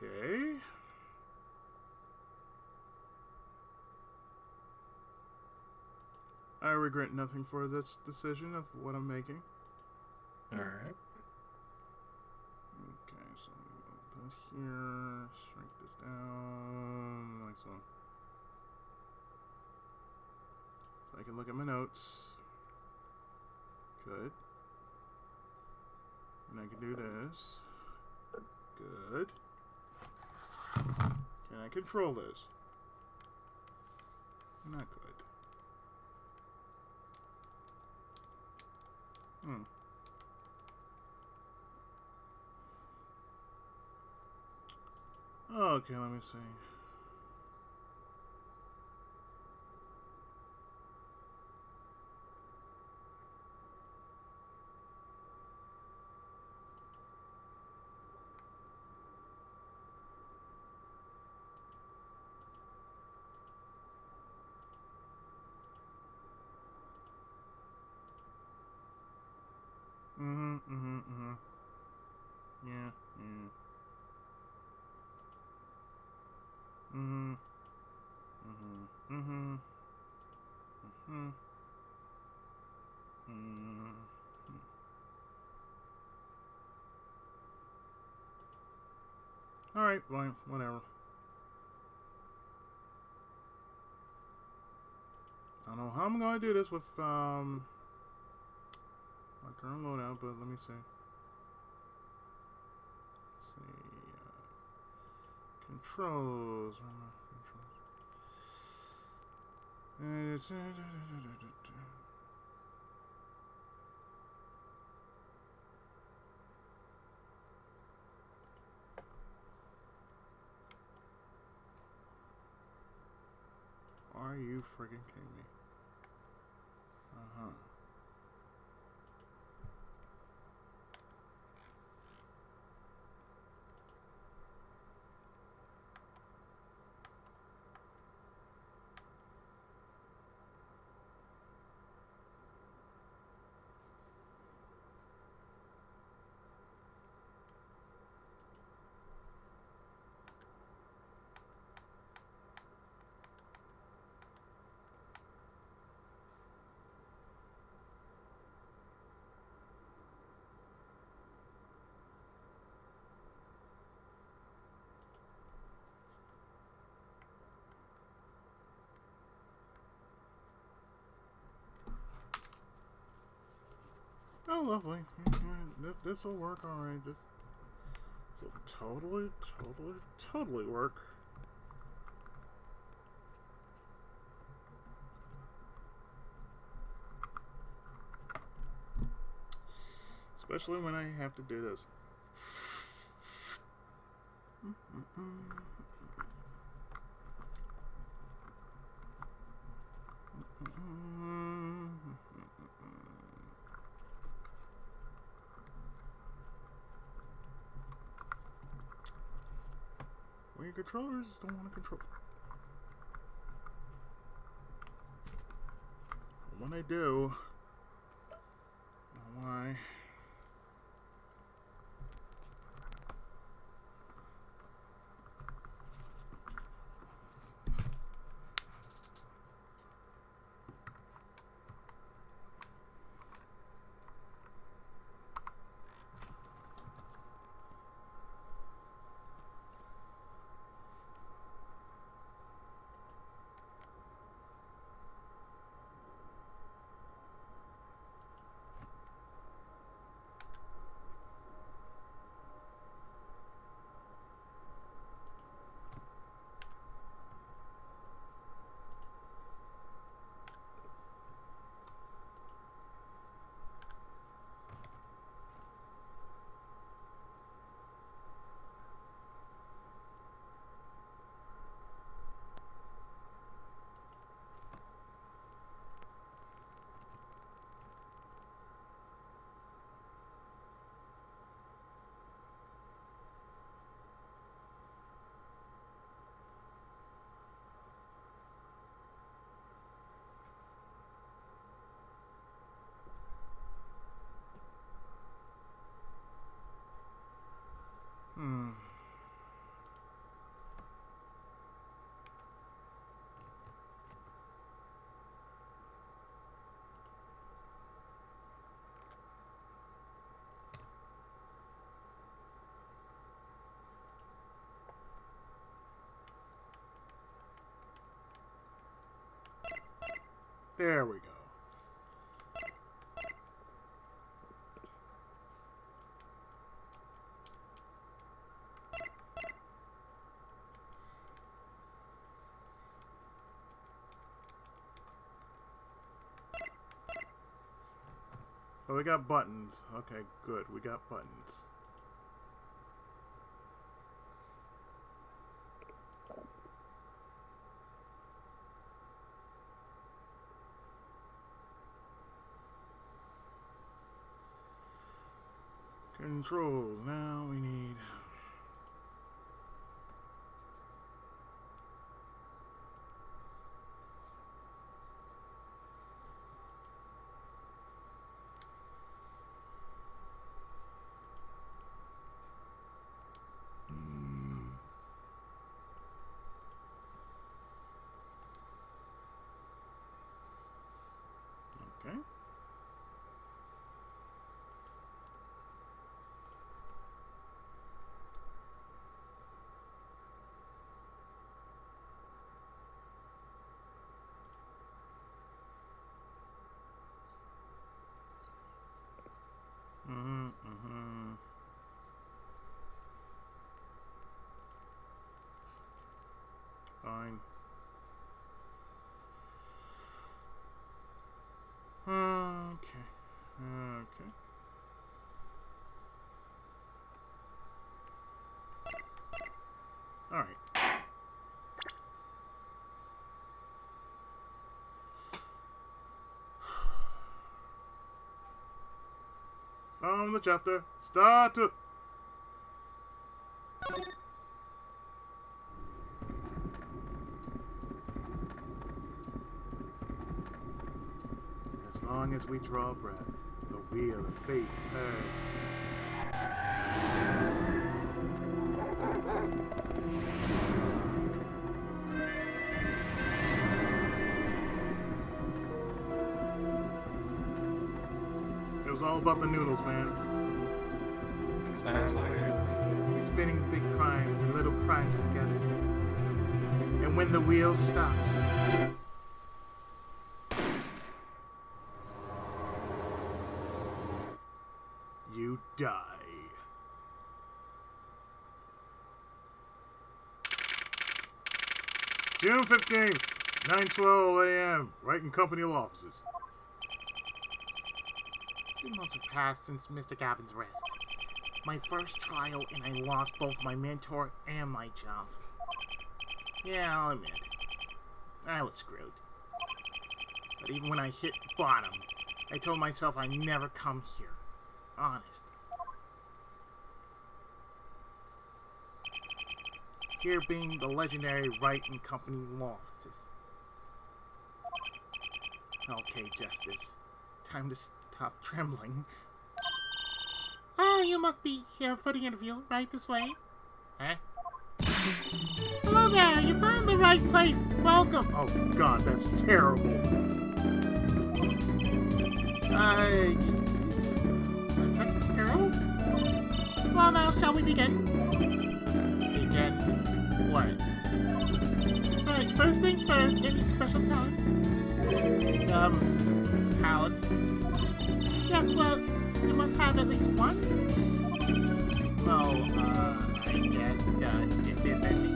Okay. I regret nothing for this decision of what I'm making. Alright. Okay, so I'm going to put this here, shrink this down, like so. So I can look at my notes. Good. And I can do this. Good. Can I control this? Not good. Okay, let me see. Yeah, yeah. Alright, fine, whatever. I don't know how I'm gonna do this with my current loadout, but let me see. Let's see. Controls. Are you freaking kidding me? Uh-huh. Oh, lovely. This will work alright. This will totally work. Especially when I have to do this. When your controllers don't want to control. When they do, I don't know why. There we go. Oh, we got buttons. Okay, good. We got buttons. Controls. Now we need... Okay. Fine. Okay. Okay. All right. From the chapter. Start. As long as we draw breath, the wheel of fate turns. It was all about the noodles, man. Sounds like it. Spinning big crimes and little crimes together. And when the wheel stops, you die. June 15th, 9:12 a.m. Right in company law offices. 2 months have passed since Mr. Gavin's arrest. My first trial, and I lost both my mentor and my job. Yeah, I'll admit, I was screwed. But even when I hit bottom, I told myself I'd never come here. Honest. Here being the legendary Wright and Company law offices. Okay, Justice. Time to stop trembling. Oh, you must be here for the interview. Right this way. Huh? Hello there, you found the right place. Welcome. Oh God, that's terrible. What's this girl? Well now, shall we begin? Begin? What? Right, first things first, any special talents? Talents? Yes, well, you must have at least one? Well, I guess, defending.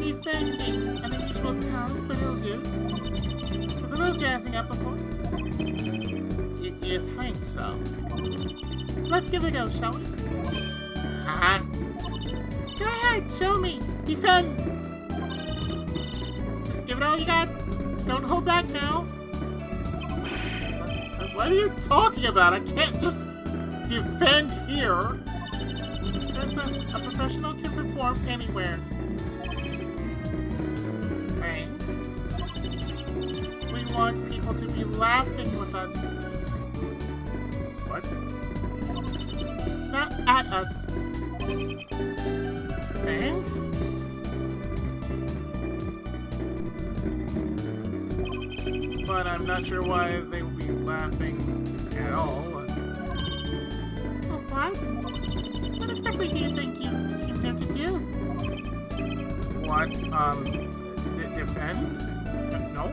Defending, an unusual talent, but it'll do. With a little jazzing up, of course. You think so? Let's give it a go, shall we? Huh? Go ahead, show me. Defend. Just give it all you got. Don't hold back now. What are you talking about? I can't just defend here. Business a professional can perform anywhere. Thanks. We want people to be laughing with us. What? Not at us. Thanks. But I'm not sure why they would be laughing at all. Oh, what? What exactly do you think you came here to do? What, defend? No?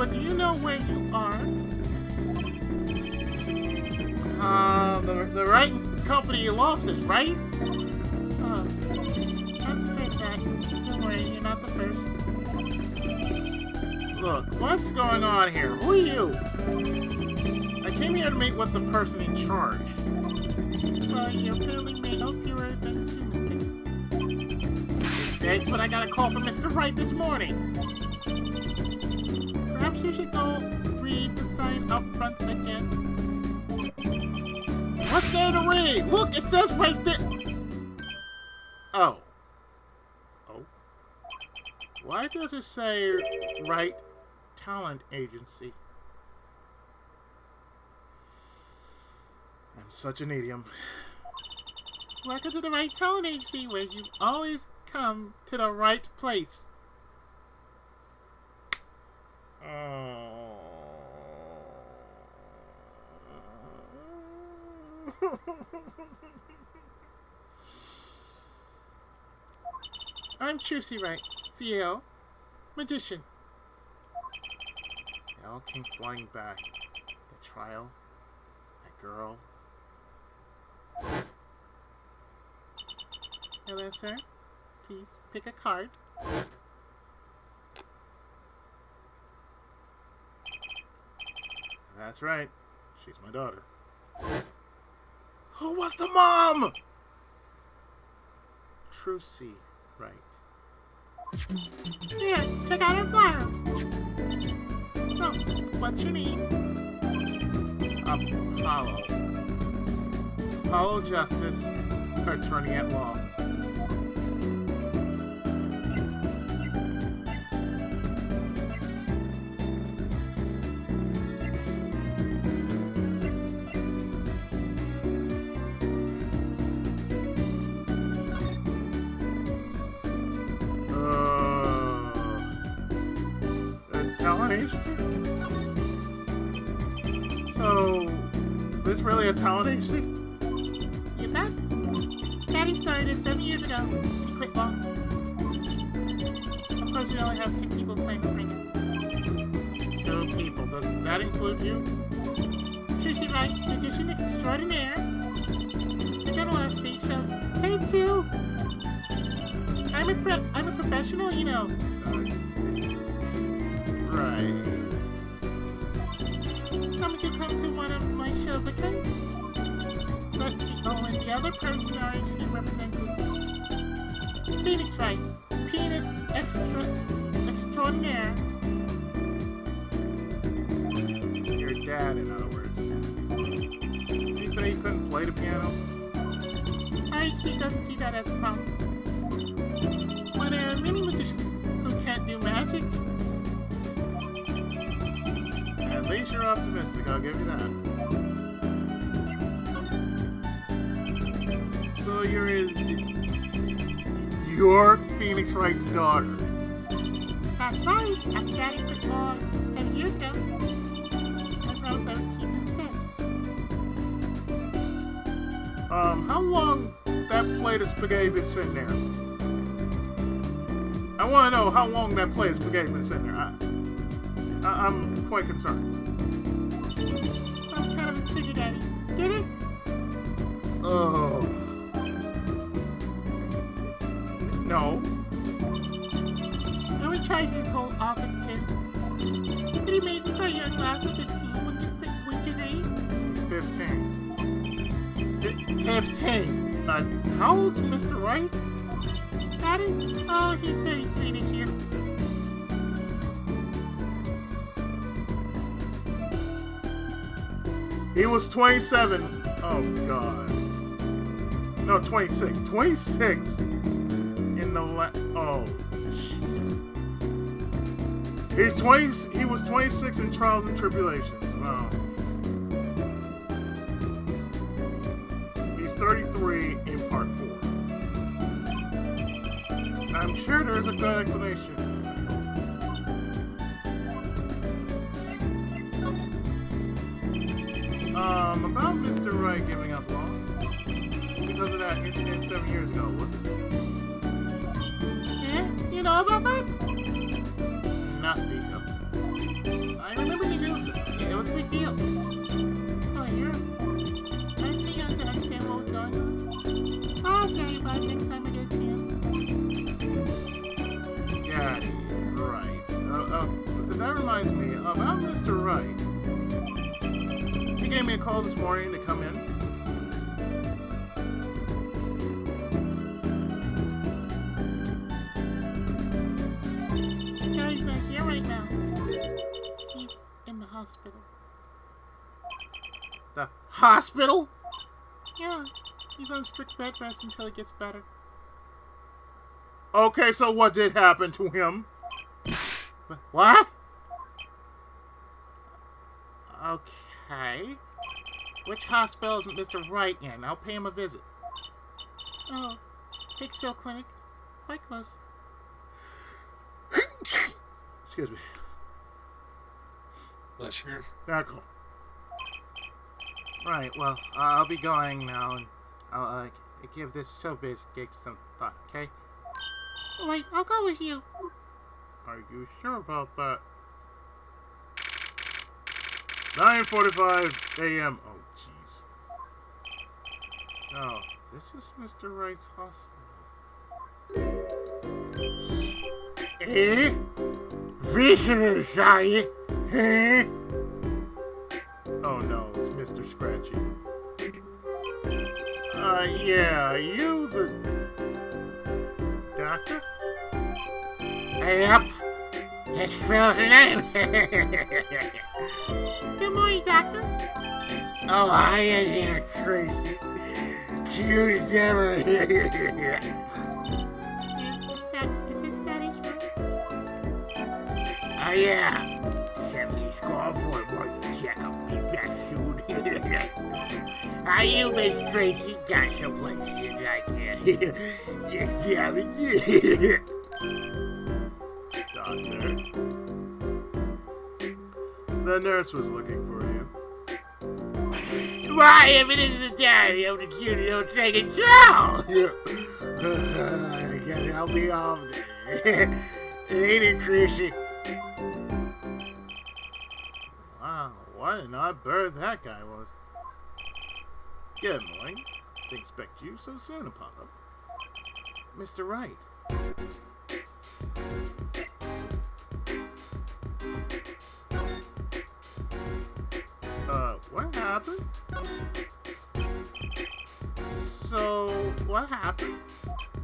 but do you know where you are? The right company law offices, right? Oh, that's great, Dad. Don't worry, you're not the first. Look, what's going on here? Who are you? I came here to meet with the person in charge. Well, you apparently made no fewer than 2 mistakes. That's what I got a call from Mr. Wright this morning. Perhaps you should go read the sign up front again. What's there to read? Look, it says right there. Oh. Oh. Why does it say Wright Talent Agency? I'm such an idiot. Welcome to the Wright Talent Agency, where you always come to the right place. I'm Trucy Wright, CEO, magician. They all came flying back. The trial, that girl. Hello, sir. Please pick a card. That's right. She's my daughter. Who was the mom? Trucy Wright. Here, check out our flyer. So, what's your name? Apollo. Apollo Justice, attorney at law. So, this really a talent agency? You bet. Daddy started it 7 years ago. He quit law. Of course, we only have 2 people sign up right now. 2 people. Does that include you? Trucy Wright, magician extraordinaire. I've done a lot of stage shows. Hey, too. I'm a professional, you know. Right. How would you come to one of my shows, okay? Let's see. Oh, and the other person she represents is Phoenix Wright. Penis extraordinaire. Your dad, in other words. Did you say he couldn't play the piano? She doesn't see that as a problem. Well, there are many magicians who can't do magic. At least you're optimistic, I'll give you that. So you're Phoenix Wright's daughter. That's right. After Daddy quit law 7 years ago, my parents are keeping fit. How long that plate of spaghetti been sitting there? I want to know how long that plate of spaghetti been sitting there. I'm quite concerned. I'm kind of a sugar daddy. Did it? Oh. No. I'm in charge of this whole office, too. Pretty amazing for a young lass of 15. Wouldn't you agree? He's 15. How old's Mr. Wright? Daddy? Oh, he's 33 this year. He was 27. Oh, God. No, 26. 26 in the oh, jeez. He was 26 in Trials and Tribulations. Wow. He's 33 in Part 4. I'm sure there's a good explanation. About Mr. Wright giving up law. Because of that incident 7 years ago, wasn't it? Yeah? You know about that? Not details. I remember he used it. It was a big deal. So here, I was too young to understand what was going on. I'll tell you about it next time I get a chance. Daddy, right. That reminds me, about Mr. Wright. He gave me a call this morning to come in. No, he's not here right now. He's in the hospital. The hospital? Yeah, he's on strict bed rest until he gets better. Okay, so what did happen to him? What? Okay. Which hospital is Mr. Wright in? I'll pay him a visit. Oh, Hicksville Clinic. Quite close. Excuse me. Bless you. Cool. Right, well, I'll be going now, and I'll give this showbiz gig some thought, okay? Wait, I'll go with you. Are you sure about that? 9:45 a.m. Oh, jeez. So, this is Mr. Wright's hospital. Eh? Visitors, are you? Huh? Oh no, it's Mr. Scratchy. Yeah, you the doctor? Yep. It's Phil's name. Good morning, doctor. Oh, hi there, Tracy. Cute as ever. Is this Daddy's room? Oh, yeah. Somebody's called for it while you check up me back soon. How you, Miss Tracy? Got someplace you'd like to examine? Doctor? The nurse was looking for you. Why, if it isn't the daddy of the cute little dragon child! I gotta help me off there. Ain't it, Tracy? Wow, what an odd bird that guy was. Good morning. Didn't expect you so soon, Apollo. Mr. Wright. What happened? So, what happened?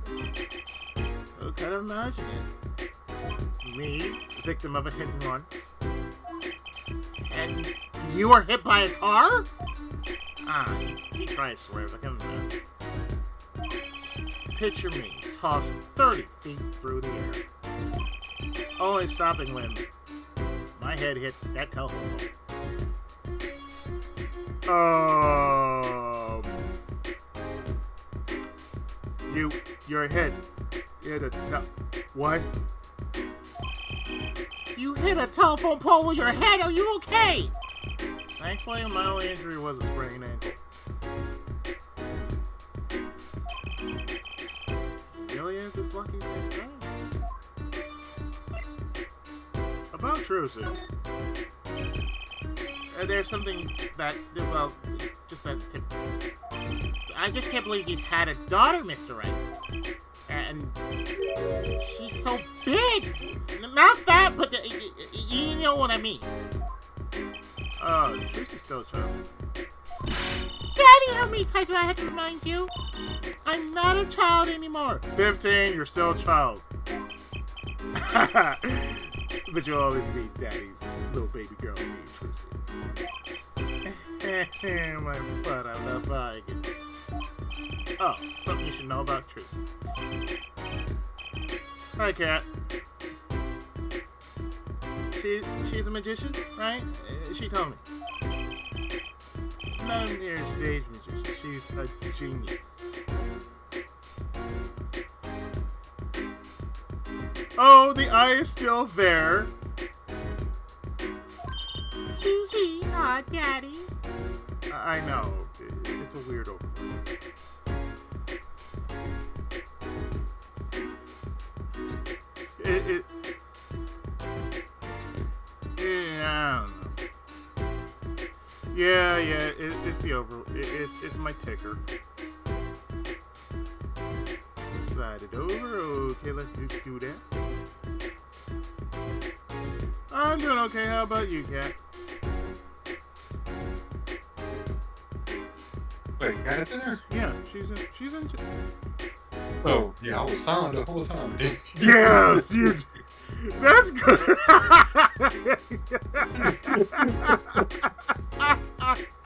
I can't imagine it. Me, victim of a hit and run. And you were hit by a car? He tries to swear, but come on. Picture me tossed 30 feet through the air. Only stopping when my head hit that telephone pole. Your head hit a what? You hit a telephone pole with your head? Are you okay? Thankfully, my only injury was a sprained ankle. Really is as lucky as they say. About Trucy. There's something that, well, just as a tip. I just can't believe you had a daughter, Mr. Wright. And she's so big. Not that, but you know what I mean. Trucy's still a child. Daddy, how many times do I have to remind you? I'm not a child anymore. 15, you're still a child. But you'll always be Daddy's little baby girl named Trucy. My butt, I'm not buying it. Oh, something you should know about Trucy. Hi, Cat. She's a magician, right? She told me. Not a mere stage magician. She's a genius. Oh, the eye is still there. Hee-hee, aw, Daddy. I know. It's a weird overlook. Yeah, Yeah, it's the over. It's my ticker. Slide it over. Okay, let's just do that. I'm doing okay. How about you, Cat? Wait, Cat's in there? Yeah, she's in. Oh, yeah, I was silent the whole time. Yes, you. That's good.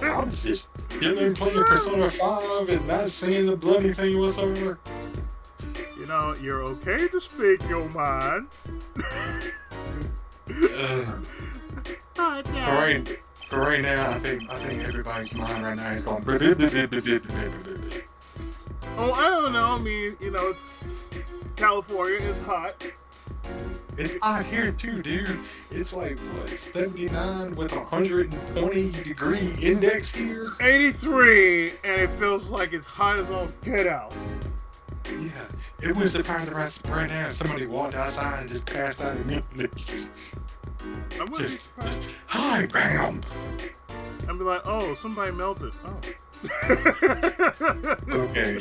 I'm just getting playing Persona 5 and not saying the bloody thing whatsoever. You know, you're okay to speak your mind. For right now, I think everybody's mind right now is going. Oh, I don't know. I mean, you know, California is hot. It's hot here too, dude. It's like what 79 with 120-degree index here. 83, and it feels like it's hot as all get out. Yeah, it wouldn't surprise me right now if somebody walked outside and just passed out immediately. I wouldn't be surprised. Hi, bam. I'd be like, oh, somebody melted. Oh. Okay,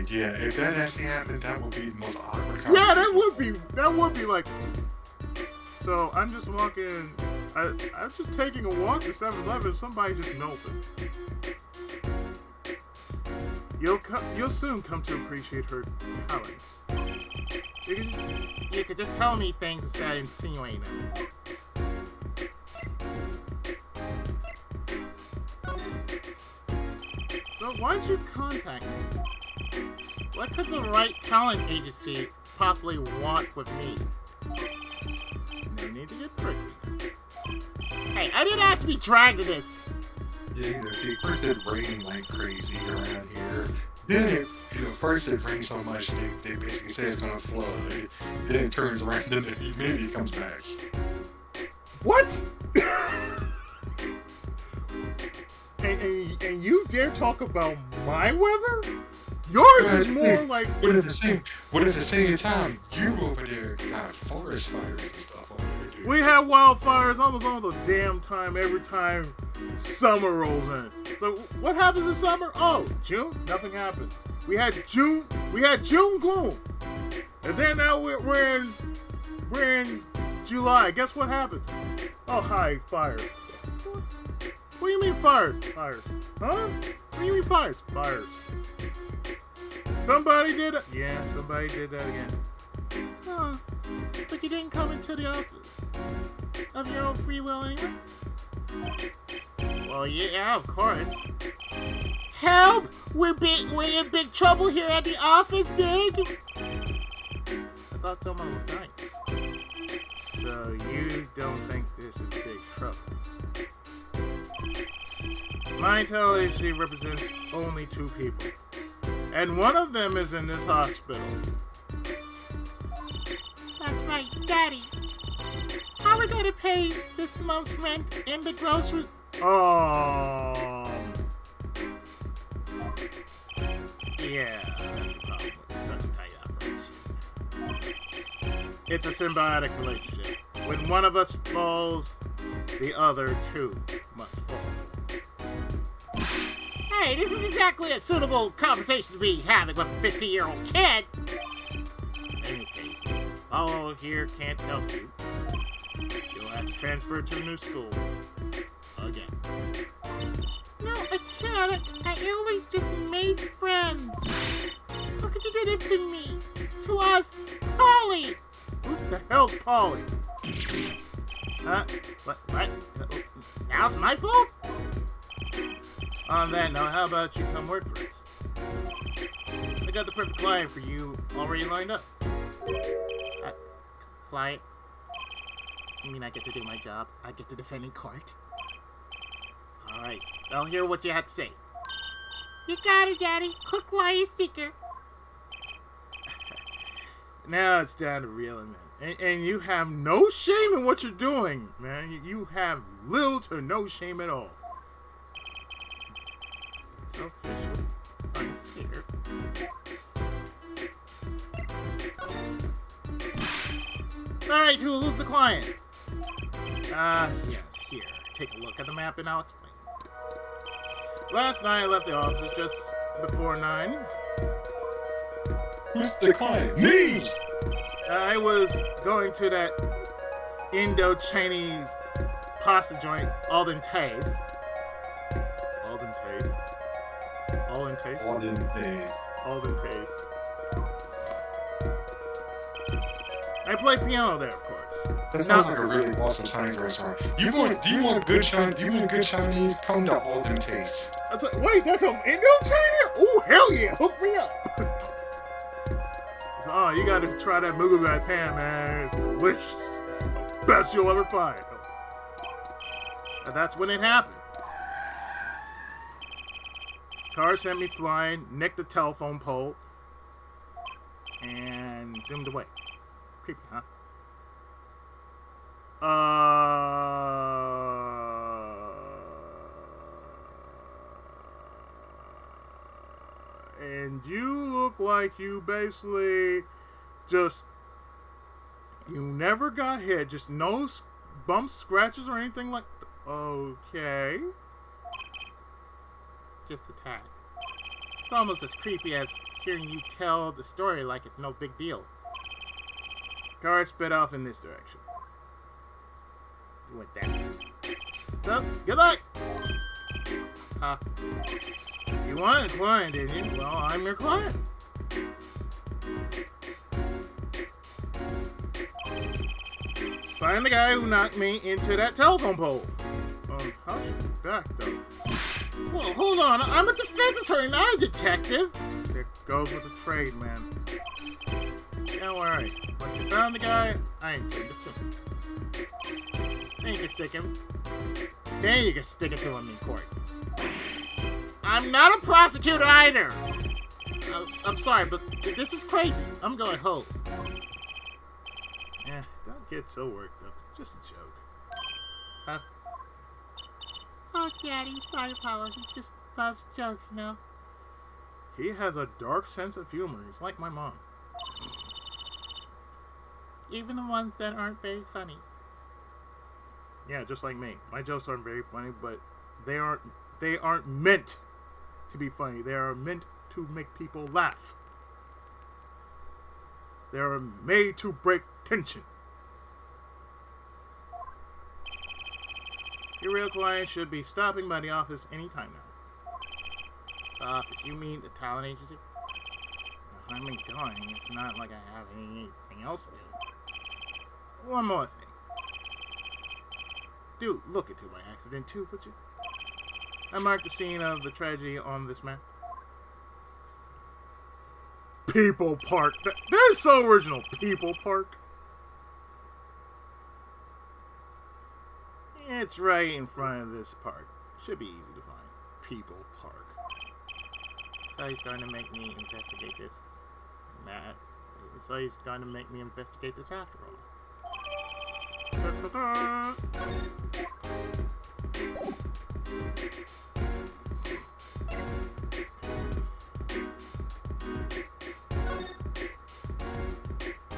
yeah. If that actually happened, that would be the most awkward conversation. Yeah, that would be like. So I'm just walking. I'm just taking a walk to 7-Eleven. Somebody just melted. You'll soon come to appreciate her talents. You could just tell me things instead of insinuating them. So why'd you contact me? What could the right talent agency possibly want with me? No need to get prickly. Hey, I didn't ask to be dragged to this. Yeah, you know, first it rained like crazy around here. Then first it rained so much they basically say it's gonna flood. Then it turns around, then the humidity comes back. What? and you dare talk about my weather? Yours is more like. But at the same time, you over there got forest fires and stuff over there, dude. We have wildfires almost all the damn time. Every time summer rolls in. So what happens in summer? Oh, June, nothing happens. We had June gloom, and then now we're in July. Guess what happens? Oh, hi, fires. What do you mean fires? Fires. Huh? What do you mean fires? Fires. Somebody did it. Yeah, somebody did that again. Huh. But you didn't come into the office of your own free will anyway? Well, yeah, of course. Help! We're in big trouble here at the office, Big! I thought someone was dying. So you don't think this is big trouble? My intel agency represents only 2 people. And one of them is in this hospital. That's right, Daddy. How are we going to pay this month's rent and the groceries? Yeah, that's the problem with such a tight operation. It's a symbiotic relationship. When one of us falls, the other 2 must fall. Hey, this isn't exactly a suitable conversation to be having with a 50-year-old kid. In any case, all here can't help you. You'll have to transfer to a new school. Again. No, I can't. I only just made friends. How could you do this to me? To us? Polly! Who the hell's Polly? Huh? What? Now it's my fault? On that note, how about you come work for us? I got the perfect client for you already lined up. Client? You mean I get to do my job? I get to defend in court? Alright, I'll hear what you have to say. You got it, Daddy. Hook, line, sticker. Now it's down to reeling in. And you have no shame in what you're doing, man. You have little to no shame at all. It's official. I'm here. Alright, who's the client? Yes, here. Take a look at the map and I'll explain. Last night I left the office just before 9. Who's the client? Me! I was going to that Indo-Chinese pasta joint, Alden Taste. Alden Taste. Alden Taste. Alden Taste. Alden Taste. I play piano there, of course. That sounds like a really awesome Chinese restaurant. Do you want good Chinese? Come to Alden Taste. I was like, wait, that's some Indo-China? Oh, hell yeah, hook me up. So, oh, you gotta try that mugubai pan, man. It's delicious. The best you'll ever find. And that's when it happened. Car sent me flying, nicked the telephone pole, and zoomed away. Creepy, huh? And you look like you basically just, you never got hit, just no bumps, scratches, or anything like that. Okay. Just a tad. It's almost as creepy as hearing you tell the story like it's no big deal. Car sped off in this direction. You went that. So, good luck! Huh? You wanted a client, didn't you? Well, I'm your client. Find the guy who knocked me into that telephone pole. How's she back, though? Well, hold on. I'm a defense attorney, not a detective. It goes with the trade, man. Don't worry. Once you found the guy, I ain't going to sue him. Then you can stick him. Then you can stick it to him in court. I'm not a prosecutor either. I'm sorry, but this is crazy. I'm going home. Yeah, don't get so worked up. It's just a joke. Huh? Oh, Daddy, sorry, Apollo. He just loves jokes, you know? He has a dark sense of humor. He's like my mom. Even the ones that aren't very funny. Yeah, just like me. My jokes aren't very funny, but they aren't meant to be funny. They are meant to make people laugh. They are made to break tension. Your real client should be stopping by the office anytime now. Office? You mean the talent agency? I'm going. It's not like I have anything else to do. One more thing. Do look into my accident too, would you? I marked the scene of the tragedy on this map. People Park. That is so original. People Park. It's right in front of this park. Should be easy to find. People Park. So he's going to make me investigate this. Matt. So he's going to make me investigate this after all. Da-da-da.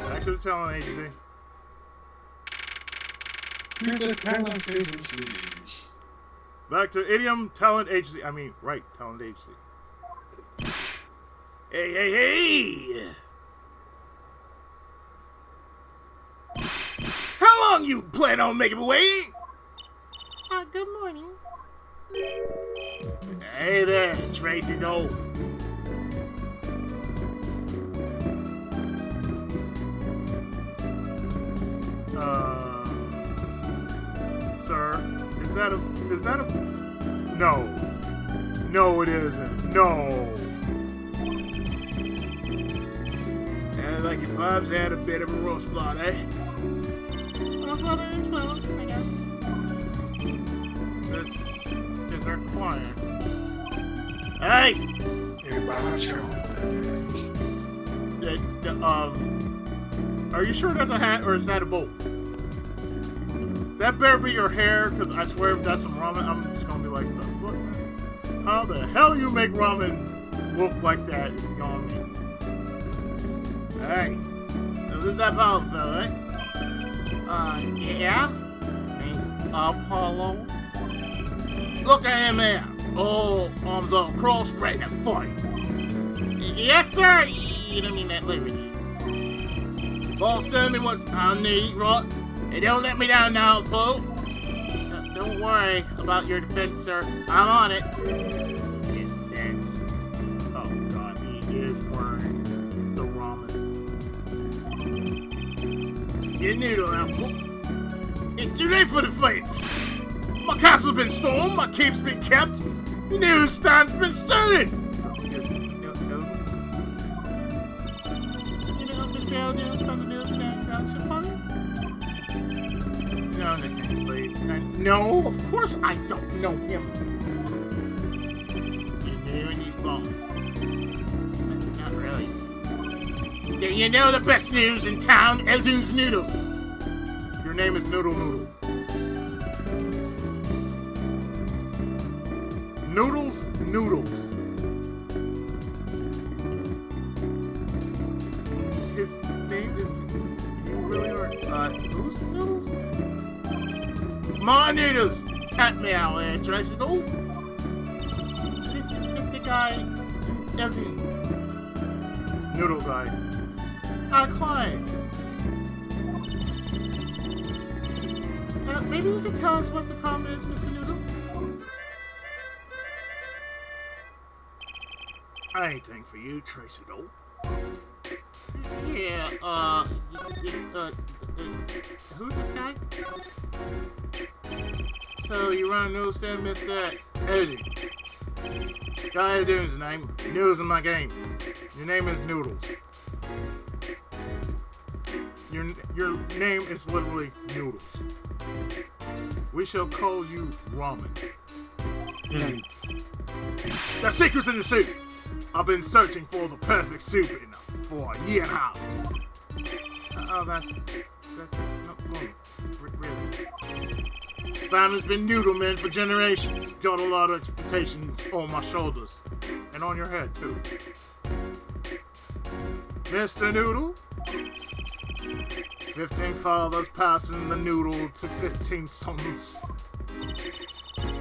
Back to the talent agency. We're the talent agency. Back to Idiom Talent Agency. I mean, right, Talent Agency. Hey, hey, hey! How long you plan on making me wait? Good morning. Hey there, Tracy Dole. Sir, is that a, no. No, it isn't. No. And like your Bob's had a bit of a roast plot, eh? That's what it is, well, I guess. This is our client. Hey! Are you sure that's a hat or is that a bolt? That better be your hair, because I swear if that's some ramen, I'm just gonna be like, the fuck, man? How the hell you make ramen look like that? You know what I mean? Hey, so this is that Apollo fella, eh? Yeah? Name's Apollo. Look at him there. All arms are crossed, ready to fight. Yes, sir. You don't mean that literally. Boss, tell me what I need, right? And don't let me down now, Poe. Don't worry about your defense, sir. I'm on it. Defense. Oh, God, he is wearing the ramen. Get noodle now. It's too late for defense. My castle's been stormed, my keep's been kept, the newsstand's been stolen. You know Mr. Elgin from the newsstand township party? No, nicknames, please. No, of course I don't know him. He's new in these balls. Not really. Do you know the best news in town, Elgin's Noodles? Your name is Noodle Noodle. Noodles. His name is... You really are... who's Noodles? My Noodles! At me out there, Tracy. Oh! This is Mr. Guy... Elgin. Noodle Guy. Our client. Maybe you can tell us what the problem is, Mr. Noodle? Anything for you, Tracy Noodle. Yeah, who's this guy? So you run a newsstand, Mr. Eddie. Guy doing his name. Noodles in my game. Your name is Noodles. Your name is literally Noodles. We shall call you Ramen. The secret's in the soup. I've been searching for the perfect soup for a year and a half. Oh, that's not normal. Really. Family's been noodle men for generations. Got a lot of expectations on my shoulders. And on your head, too. Mr. Noodle? 15 fathers passing the noodle to 15 sons.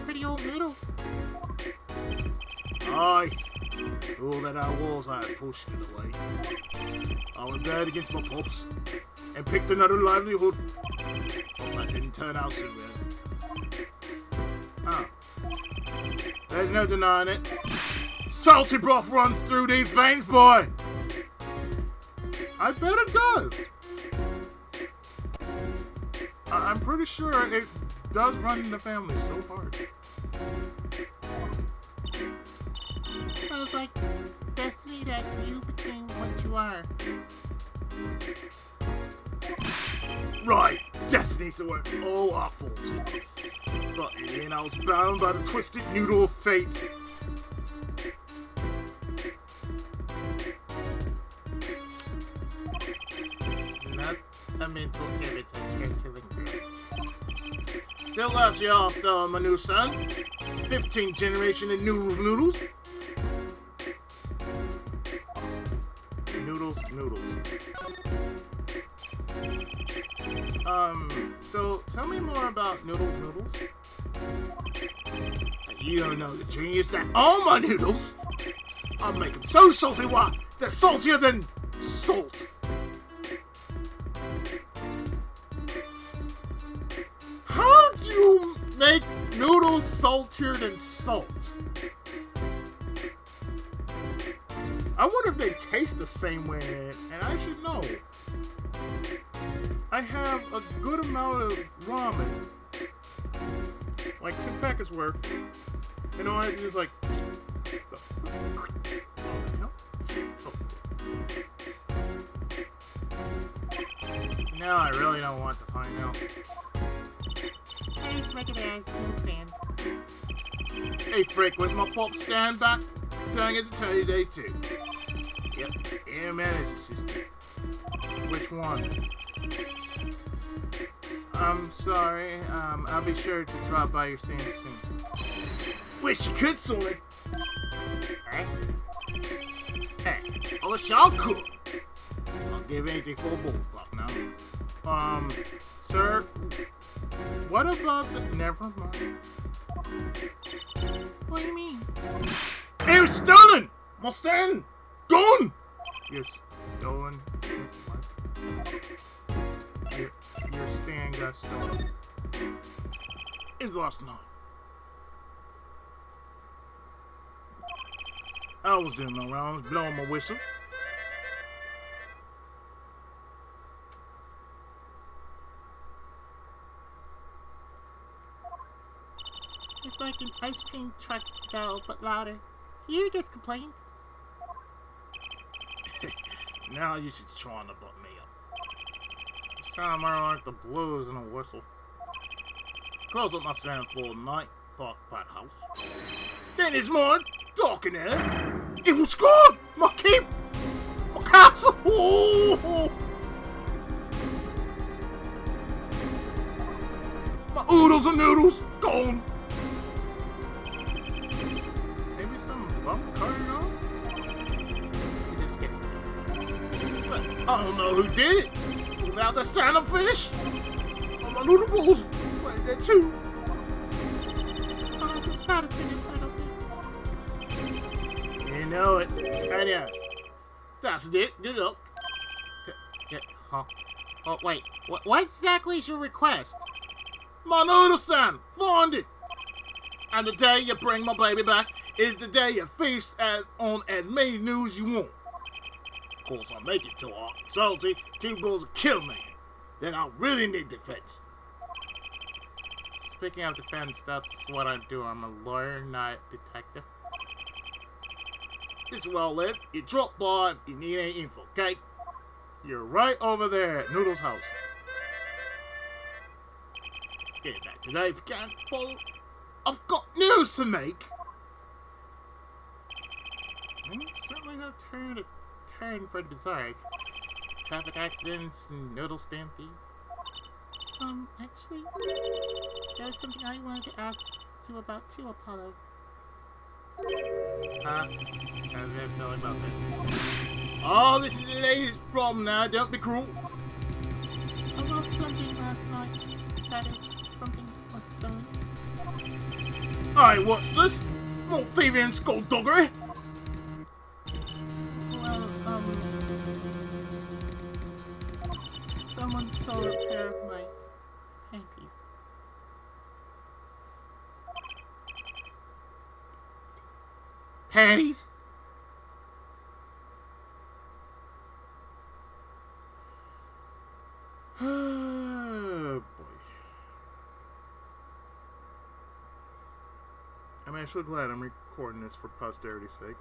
Pretty old noodle. Aye. All that I was, I had pushed it away. I was bad against my pops and picked another livelihood. Hope that didn't turn out so well. Ah. There's no denying it. Salty broth runs through these veins, boy! I bet it does. I'm pretty sure it does run in the family so hard. Sounds like destiny that you became what you are. Right, destiny's the word. Oh, I faltered. But in the end, I was bound by the twisted noodle of fate. Not a mental image of killing girl. Still last year, I'll star my new son. 15th generation of noodles. Noodles. So tell me more about Noodles. You don't know the genius that all my noodles, I'll make them so salty, why, they're saltier than salt. How do you make noodles saltier than salt? I wonder if they taste the same way, and I should know. I have a good amount of ramen, like 2 packets worth, and all I have to do is like, now I really don't want to find out. Please make it as stand. Hey, frequent my pop stand back during its eternity days too. Yep, man is assistant. Which one? I'm sorry, I'll be sure to drop by your stand soon. Wish you could, Sully. Hey, I wish y'all could. I'll give anything for a bullbuck now. Sir, what about the... Never mind. What do you mean? It was stolen! My stand! Gone! You're stolen? What? Your stand got stolen. It was last night. I was doing my rounds, blowing my whistle. It's like an ice cream truck's bell, but louder. You get complaints. Now you should try to butt me up. This time I like the blues and a whistle. Close up my stand for the night, park by the house. Then it's more dark in there. It was gone! My keep! My castle! Oh! My oodles and noodles gone! Maybe some bump carted off? It just gets But I don't know who did it. Without the stand up finish. All my noodle balls went there too. I'm so satisfied I don't think. You know it. Anyways, that's it. Good luck. Yeah, huh? Oh, wait. What exactly is your request? My noodle stand, find it. And the day you bring my baby back is the day you feast on as many noodles you want. Of course, I'll make it so hot and salty, 2 bulls will kill me. Then I'll really need defense. Speaking of defense, that's what I do. I'm a lawyer, not a detective. This is where I live. You drop by if you need any info, okay? You're right over there at Noodle's house. Get back today if you can, Paul. I've got news to make. It's certainly no turn for the bizarre. Traffic accidents and noodle stand thieves. Actually, there was something I wanted to ask you about too, Apollo. Huh? I have a feeling about this. Oh, this is the lady's problem now. Don't be cruel. I lost something last night. That is, something was stolen. Hey, what's this? More thieving and skullduggery? Well, someone stole a pair of my panties. Panties? Oh, boy. I'm actually glad I'm recording this for posterity's sake.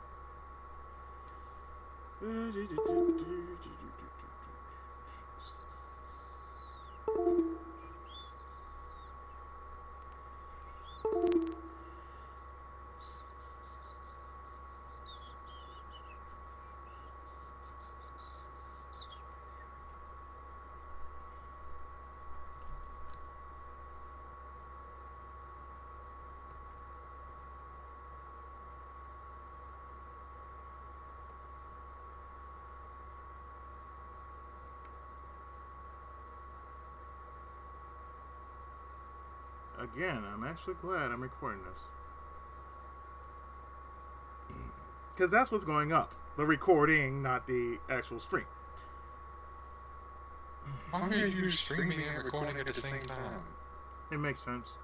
Again, I'm actually glad I'm recording this. Because that's what's going up. The recording, not the actual stream. Why are you streaming and recording at the same time? It makes sense.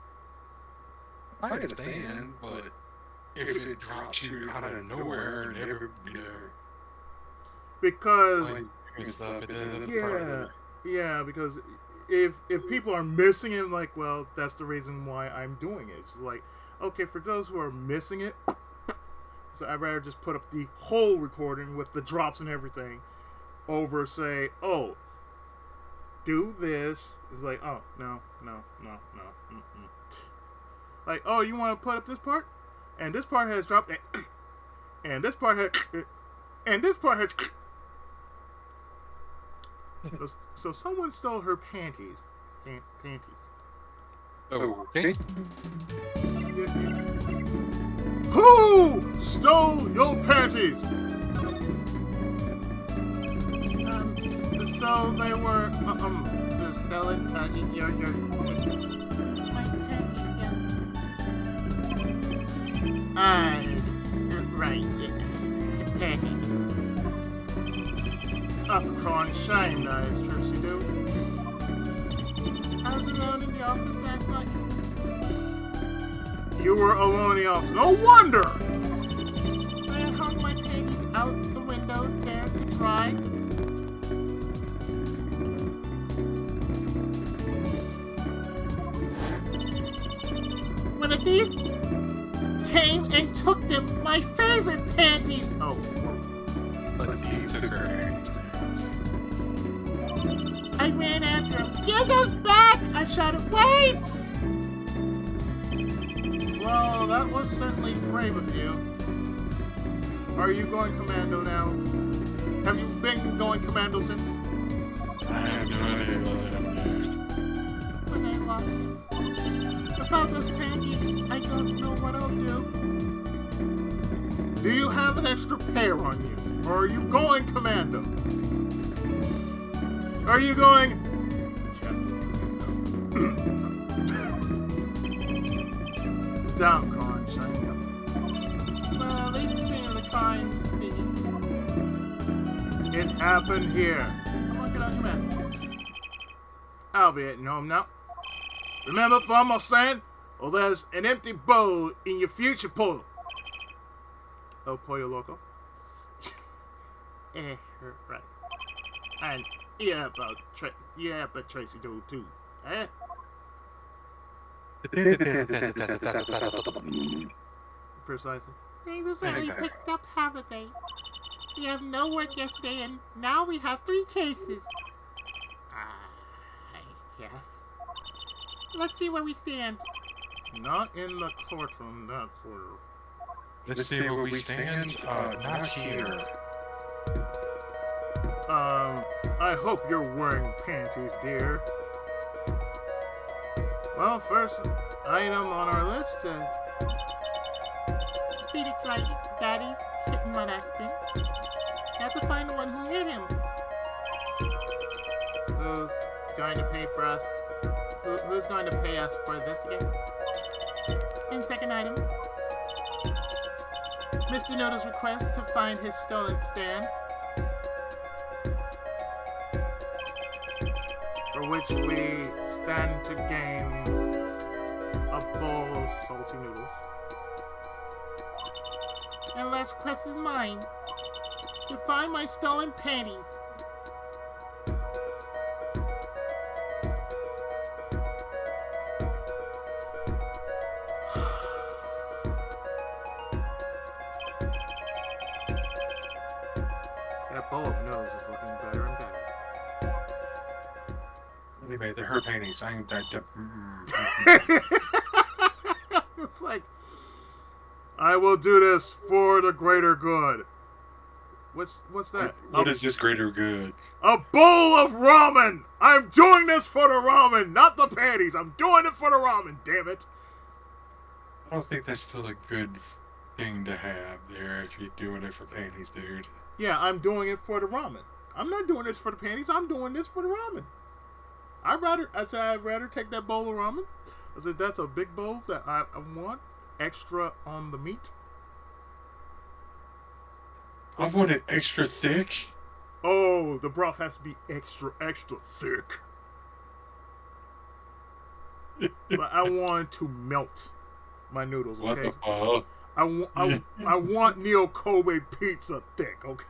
I understand, but if it drops you out of nowhere, never be there. Because, Like, and stuff, it doesn't part of yeah, the- yeah, because if people are missing it, like, well, that's the reason why I'm doing it. It's like, okay, for those who are missing it, so I'd rather just put up the whole recording with the drops and everything over, say, oh, do this. It's like, oh, no. Mm-mm. Like, oh, you want to put up this part? And this part has dropped, and this part has, and this part has. So someone stole her panties. Panties. Okay. Who stole your panties? So they were, stolen, your... My panties, yes. Right. Panties. That's a crying shame, that is, Trixie do. I was alone in the office last night. You were alone in the office. No wonder! I hung my panties out the window there to dry. When a thief came and took them, my favorite panties. Oh. But you took her hands. I ran after him. Give those back! I shouted, wait! Well, that was certainly brave of you. Are you going commando now? Have you been going commando since? I have no idea about that, dude. When I lost it. Without those panties, I don't know what I'll do. Do you have an extra pair on you? Or are you going commando? Are you going... Down, Con, shining up. Well, at least seeing the crimes be. It happened here. I'm working on command. I'll be heading home now. Remember Farmer saying? Well, there's an empty bowl in your future pool. El Pollo Loco. Right. And yeah, but Tracy do too. Eh? Precisely. Things have certainly picked up, haven't they? We have no work yesterday, and now we have 3 cases. I guess. Let's see where we stand. Not in the courtroom, that's where. Let's see where we stand. Not here. I hope you're wearing panties, dear. Well, first item on our list, Phoenix right, Daddy's hit and run accident. I have to find the one who hit him. who's going to pay for us? Who's going to pay us for this again? And second item, Mr. Noodle's request to find his stolen stand. For which we stand to gain a bowl of salty noodles. And the last request is mine. To find my stolen panties. That bowl of noodles is looking better and better. Anyway, they're her paintings. I ain't that. It's like, I will do this for the greater good. What's that? What is this greater good? A bowl of ramen! I'm doing this for the ramen, not the panties. I'm doing it for the ramen, damn it. I don't think that's still a good thing to have there if you're doing it for panties, dude. Yeah, I'm doing it for the ramen. I'm not doing this for the panties. I'm doing this for the ramen. I'd rather take that bowl of ramen. I said, that's a big bowl that I want. Extra on the meat. I want it extra thick. Oh, the broth has to be extra, extra thick. But I want to melt my noodles, okay? What the fuck? I want Neo Kobe pizza thick, okay?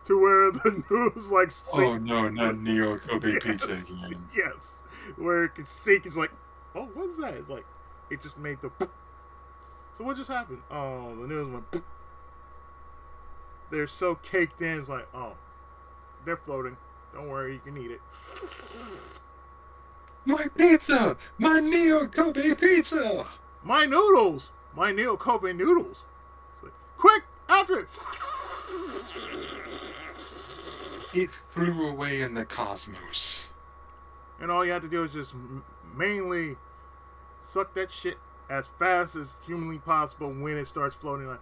To where the noodles like sink. Oh no, not Neo Kobe pizza again. Yes. Where it can sink. It's like, oh, what is that? It's like, it just made the. So what just happened? Oh, the noodles went. They're so caked in. It's like, oh, they're floating. Don't worry, you can eat it. My pizza! My Neo Kobe pizza! My noodles! My Neo Kobe noodles! It's like, quick! After it! It flew away in the cosmos. And all you have to do is just mainly suck that shit as fast as humanly possible when it starts floating like.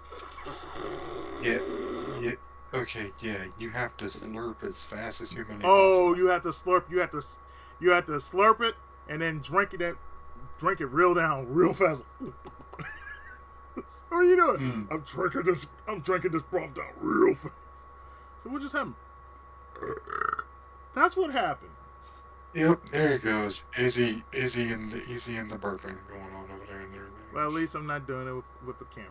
Yeah. Okay, yeah, you have to slurp as fast as humanly Oh, possible. you have to slurp. You have to slurp it and then drink it real down, real fast. What are you doing? Hmm. I'm drinking this broth down real fast. So what just happened? That's what happened. Yep, there it goes. Easy in the burping going on over there and everything. Well, at least I'm not doing it with a camera.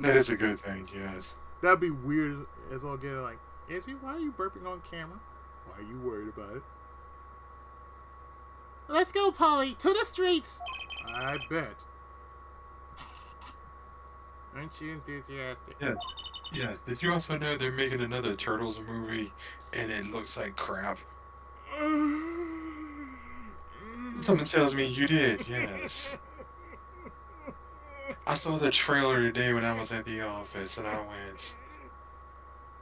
That is a good thing, yes. That'd be weird as all get. Like, Izzy, why are you burping on camera? Why are you worried about it? Let's go, Polly, to the streets. I bet. Aren't you enthusiastic? Yeah. Yes. Did you also know they're making another Turtles movie and it looks like crap? Something tells me you did, yes. I saw the trailer today when I was at the office and I went,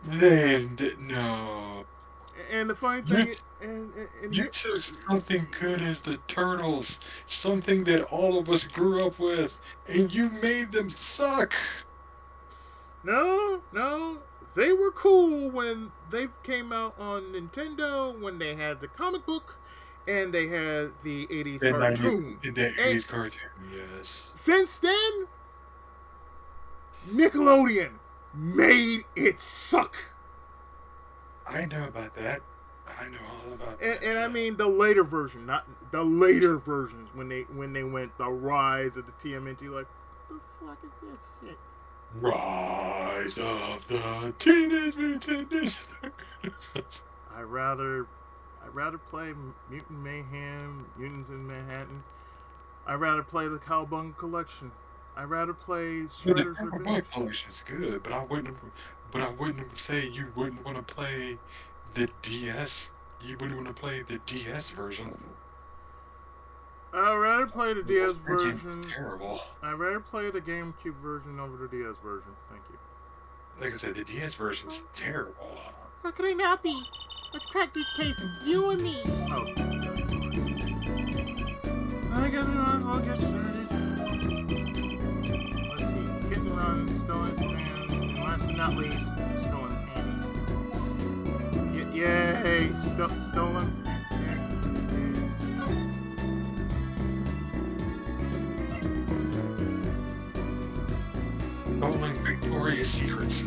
they did no. And the funny You, thing, and you took something good as the Turtles, something that all of us grew up with, and you made them suck. no, they were cool when they came out on Nintendo, when they had the comic book, and they had the 80s cartoon. The 80s cartoon, yes. Since then, Nickelodeon made it suck. I know about that. I know all about that. And I mean the later version, not the later versions when they went the rise of the TMNT. Like, what the fuck is this shit? Rise of the Teenage Mutant Ninja Turtles. I'd rather play Mutant Mayhem, Mutants in Manhattan. I'd rather play the Cowabunga Collection. I'd rather play Shredder's The Revenge. Collection's good, but I wouldn't say you wouldn't want to play the DS. You wouldn't want to play the DS version. I'd rather play the DS That game's version. terrible. I'd rather play the GameCube version over the DS version. Thank you. Like I said, the DS version's terrible. How could I not be? Let's crack these cases, you and me. Oh. I guess we might as well get started. Let's see. Hit and run, stolen stand, and last but not least, stolen panties. Yay! Stolen. Stolen Victoria's Secrets.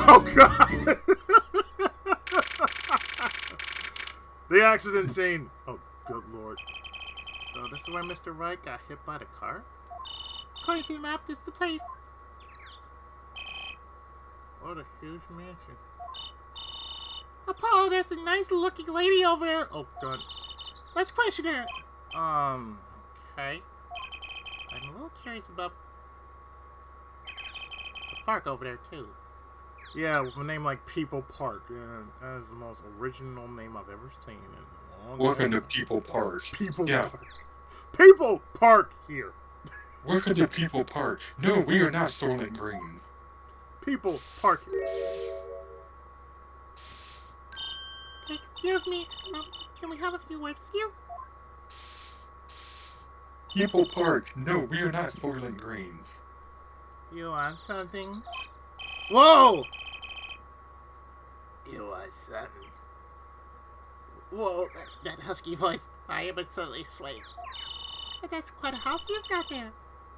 Oh god! The accident scene. Oh, good lord. So this is where Mr. Wright got hit by the car? According to the map, this is the place. What a huge mansion. Apollo, there's a nice looking lady over there. Oh god. Let's question her. Okay. I'm a little curious about the park over there, too. Yeah, with a name like People Park. That is the most original name I've ever seen in a long Welcome time. to People Park. People Yeah. Park. People Park here. Welcome to People Park. No, we are not Soylent Green. People Park here. Excuse me, can we have a few words with you? People Park. No, we are not Soylent Green. You want something? Whoa! You want something? Whoa, that husky voice. I am suddenly swaying. But that's quite a house you've got there.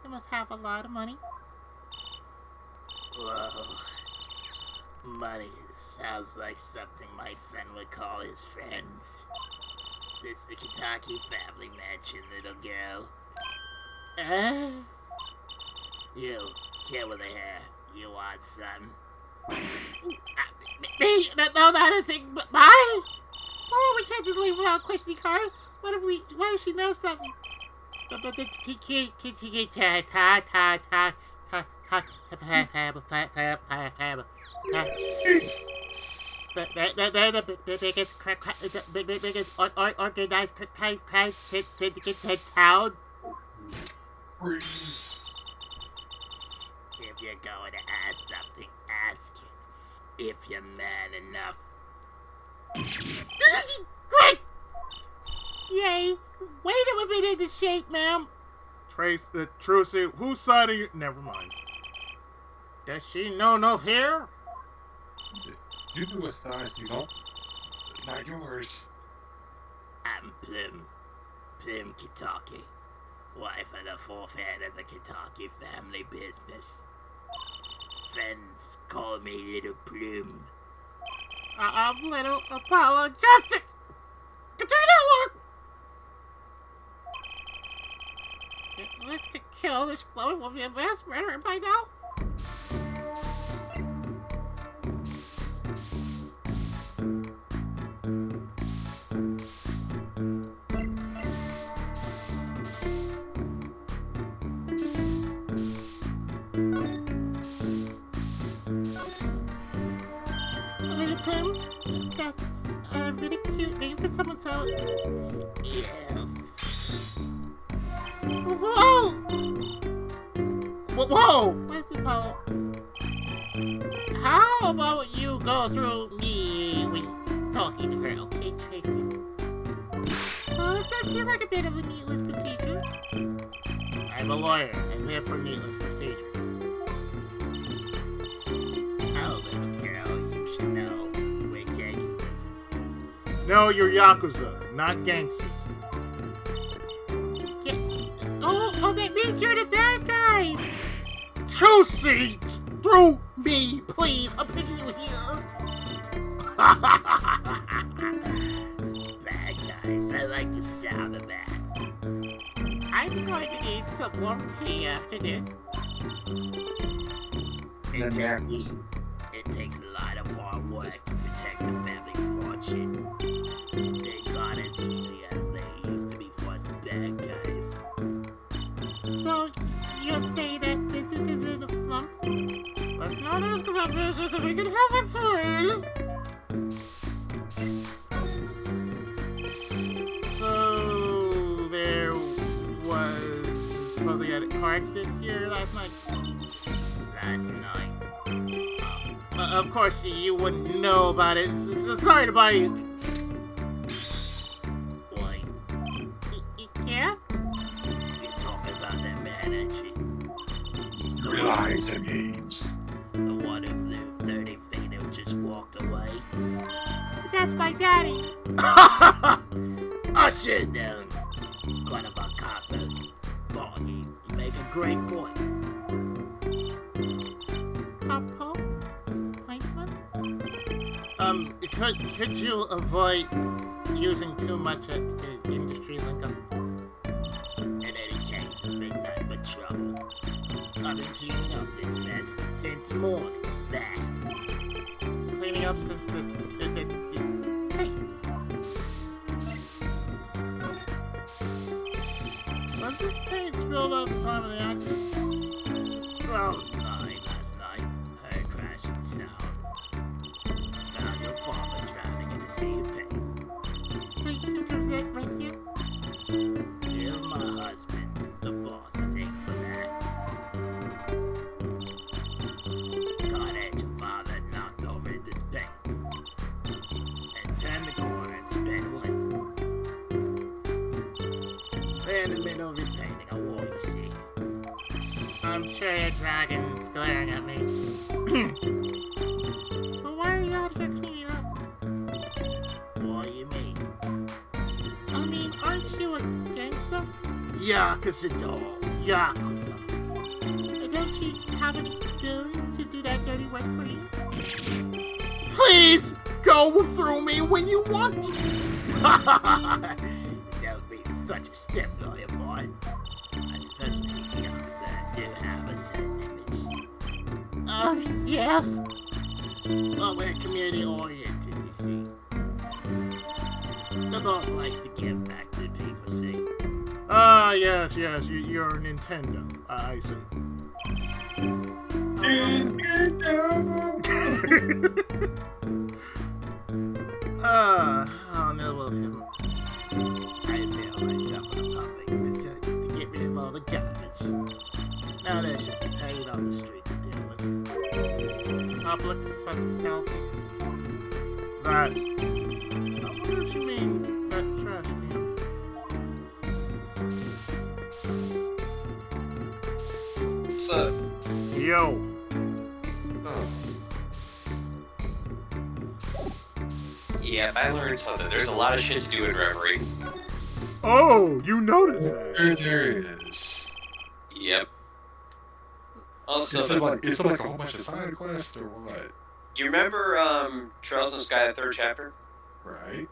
You must have a lot of money. Whoa. Money sounds like something my son would call his friends. This is the Kentucky family mansion, little girl. You, kid with the hair. You want something? Me? No, not a thing, but mine? Oh, we can't just leave without questioning her. What if she knows something? The biggest organized crime syndicate in town. Freeze. If you're going to ask something, ask it. If you're man enough. Great! Yay! Way to whip it into shape, ma'am! Trace, Trucy, whose side are you? Never mind. Does she know no hair? You do a size you don't. Not yours. I'm Plim Kentucky. wife of the fourth head of the Kentucky family business. Friends call me Little Plume. I'm Little Apollo Justice! Continue work! This could kill this woman will be a mass murderer by now. Little Plume, that's a really cute name for someone so... Yes. Whoa! Whoa! Where's the Apollo? How about you go through me when talking to her, okay, Tracy? That seems like a bit of a needless procedure. I'm a lawyer. I live for needless procedures. Oh, little girl, you should know. We're gangsters. No, you're Yakuza, not gangsters. Oh, that means you're the bad guy! Choose through me, please. I'm picking you here. Bad guys, I like the sound of that. I'm going to need some warm tea after this. It takes a lot of hard work to protect the family fortune. Things aren't as easy as they used to be for us bad guys. So, you're saying that business is in a slump? Let's not ask about business if we can help it, please! So there was supposedly a car accident here last night. Last night. Of course, you wouldn't know about it. So sorry to bother you. Why? Yeah? You're talking about that man, aren't you? Realize the games. The one who flew 30 feet and just walked away? That's my daddy. I should have known. One of our coppers thought you make a great point. Capo? Could you avoid using too much industry lingo? In any case, it's been nothing but trouble. I've been cleaning up this mess since morning. There. Cleaning up since the hey. Was this paint spilled at the time of the accident? Around 9 last night, heard a crashing sound. Found your father drowning in a sea of pain. So you took that rescue? You're my husband, the boss to thank for that. God had your father knocked over in this bank. And turned the corner and sped away. They're in the middle of repainting a wall, you see. I'm sure your dragon's glaring at me. But why are you out here cleaning up? What do you mean? I mean, aren't you a gangster? Yakuza doll. Yakuza. Don't you have any goons to do that dirty work for you? Please go through me when you want to. Don't be such a stiff lawyer, boy. I suppose we Yakuza do have a certain image. Yes. Well, we're community-oriented, you see. The boss likes to give back to the people, see. Yes, you're Nintendo. I see. I'll never him. I avail myself of the public facilities to get rid of all the garbage. Now there's just a pain on the street to deal with. Public facility. That. I wonder if she means that trash can. What's up? Yo. Oh. Yeah, I learned something. There's a lot of shit to do in Reverie. Oh, you noticed that. There it is. Yep. Also, Is it like a whole bunch of side quests or what? you remember Trails in the Sky, the 3rd chapter? Right.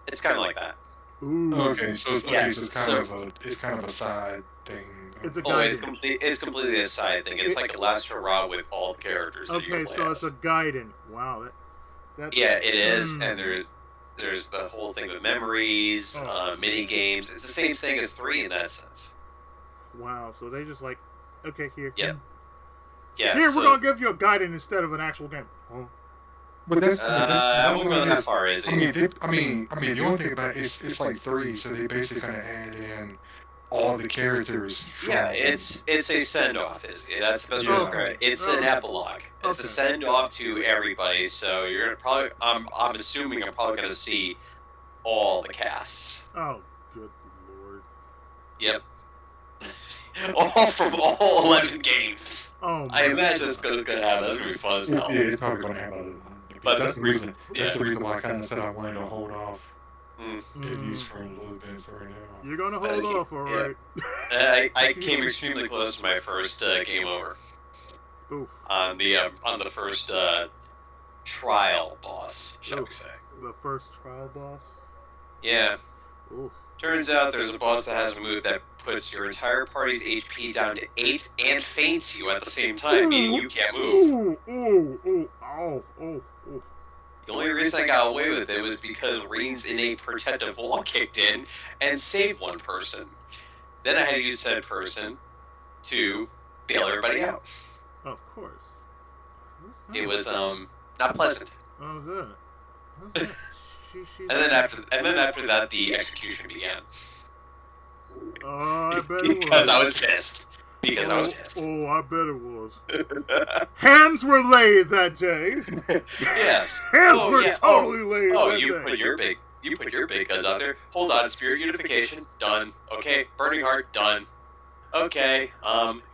It's kind of like that. Ooh. Okay, so it's, Yeah, so it's kind of a side thing. It's a Oh, guide. it's completely a side thing. It's like a last hurrah with all the characters. That you Okay, can play so as. it's a guiding. Wow. That Yeah, it is, Hmm. and there's the whole thing with memories, Oh. mini games. It's the same thing as 3 in that sense. Wow. So they just like, okay, here. Yep. Yeah. Here, so, we're gonna give you a guiding instead of an actual game. Oh. But I won't go that far, is I it? mean, the only thing about it's like 3, so they basically kind of add in all the characters. From, Yeah, it's a send off. That's the best way to Yeah. describe it. It's an epilogue. It's a Okay. send off to everybody. So you're gonna probably. I'm assuming I'm probably gonna see all the casts. Oh, good lord. Yep. All from all 11 games. Oh. I man. imagine it's gonna happen. That's gonna be fun as hell. It's probably going to have a. But that's the reason. That's yeah. the reason why I kind of said I wanted to hold off Mm. at least for a little bit for now. You're gonna hold off, all right? I came extremely close to my first game over Oof. on the first trial boss, shall we say? The first trial boss. Yeah. Oof. Turns out there's a boss that has a move that puts your entire party's HP down to 8 and faints you at the same time, meaning you can't move. Ooh. The only reason I got away with it was because Reen's innate protective wall kicked in and saved one person. Then I had to use said person to bail everybody out. Of course. It was not pleasant. Oh, good. Who's that? And then after that, the execution began. Oh, I bet it was. Because I was pissed. Because I was pissed. Oh, I bet it was. Hands were laid that day. Yes. Hands were totally laid Oh, that you day. put your big guns out there. Hold on, spirit unification, done. Okay, burning heart, done. Okay,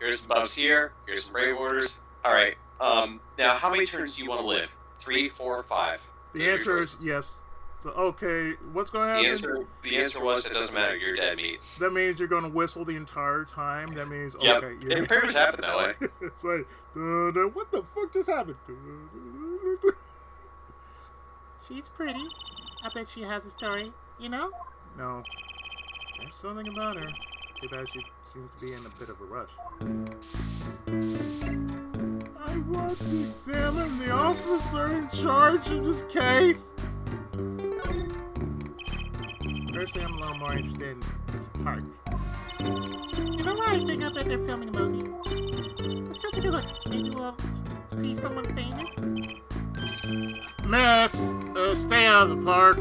here's some buffs here. Here's some brave orders. All right. Now how many turns do you want to live? 3, 4, 5? The answer is yes. So, okay, what's going to happen? The answer was it doesn't matter. You're dead meat. That means you're going to whistle the entire time. That means, Yep. okay. It pretty much happened that way. It's like, what the fuck just happened? She's pretty. I bet she has a story, you know? No. There's something about her. Too bad she seems to be in a bit of a rush. I want to examine the officer in charge of this case. Personally, I'm a little more interested in this park. You know what? I bet they're filming a movie. Let's go take a look. Maybe we'll see someone famous. Miss, stay out of the park.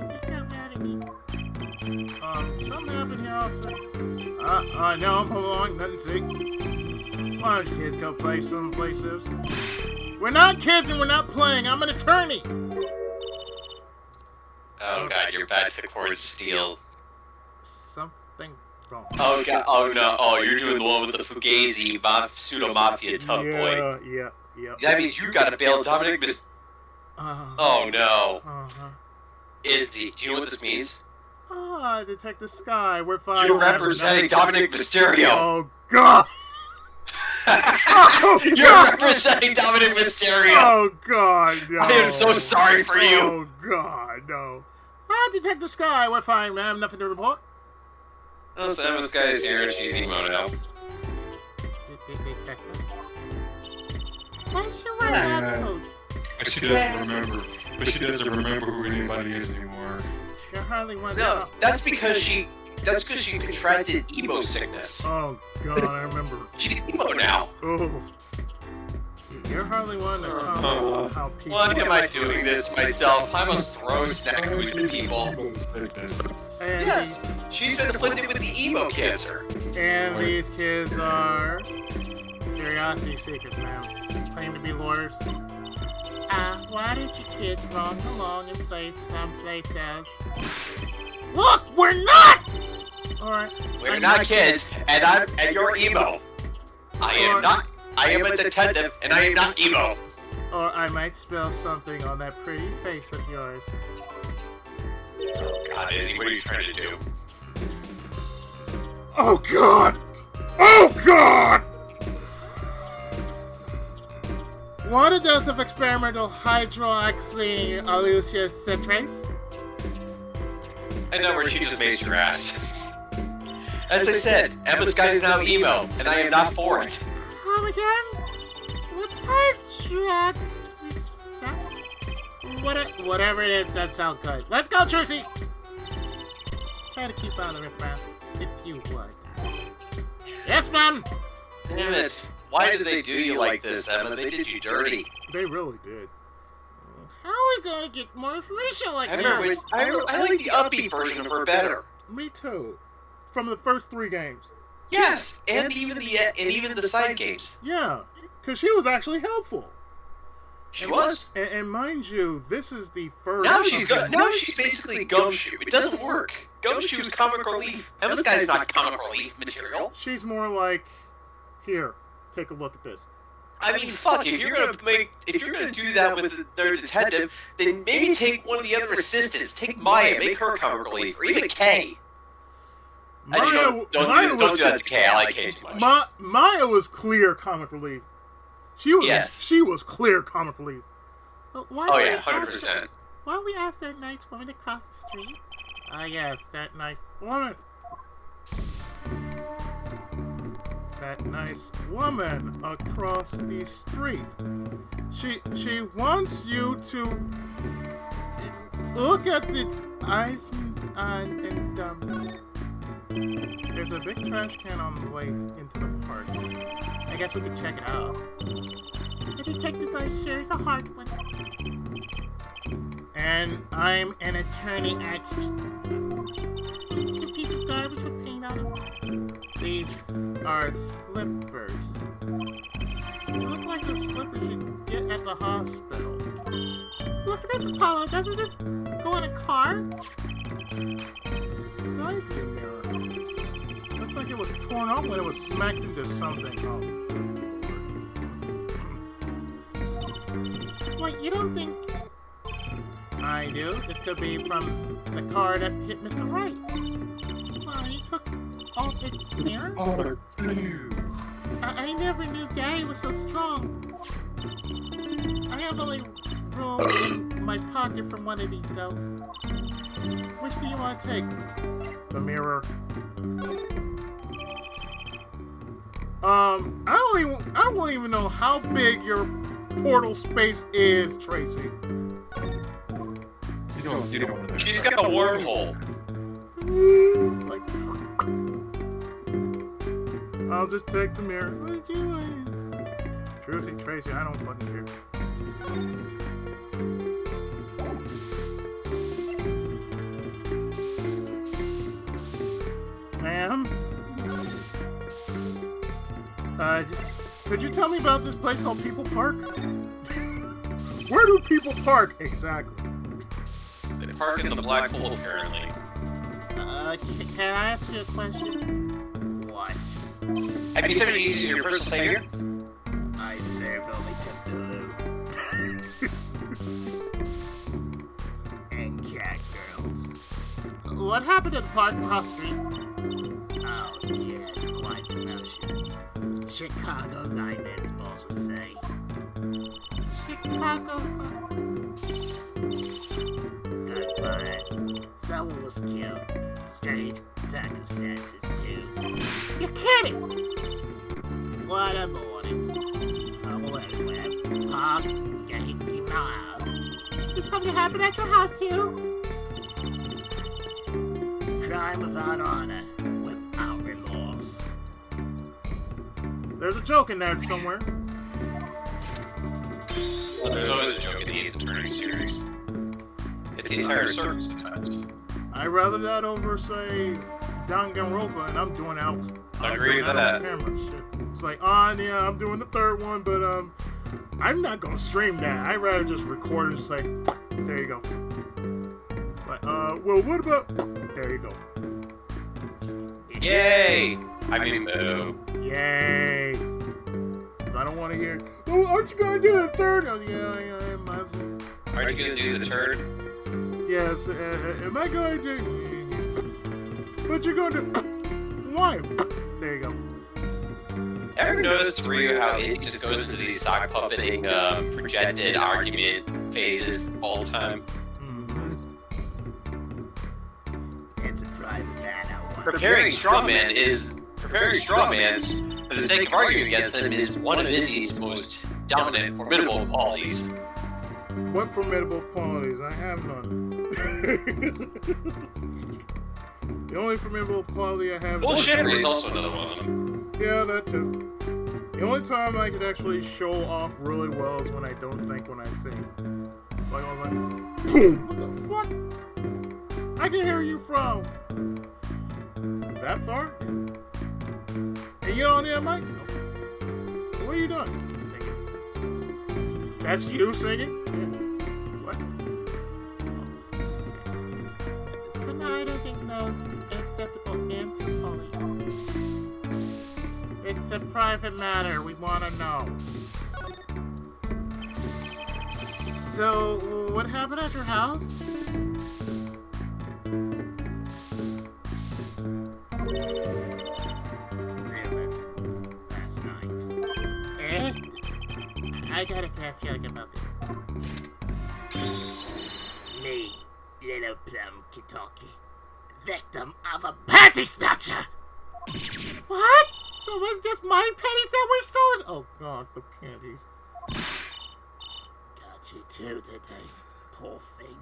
Just got mad at me. Something happened here, officer. No, hold on, nothing to see. Why don't you kids go play some places? We're not kids and we're not playing. I'm an attorney. Oh god, you're bad for the court of steel. Something wrong. Oh god, oh no, oh you're doing the one with the Fugazi pseudo mafia tub boy. Yeah. That means you gotta bail Dominic Mysterio. Oh no. Izzy, do you know what this means? Detective Sky, we're fine. You're representing Dominic Mysterio. Oh god. You're representing Dominic Mysterio. Oh god, no. I am so sorry for you. Oh god, no. Detective Sky, we're fine, ma'am. Nothing to report. Oh, Samus Sky is here and she's emo now. Detective. Why is she wearing that coat? But she doesn't remember. But she doesn't remember who anybody is anymore. You're hardly one. No, that's because she contracted emo sickness. Oh god, I remember. She's emo now. Oh. You're hardly one to comment how people. Why am I doing this myself? I must throw snackoos at people. And Yes, she's been afflicted with the emo cancer. And these kids are curiosity seekers, ma'am. Claim to be lawyers. Why don't you kids run along and play someplace else? Look, we're not. All right. We're not kids, and you're emo. I am not. I am a detective, and I am not emo. Or I might spell something on that pretty face of yours. Oh God, Izzy, what are you trying to do? Oh God! Oh God! 1 dose of experimental hydroxyaleucicitrate. I know where she just maced your ass. As I said, Emma Sky's now emo, and I am not for it. Come again? What's hydrox? Whatever it is, that sounds good. Let's go, Trucy! Try to keep out of the riffraff, if you would. Yes, ma'am! Damn it. Why did they do you like this, Emma? They did you dirty. They really did. How are we gonna get more information like I this? remember I like the upbeat version of her better. Me too. From the first 3 games. Yes, and even the side games. Yeah, because she was actually helpful. She was. And mind you, this is the first. Now she's basically Gumshoe. It doesn't work. Gumshoe's comic relief. Emma Sky's not comic relief material. She's more like, here, take a look at this. I mean, fuck. If you're gonna do that with their detective, then maybe take one of the other assistants. Take Maya, make her comic relief, or even Kay. Don't do that to Kay. I like Kay too much. Maya was clear comic relief. She was clear comic relief. Well, Oh yeah, 100%. Why don't we ask that nice woman across the street? Yes, that nice woman. That nice woman across the street. She wants you to look at its eyes and there's a big trash can on the way into the park. I guess we could check it out. The detective's life sure is a hard one. And I'm an attorney at 2 pieces of garbage with paint on them. These are slippers. They look like the slippers you get at the hospital. Look at this, Apollo. Doesn't this go in a car? Siphon mirror. Looks like it was torn off when it was smacked into something. Oh. What, you don't think... I do. This could be from the car that hit Mr. Wright. Well, he took off its mirror? Oh, blue. I never knew Daddy was so strong. I have only room in my pocket from one of these, though. Which do you want to take? The mirror. I don't even know how big your portal space is, Tracy. You don't want to know. She's got a wormhole. Like, I'll just take the mirror. What do you want? Trucy, Tracy, I don't fucking care. Ma'am? Could you tell me about this place called People Park? Where do people park exactly? They park in the black hole, apparently. Can I ask you a question? What? Have you sent Jesus your personal savior? I serve only Cthulhu. and cat girls. What happened at the park across the street? Oh, yes, quite the notion. Chicago nightmares, boss would say. Chicago? Good fun. Someone was killed. Strange circumstances, too. You're kidding! What a morning. Trouble everywhere. Park, gate, even our house. Did something happen at your house, too? Crime without honor, without remorse. There's a joke in there somewhere. Well, there's always a joke in the Ace Attorney series. It's the entire circus at times. I'd rather that over, say, Danganronpa, and I'm doing out. I agree with that. Camera shit. It's like, yeah, I'm doing the 3rd one, but I'm not gonna stream that. I'd rather just record it, just like, there you go. Like, well, what about? There you go. Yay! I mean, boo. Yay! 'Cause I don't want to hear. Oh, aren't you gonna do the 3rd? Oh, yeah, might as well. Aren't you gonna do the turd? Yes, am I going to... But you're going to... Why? There you go. Ever noticed, Ryu, how he just goes into these sock puppeting, projected argument phases all the time? It's a private matter. Preparing strawmans for the sake of arguing against them is one of Izzy's most dominant, formidable qualities. What formidable qualities? I have none. The only formidable quality I have... Bullshittery is also another one of them. Yeah, that too. The only time I can actually show off really well is when I don't think when I sing. Like, I was like, boom! What the fuck? I can hear you from... that far? Hey, you on there, Mike? What are you doing? Singing. That's you singing? Yeah. What? So now I don't think those acceptable answer, Polly. It's a private matter. We want to know. So, what happened at your house? Last night. I got a bad feeling about this. Me, Little Plum Kentucky, victim of a panty snatcher! What? So it was just my panties that were stolen? Oh god, the panties. Got you too today, poor thing.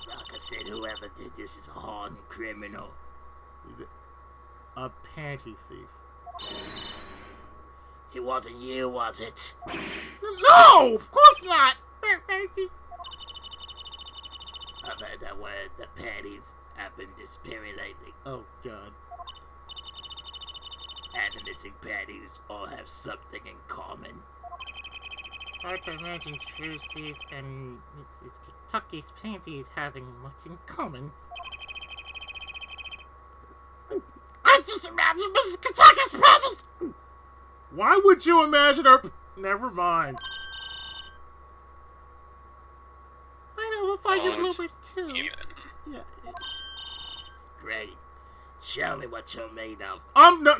Like I said, whoever did this is a hardened criminal. A panty thief. It wasn't you, was it? No, of course not! Mercy. I've heard that word, the panties have been disappearing lately. Oh god. And the missing panties all have something in common. Hard to imagine Trucy's and Mrs. Kentucky's panties having much in common. I just imagine Mrs. Kentucky's panties! Why would you imagine her... Never mind. I know, we'll find your bloopers too. Yeah. Great. Show me what you're made of.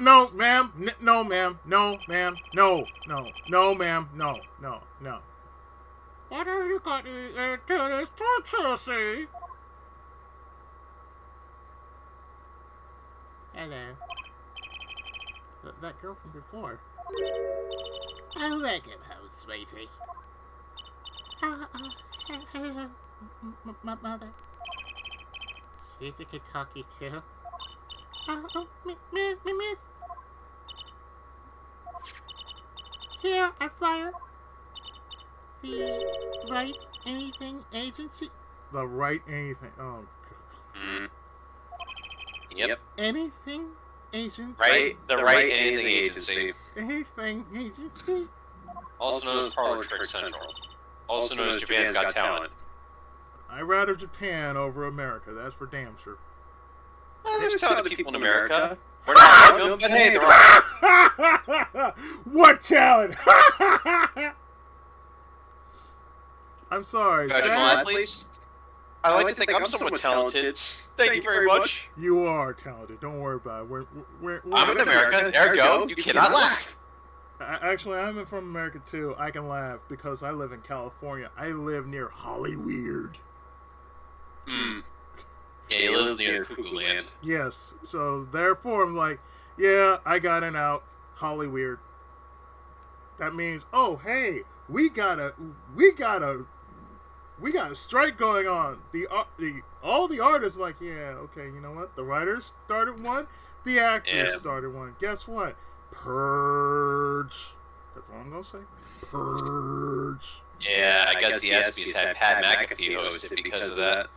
No, ma'am. No, ma'am. No, ma'am. No, no. No, ma'am. No, no, no. What have you got to do this to Trucy? Hello. That girl from before. Oh, welcome home, sweetie. Hello, mother. She's a Kentucky too. Miss. Here, our flyer. The Right Anything Agency. The right anything. Oh, Mm. Yep. Anything Agency. Right? The Right Anything Agency. Anything Agency. Also known as Parlor Trick Central. Also known as Japan's Got Talent. I'd rather Japan over America. That's for damn sure. Well, there's talented people in America. We're not one of them, but hey, they're all... What talent? I'm sorry. Professional athletes. I like to think I'm somewhat talented. Thank you very much. You are talented. Don't worry about it. I'm in America. There you go. You cannot laugh. Actually, I'm from America too. I can laugh because I live in California. I live near Hollyweird. Hmm. Yeah, you live near Cuckoo Land. Yes. So therefore, I'm like, yeah, I got an out. Hollyweird. That means, oh hey, we got a strike going on. All the artists like, yeah, okay, you know what? The writers started one, the actors started one. Guess what? Purge. That's all I'm gonna say. Purge. Yeah, I guess the ESPYs had Pat McAfee hosted because of that.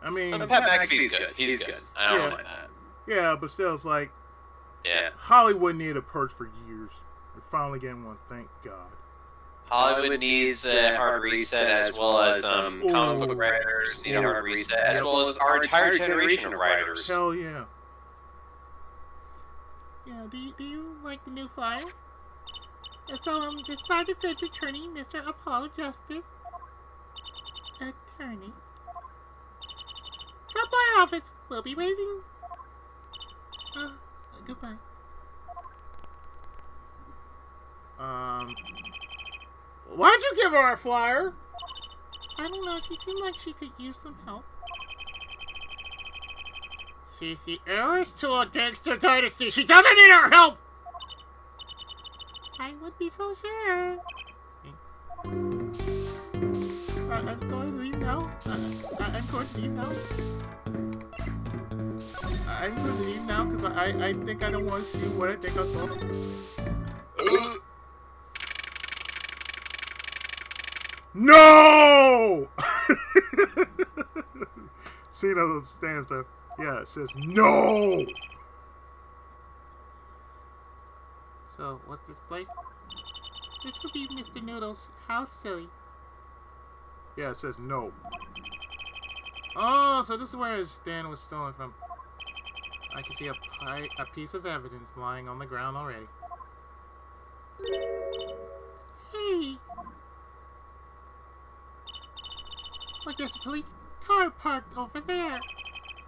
I mean, Pat McAfee's good. He's good. I don't mind that. Yeah, but still, it's like, yeah. Hollywood needed a purge for years. We're finally getting one, thank God. Hollywood needs a hard reset, as well as comic book writers need a hard reset, as well as our entire generation of writers. Hell yeah. Yeah, do you like the new flyer? So, the Star Defense Attorney, Mr. Apollo Justice, attorney. Drop by our office. We'll be waiting. Goodbye. Why'd you give her a flyer? I don't know. She seemed like she could use some help. She's the heiress to a gangster dynasty. She doesn't need our help! I would be so sure. I'm going to leave now. I'm going to leave now. I'm going to leave now because I think I don't want to see what I think I saw. No! See the stamp there? Yeah, it says no! So, what's this place? This would be Mr. Noodle's house, silly. Yeah, it says no. Oh, so this is where his stand was stolen from. I can see a piece of evidence lying on the ground already. Hey! Look, there's a police car parked over there.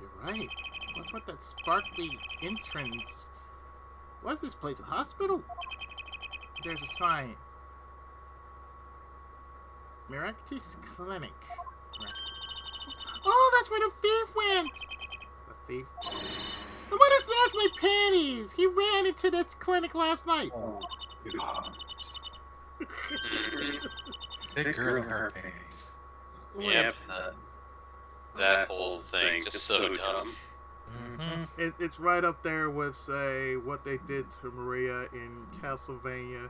You're right. What's with that sparkly entrance? What's this place? A hospital? There's a sign. Miraculous Clinic. Oh, that's where the thief went! The thief? The one who snatched my panties! He ran into this clinic last night. Oh, God. That girl in her panties. Yep. That whole thing, just so dumb. It's right up there with, say, what they did to Maria in Castlevania.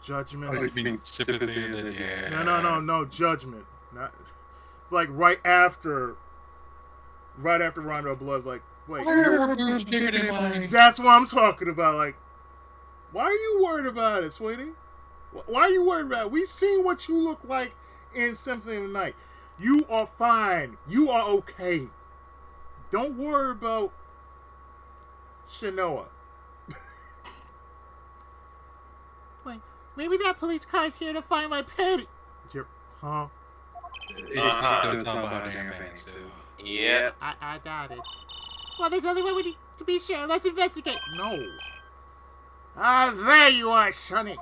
Judgment. Oh, you mean sympathy in the yeah. No, Judgment. Not. It's like right after Rondo of Blood. Like, wait, that's what I'm talking about. Like, why are you worried about it, sweetie? Why are you worried about it? We've seen what you look like in Symphony of the Night. You are fine. You are okay. Don't worry about Shinoa. Wait, maybe that police car's here to find my panty. Huh? It's not going to talk about damn panties, too. Yep. I doubt it. Well, there's only one we need to be sure. Let's investigate. No. Ah, there you are, Sonny.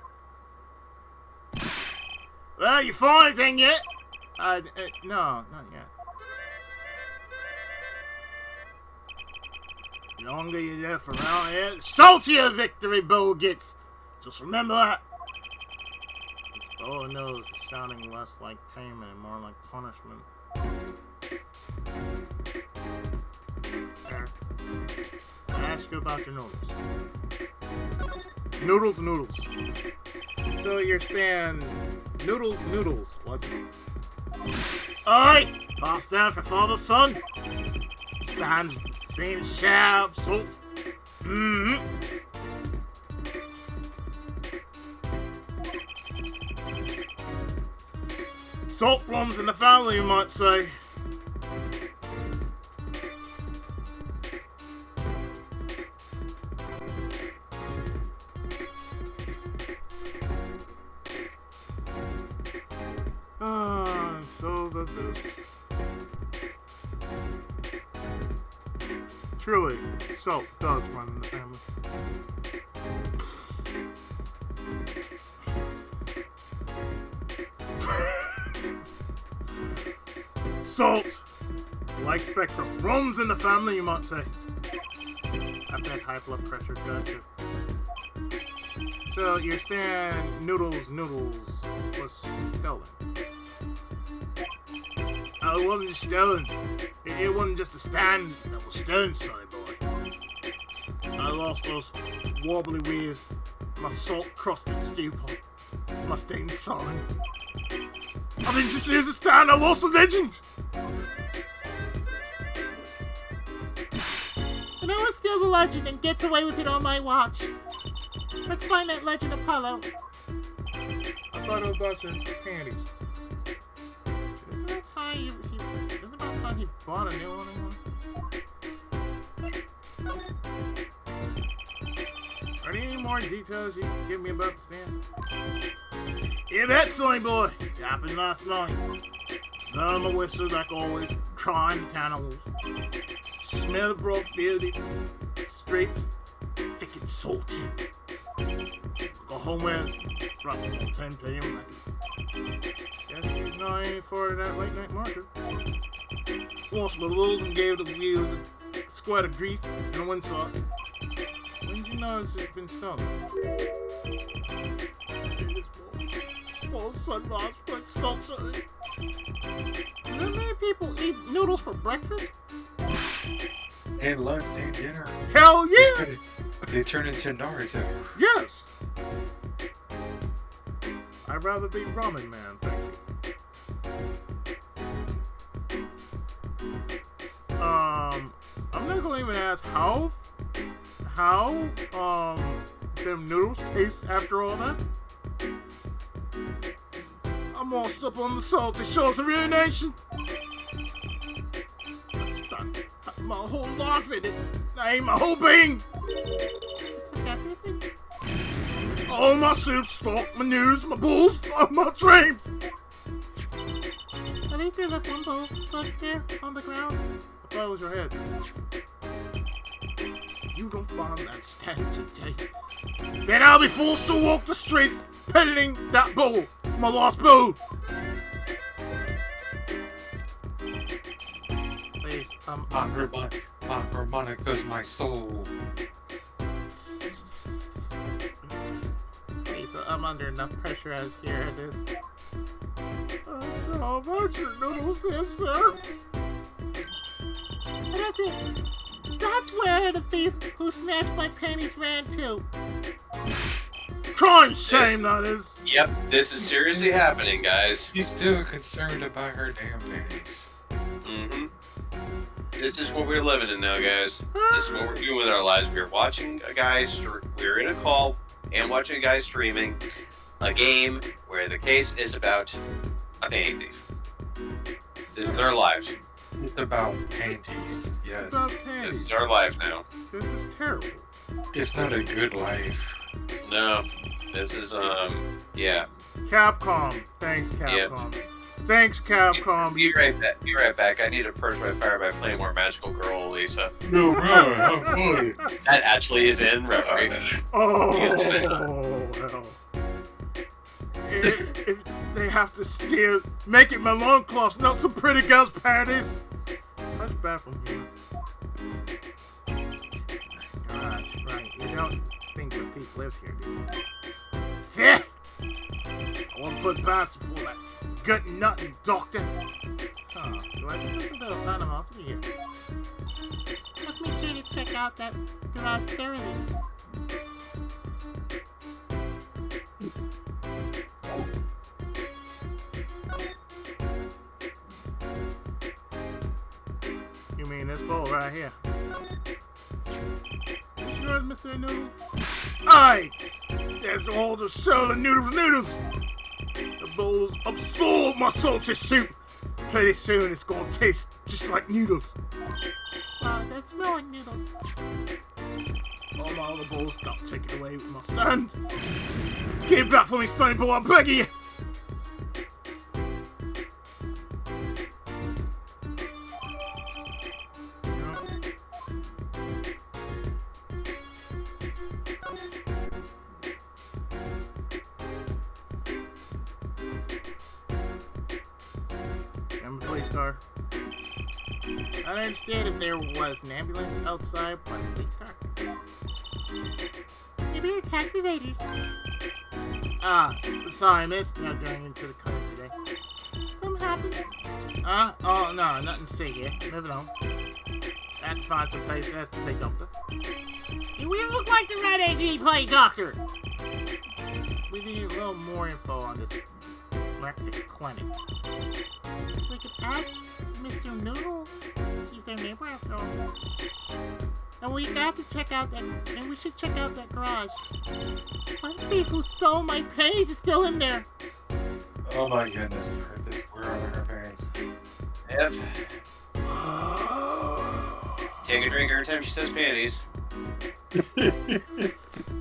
Well, you found anything yet? No, not yet. The longer you're left around here, the saltier victory bow gets. Just remember that. This bow nose is sounding less like payment and more like punishment. There. I ask you about your noodles. Noodles. So you're staying noodles, wasn't it? Aye! Pass down for father's son. Stands same sharp salt. Salt runs in the family, you might say. So does this. Truly, salt does run in the family. Salt, like spectrum, runs in the family, you might say. I've had high blood pressure, gotcha. So you're saying noodles was stolen? Oh, it wasn't just stolen. It wasn't just a stand that was stolen, sonny boy. I lost those wobbly wheels, my salt-crusted stew pot, my stained sign. I didn't just lose a stand, I lost a legend! No one steals a legend and gets away with it on my watch. Let's find that legend, Apollo. I thought it was about your panties. Isn't it about time he bought a new one anymore? Are there any more details you can give me about the stand? Yeah, that silly boy. It happened last night. Down the whistle like always, crying the town of wolves. Smell the broth, feel the streets, thick and salty. Go home with roughly 10 p.m. Guess he's not aiming for that late night marker. Washed my wolves and gave the wheels a squad of grease and a windsock. When did you notice it's been stolen? Full sunrise, quick stop something. Do many people eat noodles for breakfast? And lunch and dinner. Hell yeah! They turn into Naruto. Yes! I'd rather be ramen man, thank you. I'm not gonna even ask how them noodles taste after all that. I'm all up on the salty shores of your nation. I stuck my whole life in it. I ain't my whole being. Took everything? All my soup, stock, my news, my bulls, all my dreams. At least there's a one bowl left there on the ground. I thought it was your head. You don't find that stand today, then I'll be forced to walk the streets peddling that bowl, my lost bowl. Please, My harmonica's my soul. please, I'm under enough pressure as here as is. So how much your noodles is, sir? And that's it. That's where the thief who snatched my panties ran to. Crying shame, that is. Yep, this is seriously happening, guys. He's still concerned about her damn panties. Mm-hmm. This is what we're living in now, guys. This is what we're doing with our lives. We're watching a guy, we're in a call and watching a guy streaming a game where the case is about a panty thief. This is our lives. It's about panties, yes. It's about This panties. is our life now. This is terrible. It's not a good life. No, this is, yeah. Capcom. Thanks, Capcom. Thanks, Capcom. Be right back. Be right back. I need to purge my fire by playing more Magical Girl, Lisa. No, bro, how funny. That actually is in Reverie. Oh, hell. If they have to steal, make it my loincloths, not some pretty girls' panties. Such bad from here. Gosh, right. You don't think the thief lives here, do you? Feh! I won't put past for that gut nutting doctor. Huh, do I have a bit of animosity here? Let's make sure to check out that garage thoroughly. You mean this bowl right here? Sure, Mr. Noodle? Aye! There's all the soul of noodles. The bowls absorb my salty soup. Pretty soon it's gonna taste just like noodles. Wow, that's throwing noodles. All my other bowls got taken away with my stand. Get it back for me, Sonny boy, I'm begging you! I'm a police car. I don't understand if there was an ambulance outside, but a police car. Maybe they're tax evaders. Sorry, miss. Not going into the code today. Something happened. Oh, no, nothing to see here. Moving on. I have to find some place else to play doctor. We look like the right age to play doctor. We need a little more info on this reckless clinic. We could ask Mr. Noodle. He's their neighbor after all. And we got to check out that, and we should check out that garage. My thief who stole my panties is still in there. Oh my goodness, we're on her parents. Yep. Take a drink every time she says panties.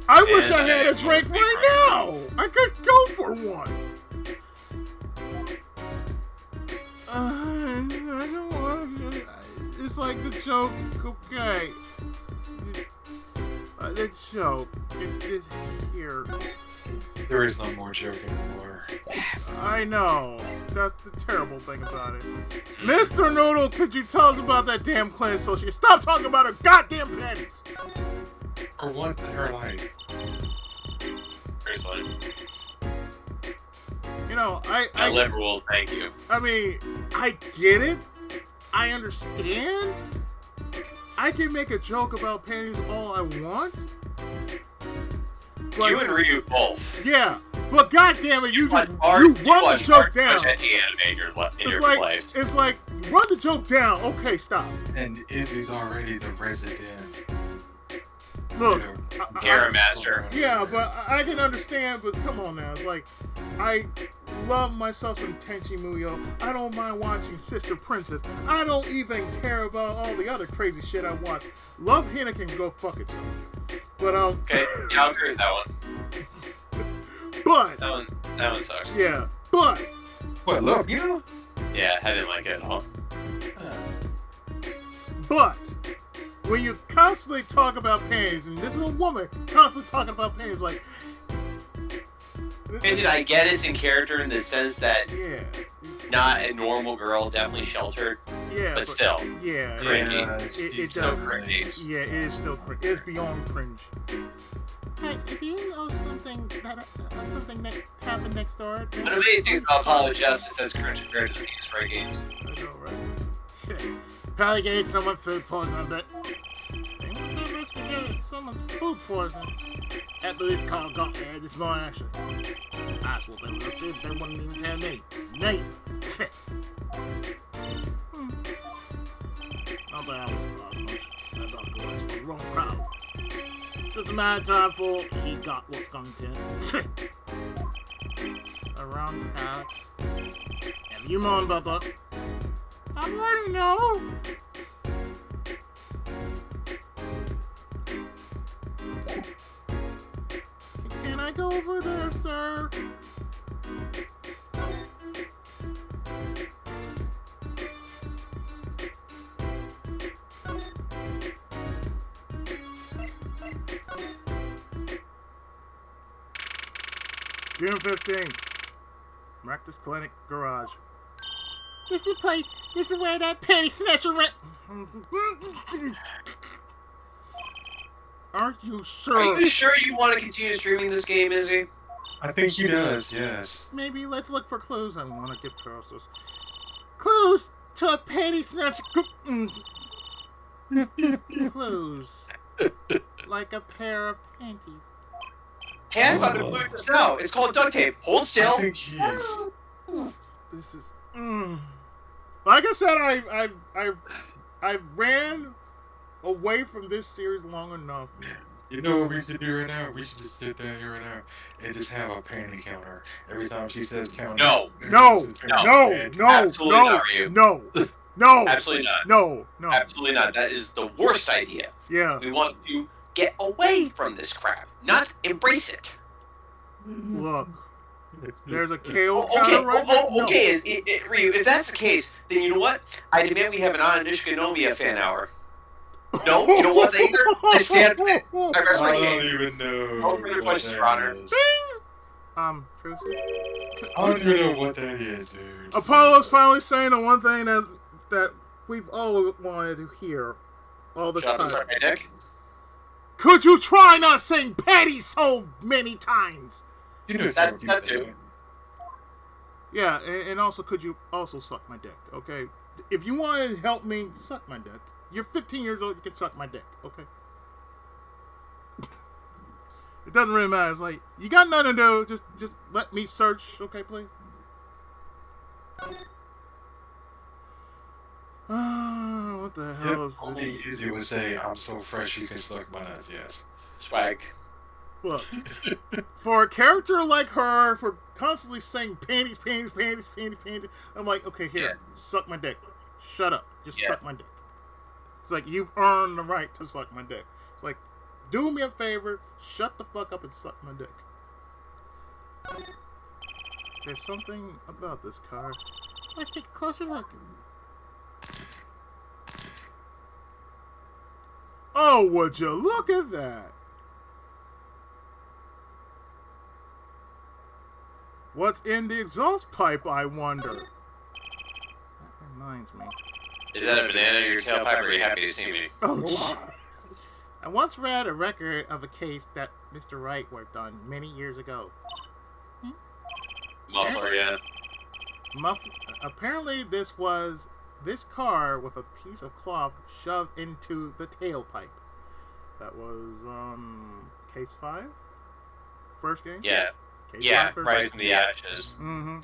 I wish I had a drink right now! I could go for one! I don't want to. It's like the joke, okay. The joke. It's here. There is no more joke anymore. I know. That's the terrible thing about it. Mr. Noodle, could you tell us about that damn clan associate? Stop talking about her goddamn panties! Or once in her life. Seriously. You know, My liver will thank you. I mean, I get it. I understand. I can make a joke about panties all I want. But, You and Ryu both. yeah, but goddamn it, you watch just far- you run the watch joke far down. too much anime in your It's lives. like run the joke down. Okay, stop. And Izzy's already the resident. Look, Kara Master. yeah, but I can understand. But come on now, it's like I love myself some Tenchi Muyo. I don't mind watching Sister Princess. I don't even care about all the other crazy shit I watch. Love Hina can go fuck itself. But Okay, yeah, I'll agree with that one. but That one sucks. yeah, but What, look, you know? Yeah, I didn't like it at all. but when you constantly talk about panties, and this is a woman constantly talking about panties, like Granted, I get it's in character in the sense that yeah, not a normal girl, definitely sheltered, yeah, but still. yeah, Cringy. it Still does. cringy. Yeah, it is still cringe. It's beyond cringe. Hey, do you know something that happened next door? But the main thing about Apollo Justice that's cringe compared to the Phoenix Wright games. I know, right? Probably gave someone food poisoning, I bet. They won't take risk of getting someone's food poisoning. At least Carl got there this morning, actually. That's what they would have did. They wouldn't even tell me. Nate. Not that I was surprised much. That doctor was for the wrong crowd. Just a matter of time for he got what's coming to him. The wrong crowd. Have you moaned about that? I want to know. Can I go over there, sir? June 15th. Practice Clinic Garage. This is the place. This is where that penny snatcher went. Are you Are sure? you sure you want to continue streaming this game, Izzy? I think he does, yes. Maybe let's look for clues. I want to get process. Clues to a penny snatcher. Clues. Like a pair of panties. Hey, I found a clue just now. It's called duct tape. Hold I still. think he is. This is. Like I said, I ran away from this series long enough. You know what we should do right now? We should just sit down here right now and just have a panty counter. Every time she says counter. No. No, it says no, panty. no, Absolutely no, not, Ryu. no, no, Absolutely not. no, no. Absolutely not. That is the worst idea. Yeah, We want to get away from this crap, not embrace it. look, there's a KO Okay, counter right there. No. okay, Ryu, if that's the case, then you know what? I demand we have an Anishka Nomiya fan hour. No, you don't want that either? I stand with it. I rest my I don't case. even know. No further what questions, that Your Honor. is. Tracy. I don't even know what that is, dude. Apollo's finally saying the one thing that we've all wanted to hear all the Shut up and time. suck my dick. Could you try not saying Patty so many times? You know That's that, it. Yeah, and also could you also suck my dick, okay? If you want to help me suck my dick, you're 15 years old, you can suck my dick, okay? It doesn't really matter. It's like, you got nothing to do, just let me search, okay, please? What the hell Yep, is only this? Izzy would say, I'm so fresh you can suck my nuts, yes. Swag. Look, for a character like her, for constantly saying panties, panties, panties, panties, panties, I'm like, okay, here, Yeah. suck my dick. Shut up. Just Yeah. suck my dick. It's like, you've earned the right to suck my dick. It's like, do me a favor, shut the fuck up and suck my dick. There's something about this car. Let's take a closer look. Oh, would you look at that? What's in the exhaust pipe, I wonder? That reminds me. Is that a banana in your tailpipe, or are you happy to see me? Oh, jeez. I once read a record of a case that Mr. Wright worked on many years ago. Muffler, yeah. Apparently, this car with a piece of cloth shoved into the tailpipe. That was case 5, first game. Yeah, Case yeah, 5, first right game. from the ashes. Mm-hmm.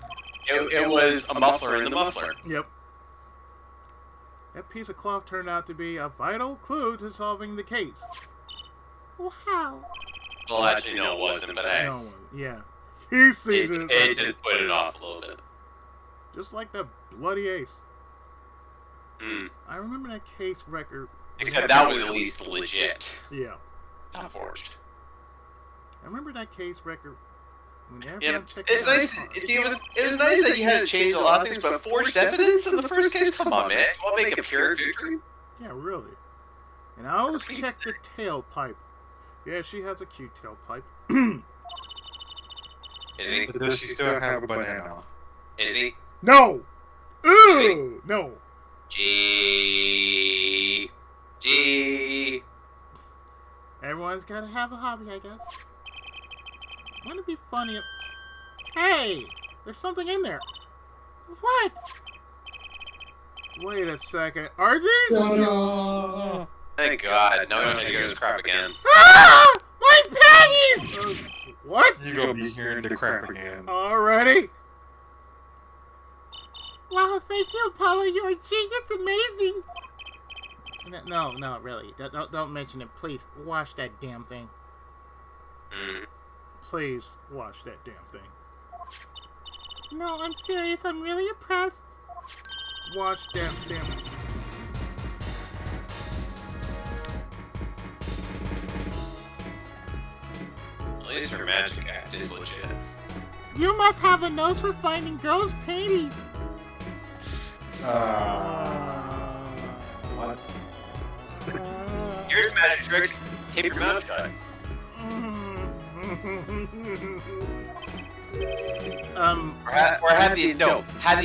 It was a muffler in the muffler. Yep. That piece of cloth turned out to be a vital clue to solving the case. Wow. Well, actually, no, it wasn't, but hey. No one, yeah. He sees it. It just put it off a little bit. Just like that bloody ace. Mm. I remember that case record. Except that was at least legit. Yeah. Not forged. I remember that case record. Whenever Yeah, I checked it's it out. nice. See, it was nice that you had to change a lot of things, but forged evidence in the first case. Come on, man. You want to make a pure victory? Yeah, really. And I always check the tailpipe. Yeah, she has a cute tailpipe. Is he? Does she still have a banana? Is he? No! Ooh! No. G. Everyone's gotta have a hobby, I guess. Wouldn't it be funny if... Hey! There's something in there. What? Wait a second. Are these? Thank God. No one can hear this crap again. Ah! My panties! What? You're gonna be hearing the crap again. Already? Wow, thank you, Apollo. You're a genius. Amazing. No, really. Don't mention it. Please, wash that damn thing. Mm. Please wash that damn thing. No, I'm serious. I'm really impressed. Wash that damn thing. At least her magic act is legit. You must have a nose for finding girls' panties. What? Here's a magic trick. Tape your mouth shut. Or have the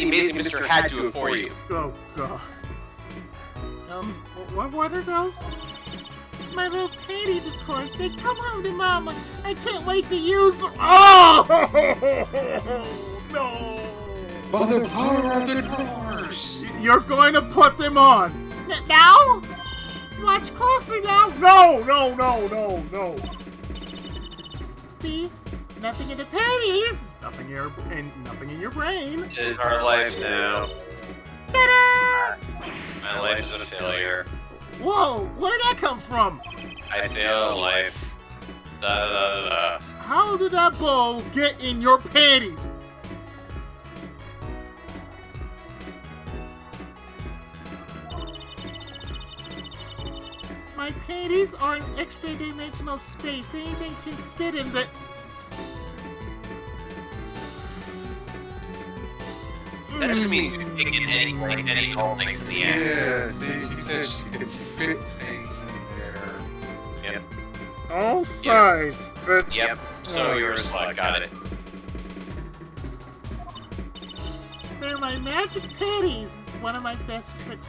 amazing Mr. Hat do it for you. Oh, God. What are those? My little panties, of course. They come home to Mama. I can't wait to use them. Oh! No! By the power of the doors! You're going to put them on! Now? Watch closely now. No! See? Nothing in the panties. Nothing in your brain. It is our life now. Ta-da! My life is a failure. Whoa! Where'd that come from? I fail in life. Da da da da. How did that ball get in your panties? My panties are an extra-dimensional space. Anything can fit in the... That just means you can pick in any hole next to the end. Yeah, see, she said she could fit things in there. Yep. All sides. But Yep. So you're a slut. Got it. They're my magic panties. It's one of my best tricks.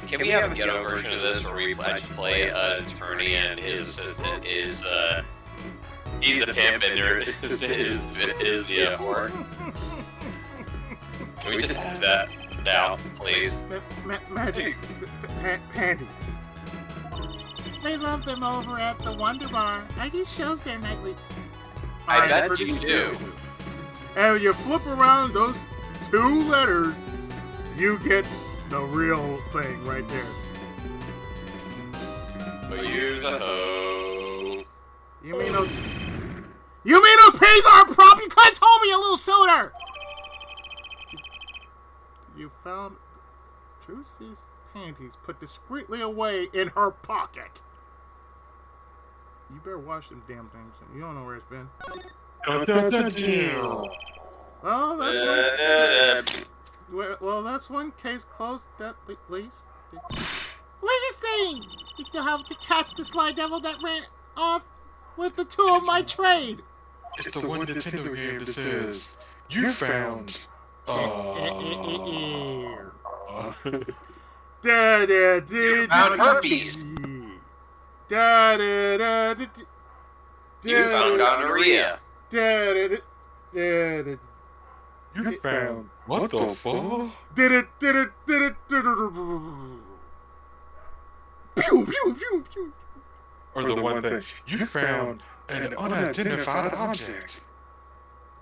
Can we have a ghetto version of this where we actually play an attorney and his assistant is he's a pimp and is the whore? Can we just have that now, please? magic panties. They love them over at the Wonder Bar. I do shows there nightly. I bet you do. And when you flip around those 2 letters, you get the real thing right there. But use a hoe. You mean those panties are a prop? You could have told me a little sooner! You found Trucy's panties put discreetly away in her pocket. You better wash them damn things. You don't know where it's been. Well, that's one case closed at least. What are you saying? We still have to catch the sly devil that ran off with the tool of my trade. It's the one Nintendo game that says, you found... Found herpes. You found gonorrhea. You found... What the fuck? Pew, pew, pew, pew. Or the one thing, you found an unidentified object.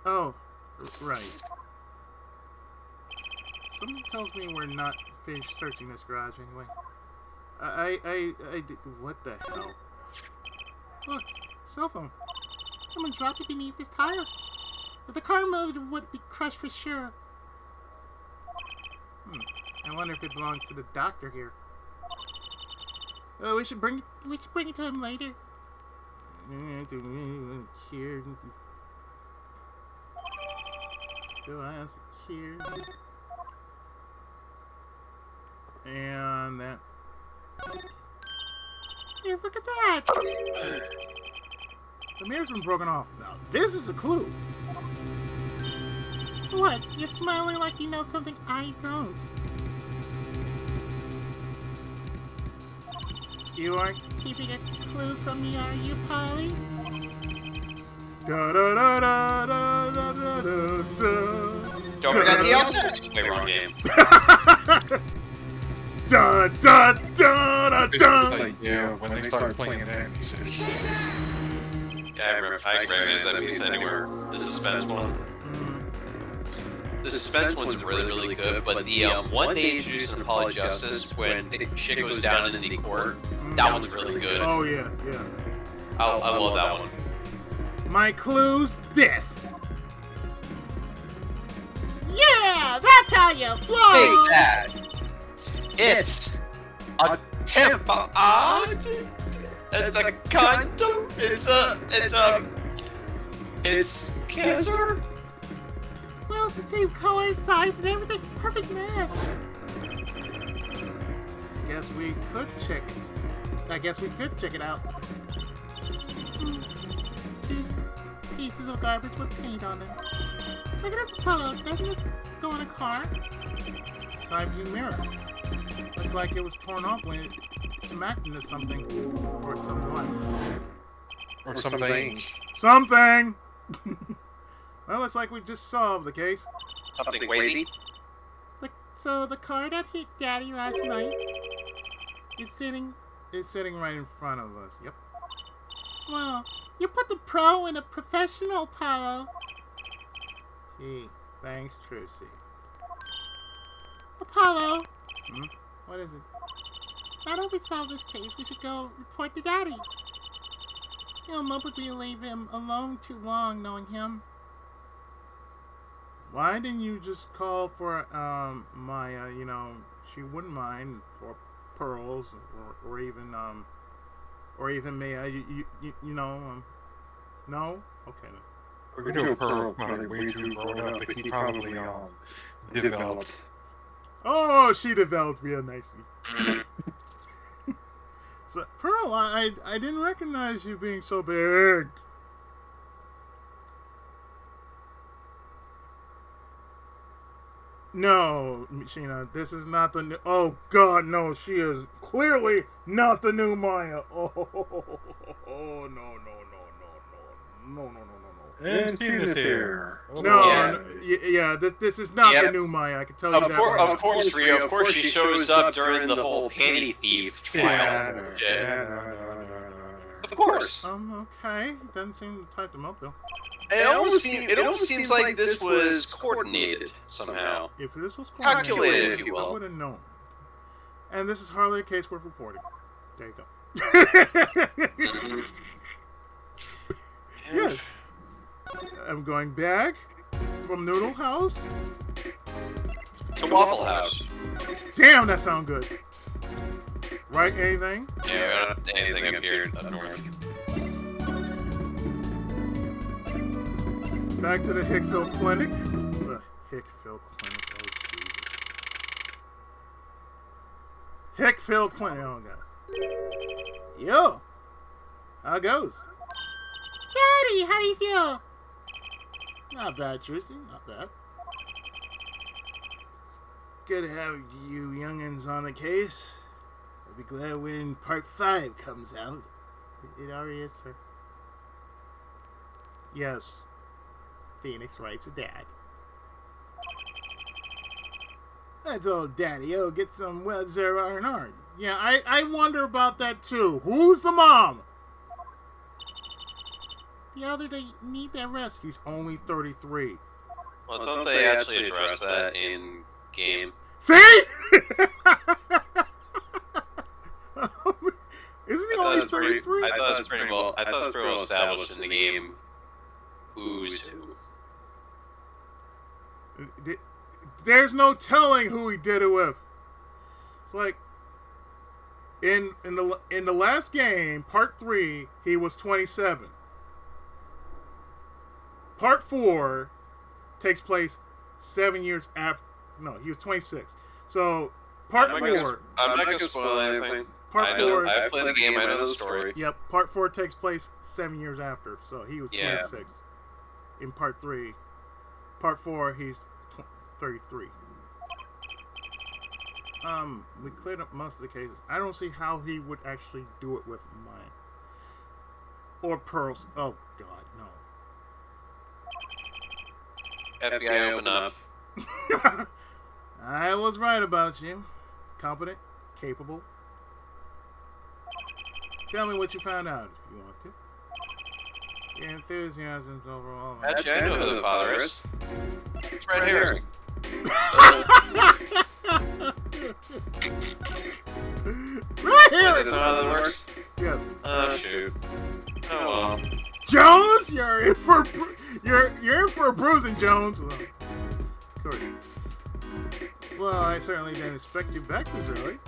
Oh, right. Something tells me we're not finished searching this garage anyway. What the hell? Look, cell phone. Someone dropped it beneath this tire. If the car moved, it would be crushed for sure. I wonder if it belongs to the doctor here. Oh, we should bring it to him later. Here. Do I have here? And that. Hey, look at that! The mirror's been broken off. Now, this is a clue. What? You're smiling like you know something I don't. You aren't keeping a clue from me, are you, Polly? Da da da da da da da da. Don't forget the L6. Wait, wrong game. Da da da da da. Like, yeah, when they started playing that music. Yeah, I recognize that piece anywhere. The suspense one. The suspense one's really, really good, but the one they introduced in Apollo Justice when the shit goes down in the court, that one's really good. Oh yeah, yeah. I love that one. My clue's this. Yeah, that's how you flow. Hey, Dad. It's a tampon. It's a condom. It's cancer. Well, it's the same color, size, and everything. Perfect match. I guess we could check it out. Two pieces of garbage with paint on them. Look at this pillow. Doesn't this go in a car? Side view mirror. Looks like it was torn off when it smacked into something or someone. Or something. Something! Well, looks like we just solved the case. Something crazy. So the car that hit Daddy last night It's sitting right in front of us. Yep. Well, you put the pro in a professional, Apollo. Gee, thanks, Trucy. Apollo, What is it? now that we solve this case, we should go report to Daddy. He'll mope if we leave him alone too long, knowing him. Why didn't you just call for Maya? You know, she wouldn't mind, or Pearls, or even Maya. You know, no? Okay. We know Pearl probably way too grown up, but he probably developed. Oh, she developed real nicely. So, Pearl, I didn't recognize you being so big. No, Sheena, this is not the new... Oh, God, no, she is clearly not the new Maya. Oh, no. And Tina's here. Yeah, this is not the new Maya, I can tell you that. Of course, Rio, of course she shows up during the whole panty thief trial. Of course. Okay. Doesn't seem to type them up, though. It almost seems like this was coordinated somehow. If this was Calculated, if you will. I would have known. And this is hardly a case worth reporting. There you go. Yes. I'm going back from Noodle House To Waffle House. Damn, that sounds good. Right, anything? Yeah, anything up here up north. Back to the Hickville Clinic. Hickville Clinic. Oh, Jesus. Hickville Clinic. Oh, God. Yo. How it goes? Daddy, how do you feel? Not bad, Tracy. Not bad. Good to have you youngins on the case. I'll be glad when part 5 comes out. It already is, sir. Yes. Phoenix writes a dad. That's old daddy. Oh, get some well-deserved R&R. Yeah, I wonder about that too. Who's the mom? The elder they need that rest. He's only 33. Well, don't they actually address that in game? See? Isn't he only 33? I thought it was pretty well. I thought it was pretty well established in the game. Who's who? There's no telling who he did it with. It's like in the last game, part 3, he was 27. Part 4 takes place 7 years after. No, he was 26. So part 4. I'm not gonna spoil anything. Part 4. I've played the game. I know the story. Yep. Part 4 takes place 7 years after. So he was 26 in part 3. Part 4, he's 33. We cleared up most of the cases. I don't see how he would actually do it with mine. Or Pearl's. Oh, God, no. FBI, open up. I was right about you. Competent, capable. Tell me what you found out if you want to. Your enthusiasm's overall. Actually, I know who the father is. It's Red Herring. Right here! Is that how that works? Yes. Oh, shoot. Oh, well. Jones, you're in for a bruising, Jones. Well, I certainly didn't expect you back this early.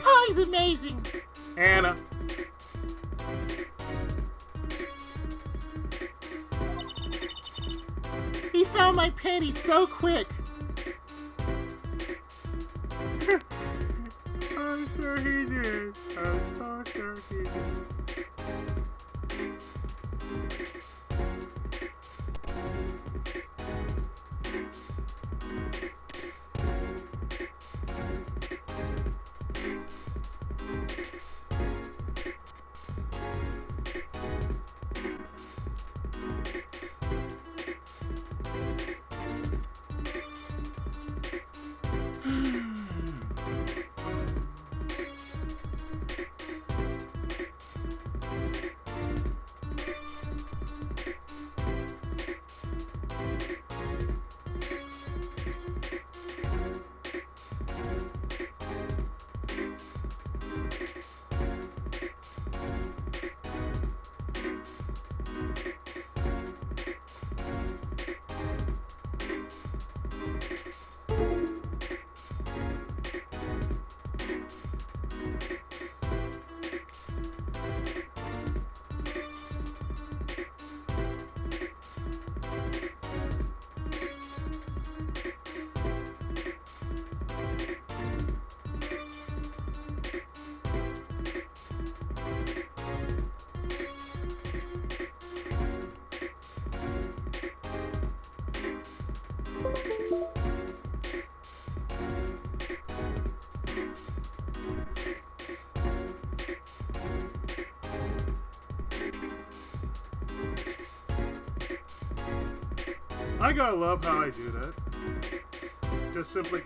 Oh, he's amazing. Anna. He found my panties so quick. I'm sure he did. I'm so sure he did. I gotta love how I do that. Just simply.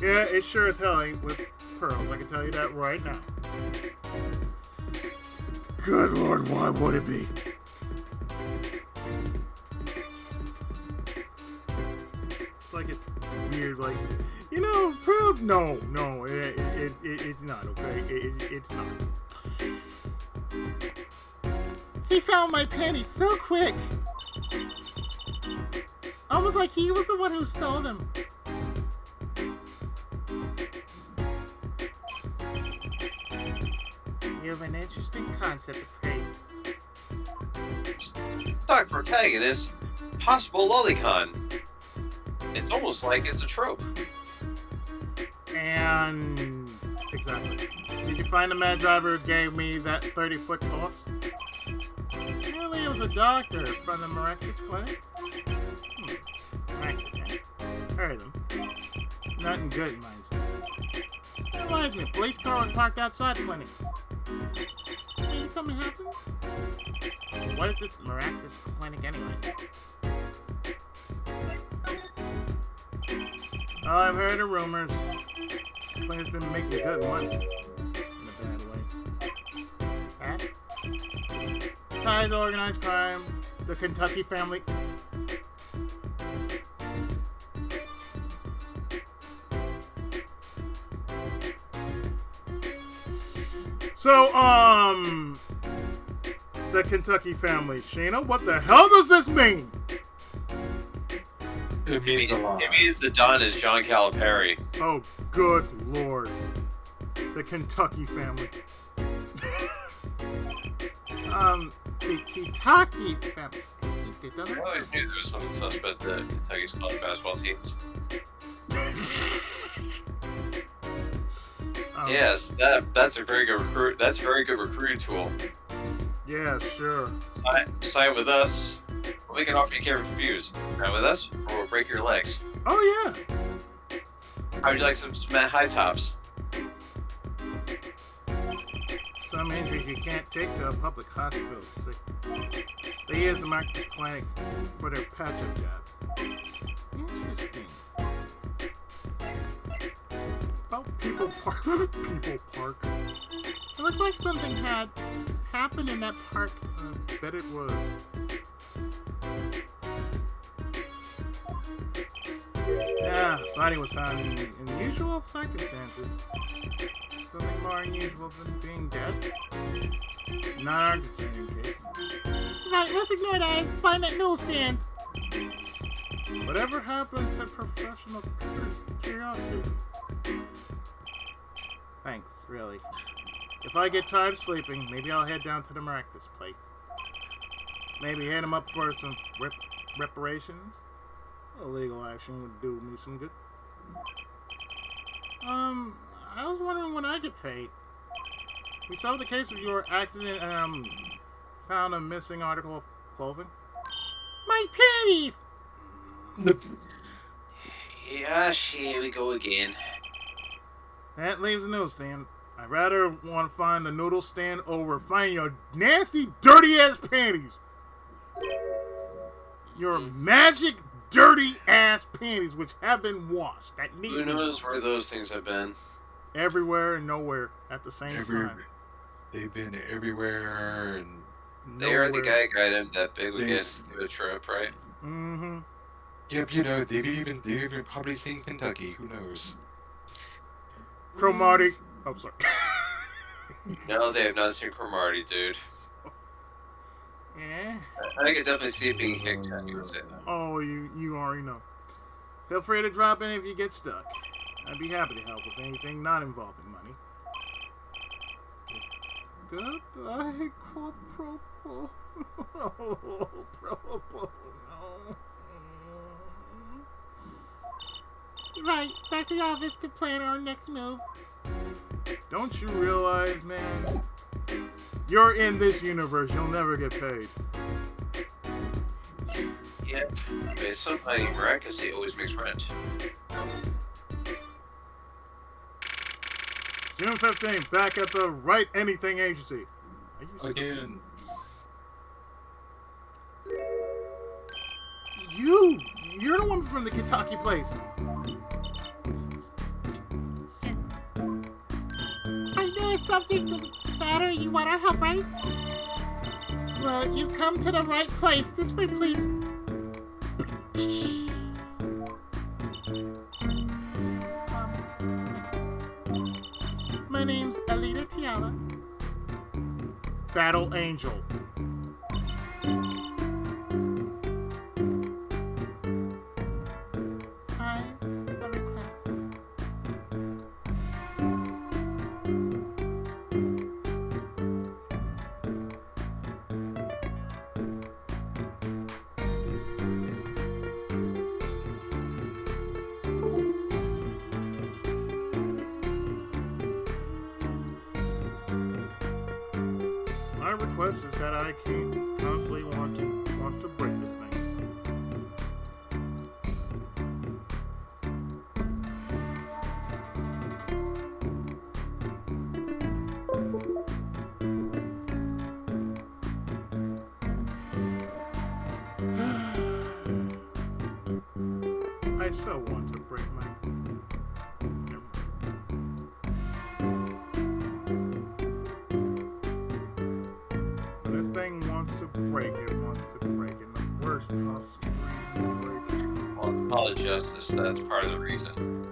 Yeah, it sure as hell ain't with pearls. I can tell you that right now. Good Lord, why would it be? It's like it's weird, like, you know, pearls. No, it's not okay. It's not. He found my panties so quick. Almost like he was the one who stole them. You have an interesting concept of praise. Stock protagonist possible lolicon. It's almost like it's a trope. And exactly. Did you find the mad driver who gave me that 30-foot toss? Apparently it was a doctor from the Miraculous Clinic. Miraculous, eh? Heard of them. Nothing good, mind you. That reminds me, a police car was parked outside the clinic. Maybe something happened? What is this Miraculous Clinic anyway? Oh, I've heard the rumors. The clinic's been making good money. In a bad way. Huh? Ties to organized crime. The Kentucky family. So, the Kentucky family. Sheena, what the hell does this mean? It means a lot. It means the Don is John Calipari. Oh, good lord. The Kentucky family. The Kentucky family. I always knew there was something suspect with the Kentucky's college basketball teams. Yes, that's a very good recruit. That's a very good recruiting tool. Yeah, sure. Sign with us. We can offer you care for views. Sign with us, or we'll break your legs. Oh, yeah. How would you like some high tops? Some injuries you can't take to a public hospital. Sick. They use the Marcus Clinic for their patch-up jobs. Interesting. Oh, People Park. People Park. It looks like something had happened in that park. I bet it was. Yeah, body was found in unusual circumstances. Something more unusual than being dead. Not our concerning case. Right, let's ignore that and find that newsstand. Whatever happened to professional curiosity? Thanks, really. If I get tired of sleeping, maybe I'll head down to the Miraculous place. Maybe hit him up for some reparations. A legal action would do me some good. I was wondering when I get paid. We solved the case of your accident and found a missing article of clothing. My panties! Yeah, here we go again. That leaves the newsstand. I'd rather want to find the noodle stand over finding your nasty, dirty-ass panties. Your magic, dirty-ass panties, which have been washed. That need Who knows where those things have been? everywhere and nowhere at the same time. They've been everywhere and They are the Nowhere. guy guided that big would get Yes. into a trip, right? Mm-hmm. yep, you know, they've even probably seen Kentucky. Who knows? Cromartie. Oh, sorry. No, they have not seen Cromartie, dude. Yeah. I could definitely see it being kicked out. You would say that. Oh, you already know. Feel free to drop in if you get stuck. I'd be happy to help with anything not involving money. Goodbye, Corporal. Oh, Propo, no. Right, back to the office to plan our next move. Don't you realize, man? You're in this universe. You'll never get paid. Yep. But somebody miraculously always makes rent. June 15th, back at the Right Anything Agency. Again. You're the one from the Kentucky place. I know something the matter. You want our help, right? Well, you've come to the right place. This way, please. My name's Alita Tiala. Battle Angel. I have a request. request is that I keep constantly want to break this thing. I so want to break my. When this thing wants to break, it wants to break in the worst possible reason to break. Well, it's Apollo Justice, that's part of the reason.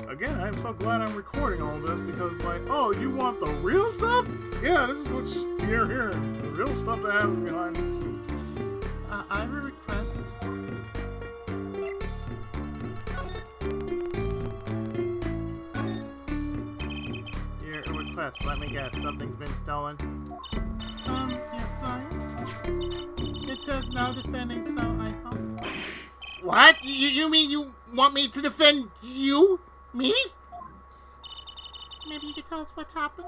Again, I'm so glad I'm recording all this because, like, oh, you want the real stuff? Yeah, this is what you're hearing. The real stuff that happens behind the scenes. I have a request. Your request, let me guess, something's been stolen? Your flyer? It says now defending, so I thought. What? You mean you want me to defend you? Me? Maybe you could tell us what happened?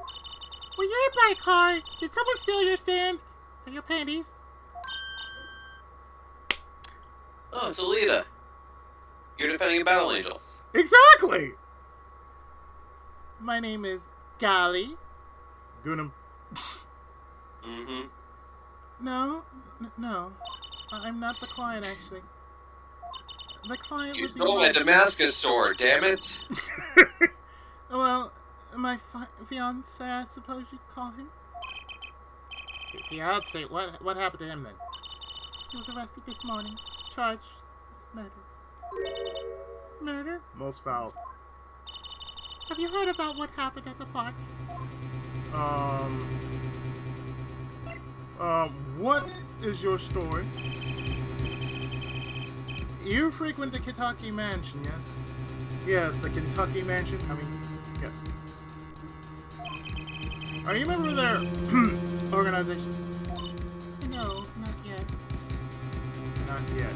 Were you hit by a car? Did someone steal your stand? Or your panties? Oh, it's Alita. You're defending a battle angel. Exactly! My name is Gali. Gunam. Mm-hmm. No. I'm not the client, actually. The client You would be stole my Damascus sword, damn it! Well, my fiance, I suppose you'd call him. Fiance, what happened to him then? He was arrested this morning, charged with murder. Murder? Most foul. Have you heard about what happened at the park? What is your story? You frequent the Kentucky Mansion, yes? Yes, the Kentucky Mansion. I mean, yes. Are you a member of their organization? No, not yet. Not yet.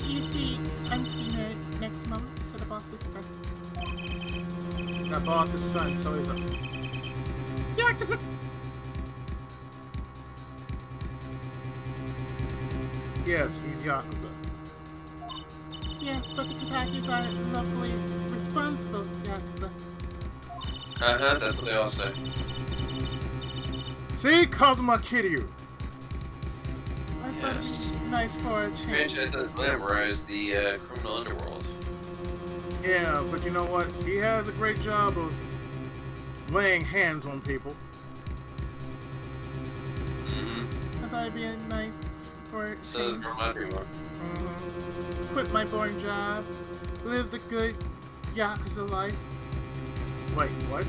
You see, I'm to be married next month to the boss's son. That boss's son, so is a. Yeah, because Yes, he's Yakuza. yes, but the Kentuckys are locally responsible Yakuza. Uh-huh, that's what they all say. See, Kazuma Kiryu. I thought it Yes. was nice for a change. Franchise that glamorized the criminal underworld. Yeah, but you know what? He has a great job of laying hands on people. Mm-hmm. I thought it'd be nice for a So change. from everyone. Quit my boring job, live the good Yakuza life. Wait, what?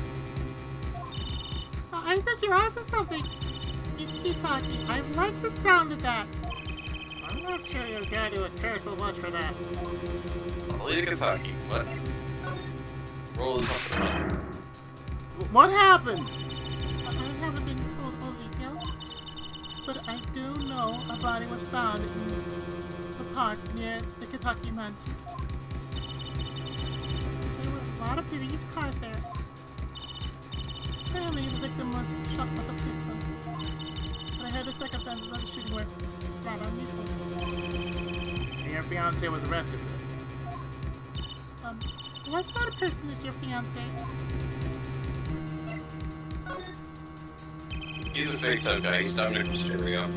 I think you're onto something. It's Kitaki. I like the sound of that. I'm not sure you're going to care so much for that. Alita Kentucky, what? Roll is something. What happened? I haven't been told all details, but I do know a body was found in the park near the Kentucky Mansion. There were a lot of police cars there. Apparently, the victim was shot with a pistol. But I heard the circumstances of the shooting were rather unusual. And your fiance was arrested for What sort of person is your fiance? He's a fake tough guy. He's Dominic Mysterio.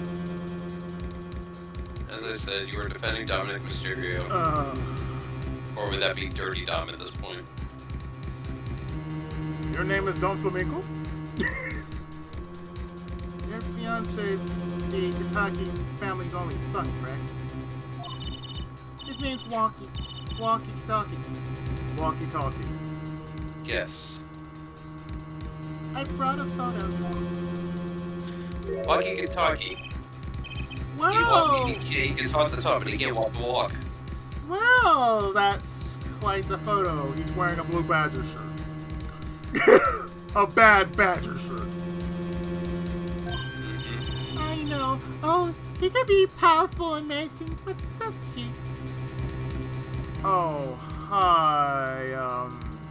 As I said, you are defending Dominic Mysterio. this. Or would that be Dirty Dom at this point? Your name is Don Flamenco? Your fiance is the Kentucky family's only son, correct? His name's Walkie. Walkie Talkie. Walkie-talkie. Yes. I brought a photo. Walkie can talkie. Wow! He can talk the talk, but he can't walk the walk. Well, that's quite the photo. He's wearing a blue Badger shirt. A bad Badger shirt. Mm-hmm. I know. Oh, he can be powerful and menacing, but so cute. Oh, hi,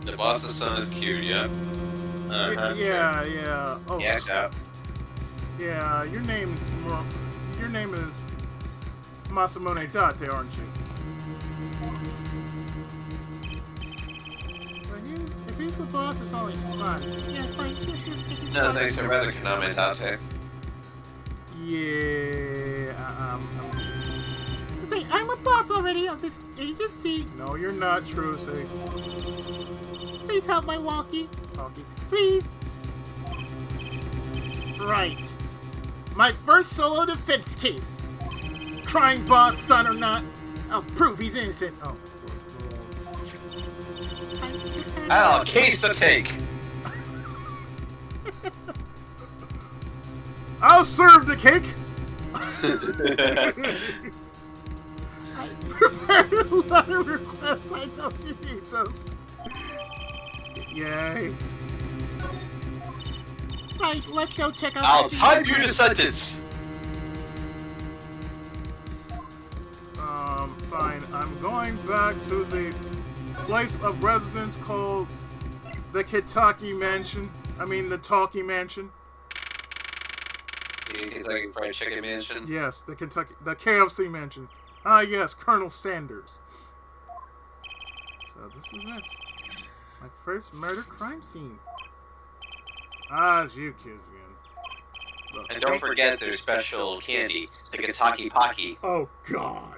The boss's son is cute, yeah. Uh-huh. Yeah. Oh, Yeah, so. yeah. Your name is Masamune Date, aren't you? But if he's the boss's only son, Yes, I should have taken his No, father. thanks, I'd rather Konami Date. yeah. Say, I'm a boss already of this agency. No, you're not, Trucy. Please help my walkie. Please. Right. My first solo defense case. Crime boss, son or not, I'll prove he's innocent. Oh. I'll case the tank! I'll serve the cake. I prepared a letter request. I know you need those. Yay. Right, let's go check out I'll the type you to sentence! Fine. I'm going back to the place of residence called the Kentucky Mansion. I mean, the Talkie Mansion. You Kentucky Fried Chicken Mansion? Yes, the KFC Mansion. Ah, yes, Colonel Sanders. So this is it. My first murder crime scene. Ah, it's you kids again. Look. And don't forget their special candy, the Kentucky Pocky. Oh, God.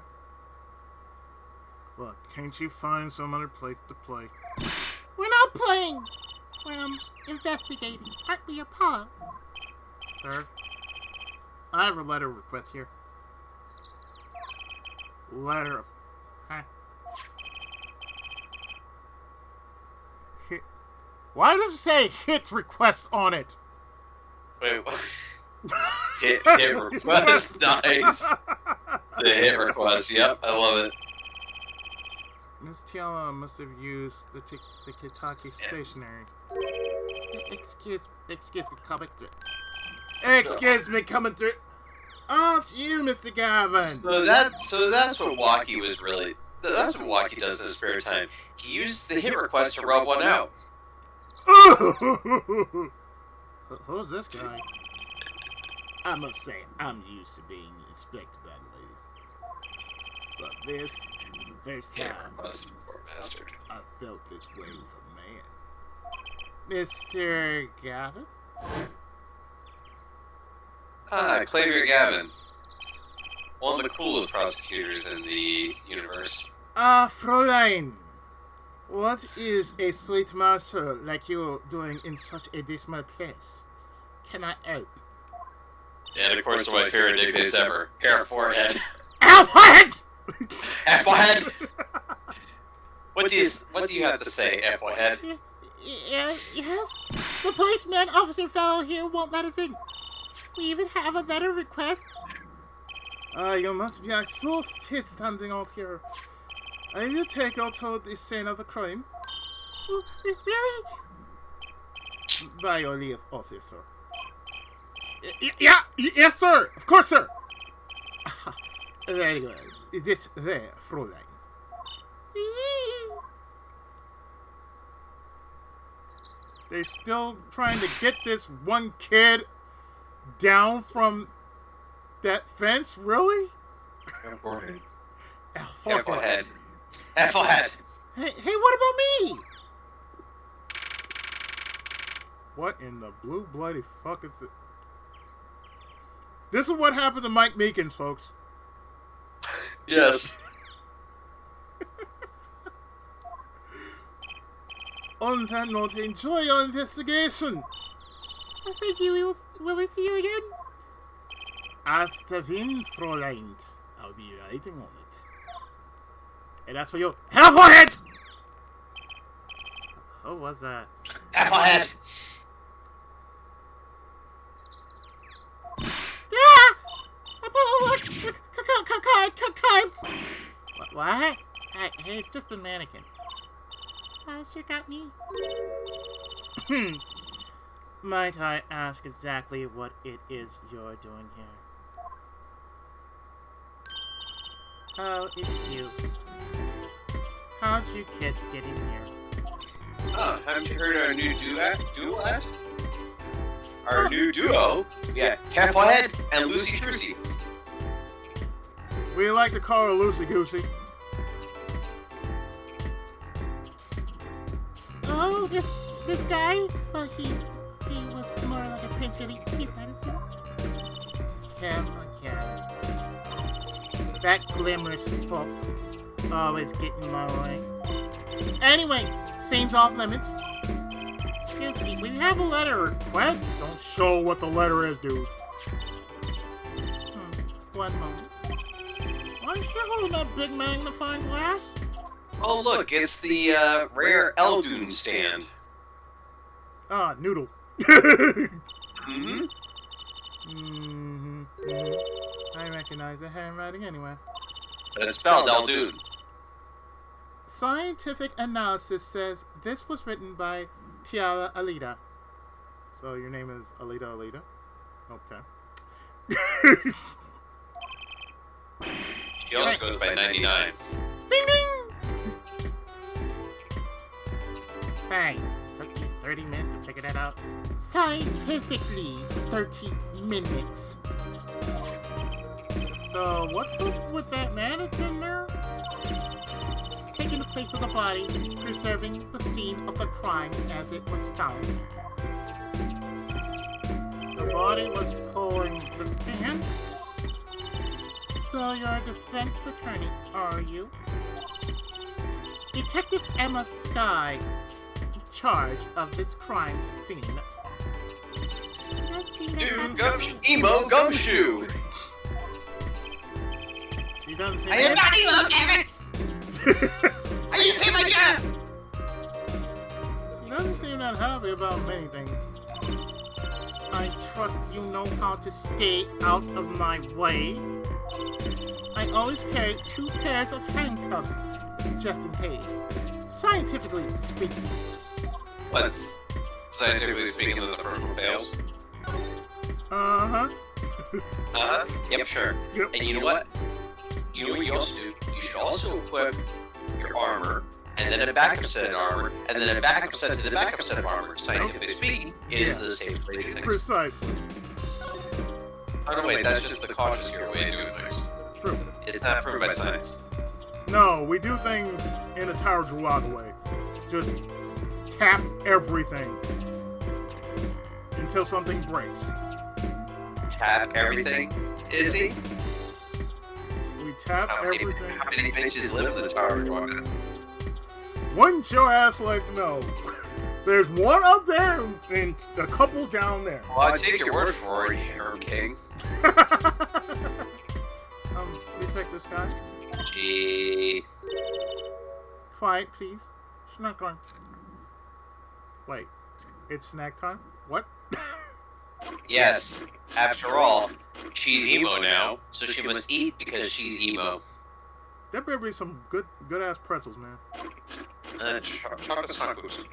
Look, can't you find some other place to play? We're not playing. We're investigating. Aren't we, Apollo? Sir, I have a letter request here. Letter of... Huh? Hit. Why does it say hit request on it? Wait, what? hit request, nice. The hit request, yep, I love it. Miss Tiala must have used the Kentucky stationery. Excuse me, coming through. Excuse me, coming through. Oh, it's you, Mr. Gavin. So that's what Waki was really. That's what Waki does in his spare time. He used the hit request to rub one out. Who's this guy? I must say, I'm used to being inspected by the ladies. But this is the first Hit time request, poor bastard. I felt this way with a man. Mr. Gavin? Ah, Clavier Gavin. One of the coolest prosecutors in the universe. Fräulein. What is a sweet master like you doing in such a dismal place? Can I help? And of course, one of my favorite nicknames ever. Hair forehead. Alfred! F forehead. What do you have to say, F forehead? Yes? The policeman officer fellow here won't let us in. We even have a letter request. You must be exhausted standing out here. I will take you to the scene of the crime. Really? By your leave, officer. Yes, sir. Of course, sir. Very well. Is this there, Fräulein? They're still trying to get this one kid down from that fence? Really? F forehead. F F forehead. F forehead. Hey, what about me? What in the blue bloody fuck is it? This is what happened to Mike Meekins, folks. Yes. On that note, enjoy your investigation. Will we see you again? Hasta Wien, Fräulein. I'll be writing on it. And as for you, hell forehead! Who was that? F forehead. Ah! Apollo, look! Cards! What? Hey, it's just a mannequin. Sure got me. Might I ask exactly what it is you're doing here? Oh, it's you. How'd you kids get in here? Oh, haven't you heard our new duet? Our new duo? Yeah, Half-Head and Lucy Trucy. We like to call her Lucy Goosey. Oh, this guy? Well, he was more like a Prince Philip medicine. Come on. That glamorous folk always get in my way. Anyway, scene's off limits. Excuse me, we have a letter request. Don't show what the letter is, dude. One moment. Why is she holding that big magnifying glass? Oh, look, it's the rare Eldoon stand. Ah, noodle. Mm-hmm. I recognize the handwriting anyway. But it's spelled Eldoon. Scientific analysis says this was written by Tiara Alida. So your name is Alida? Okay. She also goes by 99. Ding ding! Thanks. Took you 30 minutes to figure that out. Scientifically, 30 minutes. So, what's up with that mannequin there? It's taking the place of the body, preserving the scene of the crime as it was found. The body was pulling the stand. So, you're a defense attorney, are you? Detective Emma Sky, in charge of this crime scene. New emo gumshoe. She doesn't seem I am not emo, damn it! I just hit my job! She doesn't seem that happy about many things. I trust you know how to stay out of my way. I always carry 2 pairs of handcuffs, just in case. Scientifically speaking. What's scientifically speaking that the first one fails? Uh-huh. Yep, sure. Yep. And you know what? You know what you also do? You should also equip your armor, and then a backup set of armor, and then a backup set to the backup set of armor. Scientifically speaking, it is the safest way to do things. Precisely. Oh no, wait, that's just the cautious way of doing things. True. It's not proven by science. No, we do things in a Tower Druaga way. Just tap everything until something breaks. Tap everything? Is he? We tap How everything. many bitches live in the Tower of Druaga? Wouldn't your ass like no? There's one up there and a couple down there. Well, I take your word for it, Herb King. Detective Scott, Gee. Quiet, please. Snack time. wait, it's snack time? What? Yes. After all, she's emo now, so she must eat because she's emo. There better be some good ass pretzels, man. Chocolate sankus.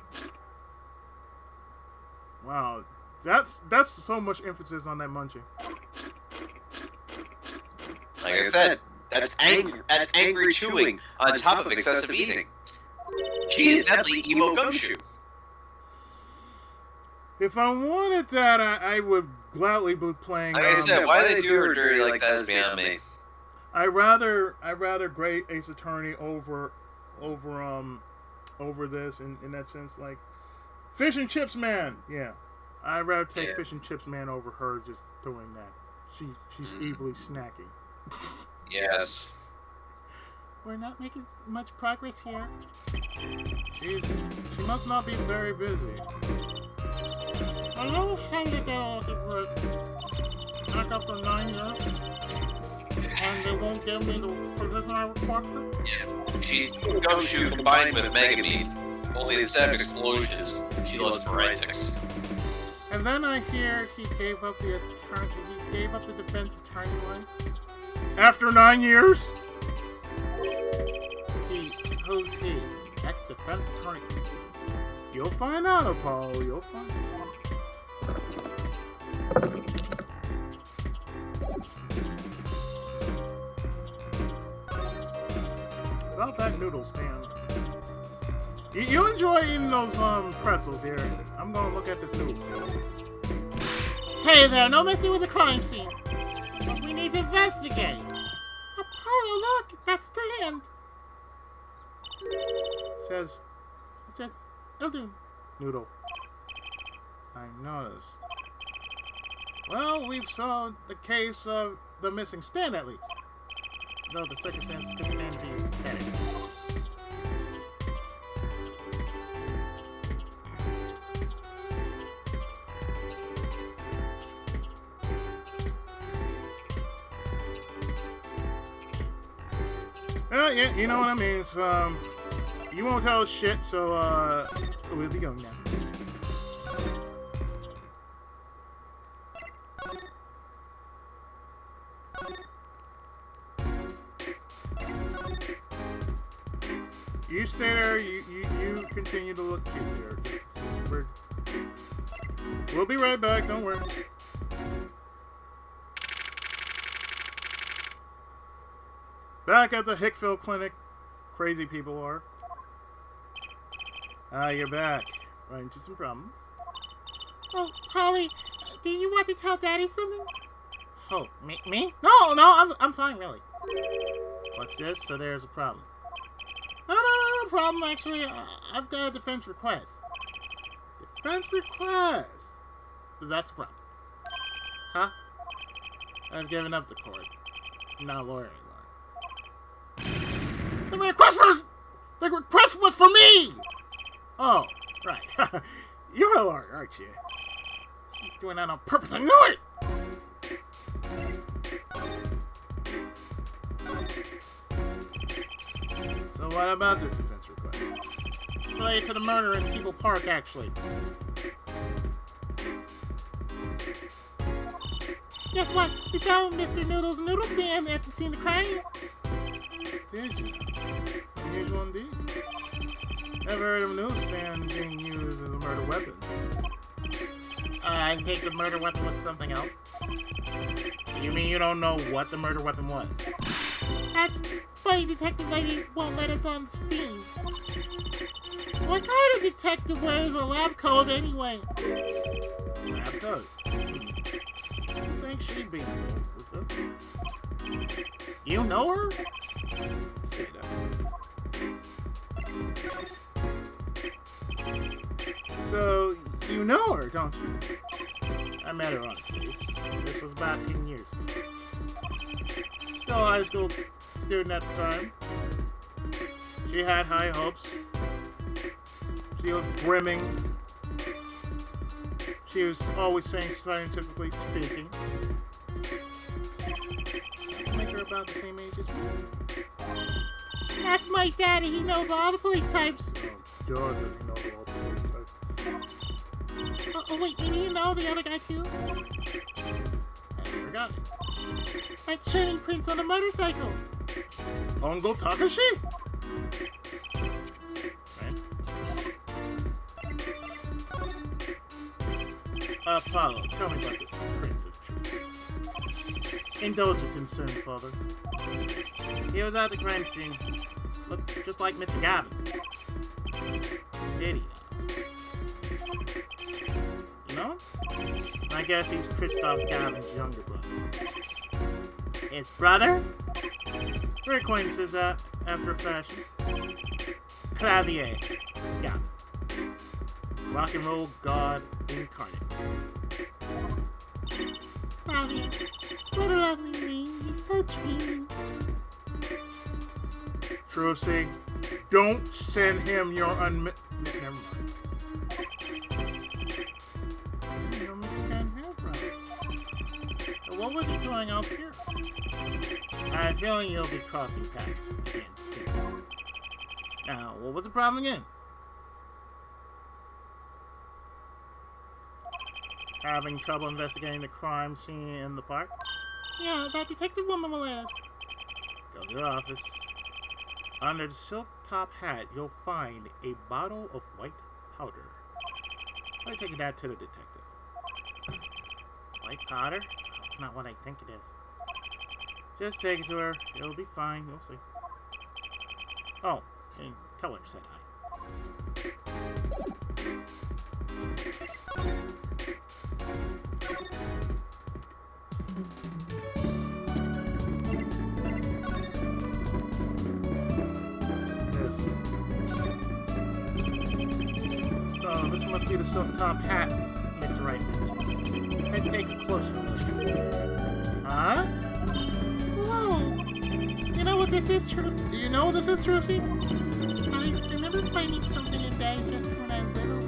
Wow, that's so much emphasis on that munching. Like I said, that's angry chewing on top of excessive eating. She is definitely emo gumshoe. If I wanted that, I would gladly be playing. Like I said, why do they do her dirty like that is beyond me. I rather grade Ace Attorney over this in that sense. Like Fish and Chips Man, yeah, I'd rather take Fish and Chips Man over her just doing that. She's evilly snacking. Yes. We're not making much progress here. She must not be very busy. I always say that it would back up for 9 years, and they won't give me the position I requested. Yeah. She's gumshoe combined with Megabean. Only instead of explosions, she loves forensics. And then I hear he gave up the defense attorney one. After 9 years? Who's he? Ex-defense attorney. You'll find out, Apollo. You'll find out. About that noodle stand. You enjoy eating those pretzels here. I'm gonna look at the soup. Hey there, no messing with the crime scene. We need to investigate. Apollo, look, that's the hand. It says It'll do. noodle. I noticed. Well, we've solved the case of the missing stand at least. Though the circumstances could stand to be better. Yeah, you know what I mean. So, you won't tell us shit, so, we'll be going now. You stay there, you continue to look cute there. We'll be right back, don't worry. Back at the Hickville Clinic. Crazy people are. You're back. Right into some problems. Oh, Polly, do you want to tell Daddy something? Oh, me? No, I'm fine, really. What's this? So there's a problem. No problem, actually. I've got a defense request. Defense request? That's a problem. Huh? I've given up the court. I'm not a lawyer anymore. The request was for me! Oh, right. You're a lawyer, aren't you? You're doing that on purpose. I knew it! So what about this defense request? Related to the murder in People Park, actually. Guess what? We found Mr. Noodle's noodle stand at the scene of crime. Did you? It's unusual indeed. Never heard of a noodle stand being used as a murder weapon. I think the murder weapon was something else. You mean you don't know what the murder weapon was? That's funny, Detective Lady won't let us on Steam. What kind of detective wears a lab coat anyway? Lab coat? I think she'd be involved with this. You know her? Say that. So, you know her, don't you? I met her on a case. This was about 10 years ago. Still a high school student at the time. She had high hopes. She was brimming. She was always saying scientifically speaking. I make her about the same age as me. That's my daddy. He knows all the police types. Oh, God, does he know all the police types? Oh, wait, and you know the other guy too? I never got it. That shining prince on a motorcycle. Uncle Takashi? Right. Apollo, tell me about this Prince of Truth. Indulge your concern, father. He was at the crime scene. Looked just like Mr. Gavin. Did he? You know? I guess he's Christoph Gavin's younger brother. His brother? We're acquaintances after a fashion. Clavier Gavin. Rock and roll god incarnate. Claudia, what a lovely name. He's so true. Trucy, don't send him your Never mind. You know Mr. Van Hellbrand. So what was he doing out here? I have a feeling you'll be crossing paths again soon. Now, what was the problem again? Having trouble investigating the crime scene in the park? Yeah, that detective woman will ask. Go to the office. Under the silk top hat, you'll find a bottle of white powder. Try taking that to the detective. White powder? That's not what I think it is. Just take it to her. It'll be fine. You'll see. Oh, and tell her I said hi. Yes. So this must be the silk top hat, Mr. Right. Let's take a closer look. Huh? Whoa! You know what this is, True? Do you know this is Trucy? I remember finding something in Dad's dress when I was little.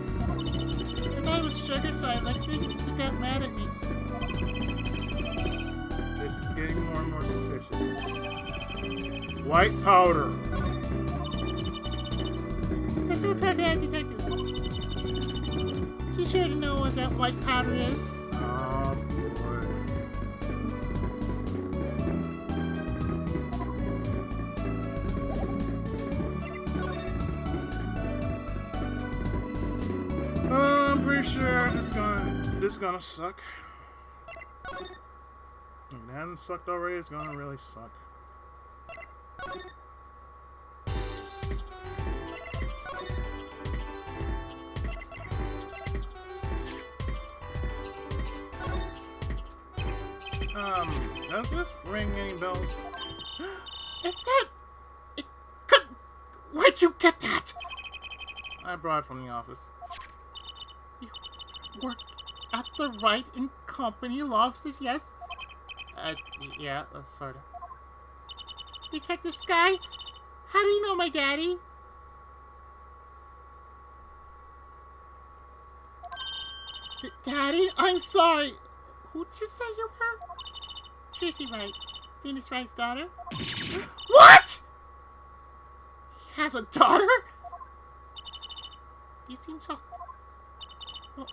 I thought it was sugar, so I licked it. He got mad at me. This is getting more and more suspicious. White powder. Let's go talk to that detective. She's sure to know what that white powder is. Oh boy. I'm pretty sure this is gonna suck. If it hasn't sucked already, it's gonna really suck. Does this ring any bells? Is that... It could... Where'd you get that? I brought it from the office. You work at the Wright and Company law offices, yes? Yeah, sort of. Detective Sky, how do you know my daddy? Daddy, I'm sorry. Who did you say you were? Tracy Wright, Venus Wright's daughter. What? He has a daughter? You seem shocked.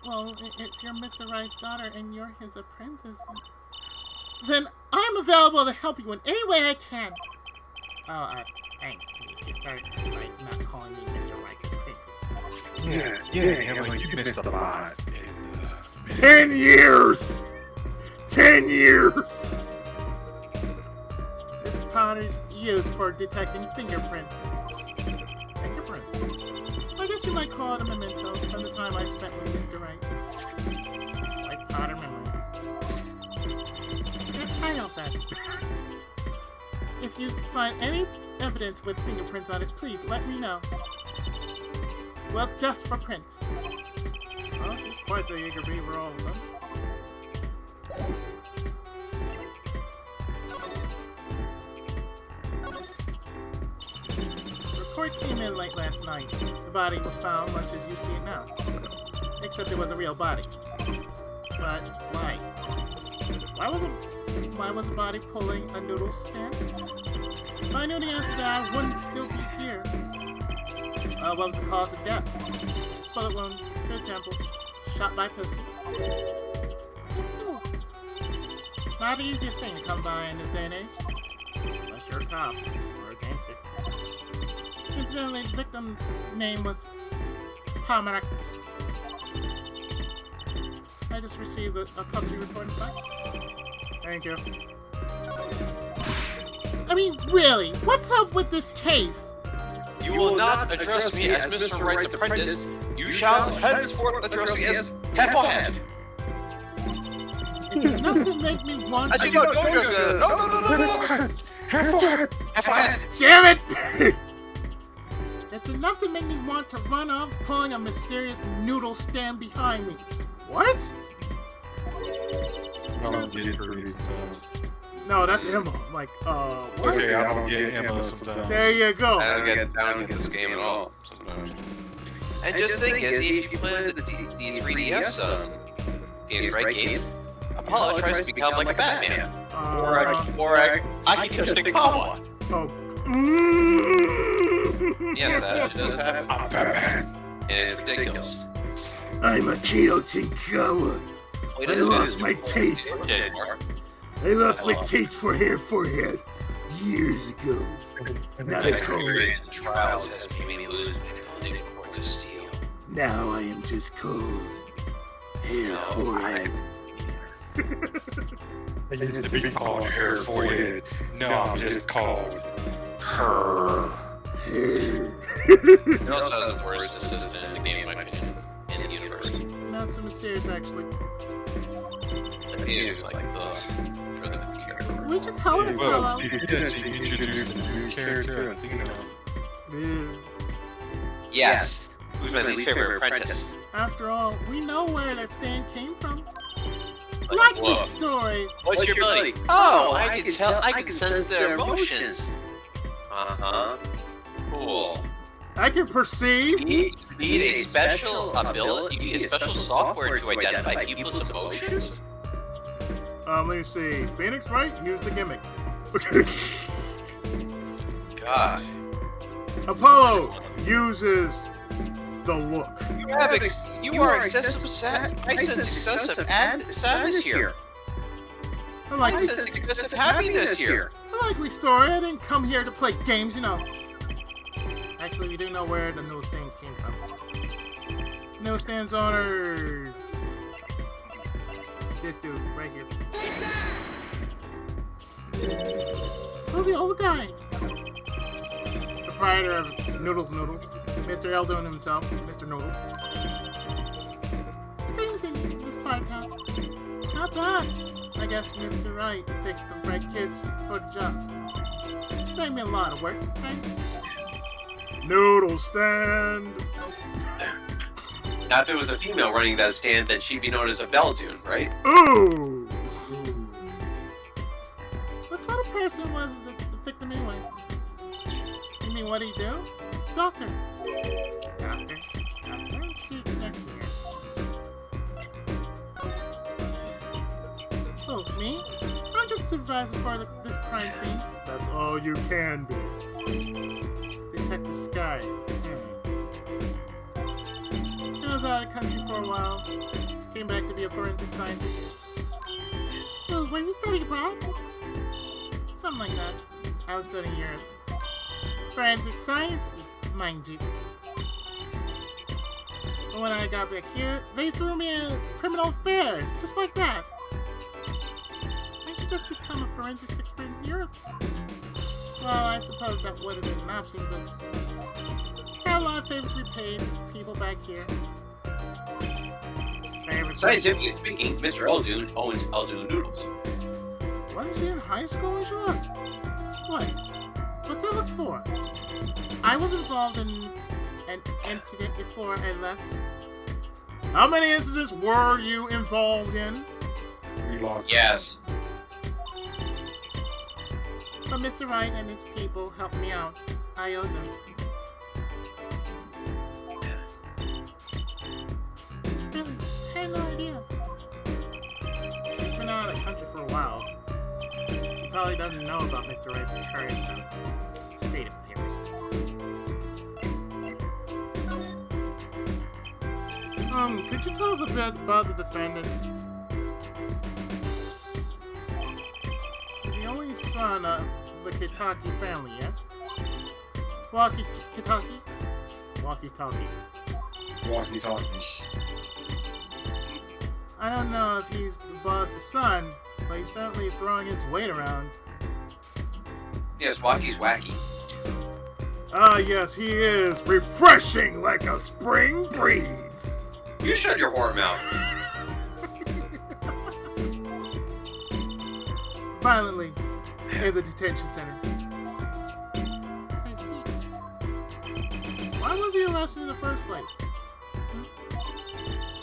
Well, if you're Mr. Wright's daughter and you're his apprentice, then I'm available to help you in any way I can. Oh, thanks. You started by not calling me Mr. Wright's apprentice. Yeah, you missed a lot. 10 years! 10 years! This powder's used for detecting fingerprints. Fingerprints. I guess you might call it a memento from the time I spent with Mr. Wright. Like powder memory. I know that. If you find any evidence with fingerprints on it, please let me know. Well, just for prints. Oh, she's quite the eager beaver all of a sudden. The report came in late last night. The body was found much as you see it now. Except it was a real body. But why? Why was the body pulling a noodle stand? If I knew the answer to that, I wouldn't still be here. What was the cause of death? Bullet wound to the temple. Shot by pistol. Not the easiest thing to come by in this day and age. Unless you're a cop or a gangster. Incidentally, the victim's name was Pomeracus. I just received a autopsy report in fact. Thank you. I mean, really, what's up with this case? You will not address me as Mr. Wright's apprentice. You shall henceforth address me as Heffelhead. It's enough to make me want to... No, don't address me as that. No. Heffelhead. Damn it! It's enough to make me want to run off pulling a mysterious noodle stand behind me. What? I don't get it for these stuff. No, that's Emma. I'm like, what? Okay, I don't get Emma sometimes. There you go. I don't get this game at all sometimes. And just think, as if you play the 3DS Phoenix Wright games, Apollo tries to become like a Batman. Or a Akitoshi Kawa. Oh. Yes, that does happen. I'm Batman. And it's ridiculous. I'm Akito Tinkawa. I lost my taste. I lost my taste for hair forehead years ago. Now they call me. Trials has made me lose my courts of steel. Now I am just called hair forehead. I used to be called hair forehead. Now I'm just called her. Hair. It also has the worst assistant in the game, in my opinion, in the universe. Not so mysterious, actually. The theater's like, ugh. I really don't care. We should tell her, fellow. Because she introduced a new character, Athena. Yes. Who's my least favorite apprentice? After all, we know where that stand came from. Like, Like the story. What's your ability? Oh, I can tell. I can sense their emotions. Cool. I can perceive. You need a special ability. You need a special software to identify people's emotions. Let me see. Phoenix, right? Use the gimmick. God. Apollo uses the look. You are excessive sad. I sense excessive sadness here. I I like sense excessive happiness here. a likely story. I didn't come here to play games, you know. Actually, we do know where the newsstand came from. Newsstand's owner. This dude, right here. Who's the old guy? Proprietor of Noodles, Mr. Eldon himself, Mr. Noodle. Famous in this part of town. Not bad. I guess Mr. Wright picked the right kids for the job. Saved me a lot of work, thanks. Noodle stand. Now, if it was a female running that stand, then she'd be known as a Beldoon, right? Ooh. What sort of person was the victim anyway? You mean what he do? Doctor. Doctor? I'm sorry to see you here. Oh, me? I'm just supervisor for this crime scene. That's all you can be. Detective Sky. I was out of the country for a while. Came back to be a forensic scientist. Well, were you studying abroad? Something like that. I was studying Europe. Forensic sciences, mind you. But when I got back here, they threw me in criminal affairs, just like that. I should just become a forensics expert in Europe. Well, I suppose that would have been an option, but had a lot of favors repaid people back here. Scientifically speaking, Mr. Eldoon owns Eldoon Noodles. Wasn't she in high school when she left? What? What's that look for? I was involved in an incident before I left. How many incidents were you involved in? Yes. But Mr. Wright and his people helped me out. I owe them. Really? I had no idea. She's been out of the country for a while. She probably doesn't know about Mr. Wright's current state of affairs. Could you tell us a bit about the defendant? He's the only son of the Kitaki family, yes? Kitaki? Walkie-talkie. Walkie-talkies. I don't know if he's the boss's son, but he's certainly throwing his weight around. Yes, Walkie's wacky. Ah, yes, he is refreshing like a spring breeze. You shut your whore mouth. Violently in the detention center. I see. Why was he arrested in the first place?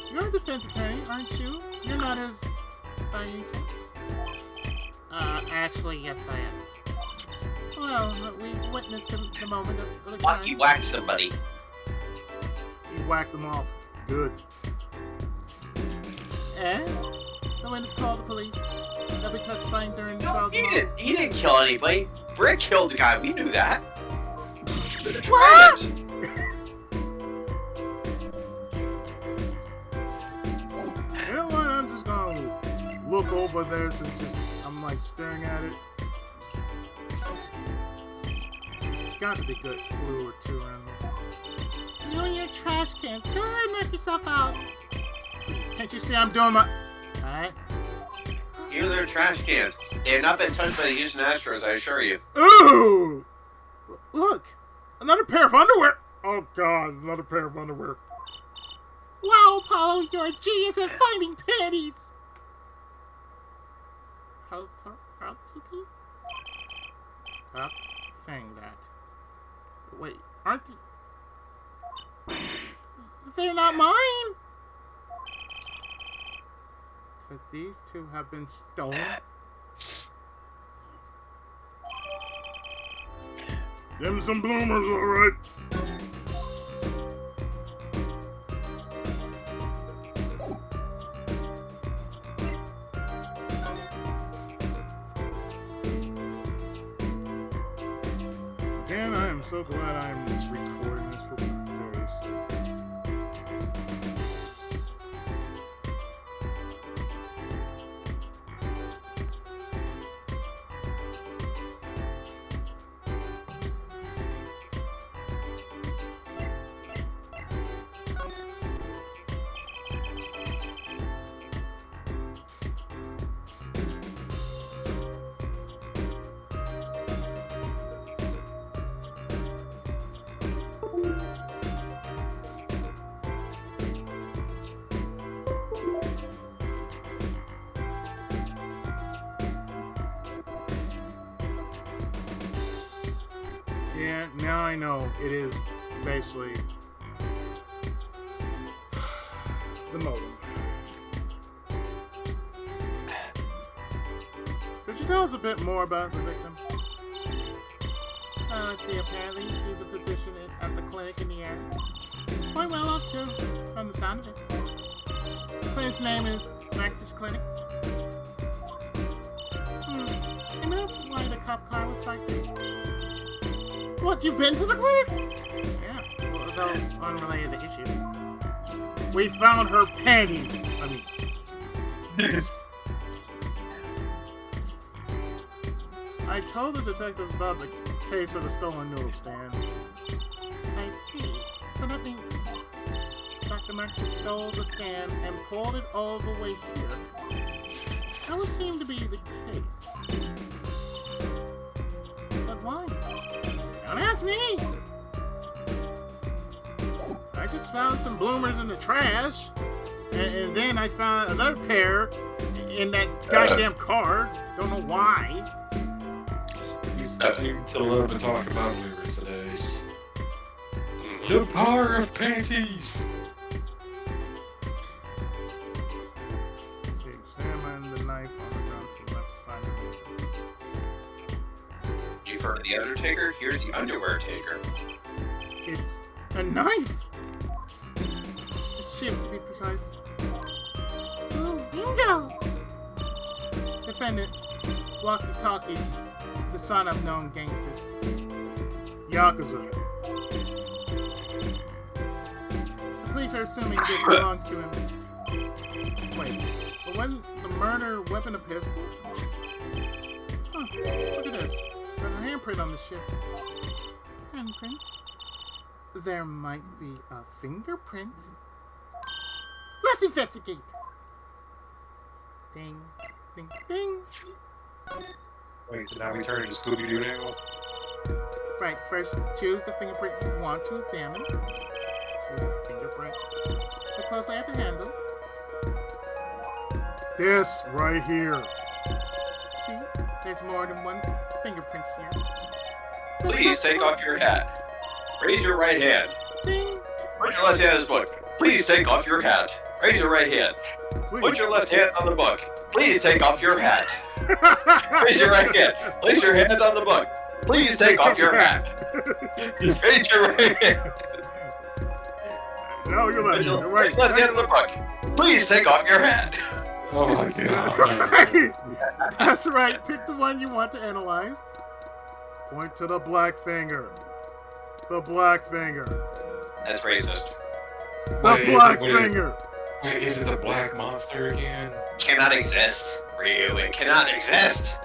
You're a defense attorney, aren't you? You're not his by any chance? Actually, yes I am. Well, we witnessed the moment of the Walkie crime. whacked somebody. He whacked them off. Good. Eh? The witness called the police. They'll be testifying during the trial He tomorrow. didn't kill anybody. Brick killed the guy. We knew that. What? You know what? I'm just gonna look over there since I'm like staring at it. There's got to be good clue or two around here. You and your trash cans. Go ahead and knock yourself out. Can't you see I'm doing my... Alright. Here they're trash cans. They have not been touched by the Houston Astros, I assure you. Ooh! Look! Another pair of underwear! Oh God, another pair of underwear. Wow, Apollo, you're a genius at finding panties! How to be? Stop saying that. Wait, aren't They're not mine! could these two have been stolen? Them some bloomers, all right. And I am so glad I'm recording this for series. Yeah, now I know it is basically the modem. Could you tell us a bit more about the victim? Let's see, apparently he's a physician at the clinic in the area. Quite well off too, from the sound of it. The clinic's name is Practice Clinic. Maybe that's why the cop car was parked there. What, you've been to the clinic? Yeah, well, though unrelated to issue. We found her panties. I mean, I told the detective about the case of the stolen noodle stand. I see. So that means Dr. Marcus stole the stand and pulled it all the way here. That would seem to be the case. But why? Don't ask me! I just found some bloomers in the trash, and then I found another pair in that goddamn car. Don't know why. We seem to love to talk about movies today. The power of panties! Let's see, examine the knife on the ground to the left side of it. You've heard of the Undertaker? Here's the underwear taker. It's a knife! A shiv, to be precise. Ooh, bingo! Defendant, walkie-talkies, the son of known gangsters. Yakuza. The police are assuming this belongs to him. Wait, but wasn't the murder weapon a pistol? Huh, look at this. There's a handprint on the ship. Handprint. There might be a fingerprint. Let's investigate! Ding, ding, ding. Wait, so now we turn into Scooby-Doo now? Right, first choose the fingerprint you want to examine. Choose a fingerprint. Look closely at the handle. This right here. See? There's more than one fingerprint here. Please take off your hat. Raise your right hand. Ding! Put your left hand in his book. Please take off your hat. Raise your right hand. Put your left hand on the book. Please take off your hat. Raise your right hand. Place your hand on the book. Please take off your hat. Raise your right hand. No, you're left. Put your You're right. left hand on the book. Please take off your hat. Oh my god. That's right. Pick the one you want to analyze. Point to the black finger. The black finger. That's racist. The Wait, black wait, finger. Wait, is it the black monster again? Cannot exist. Ryu, it cannot exist.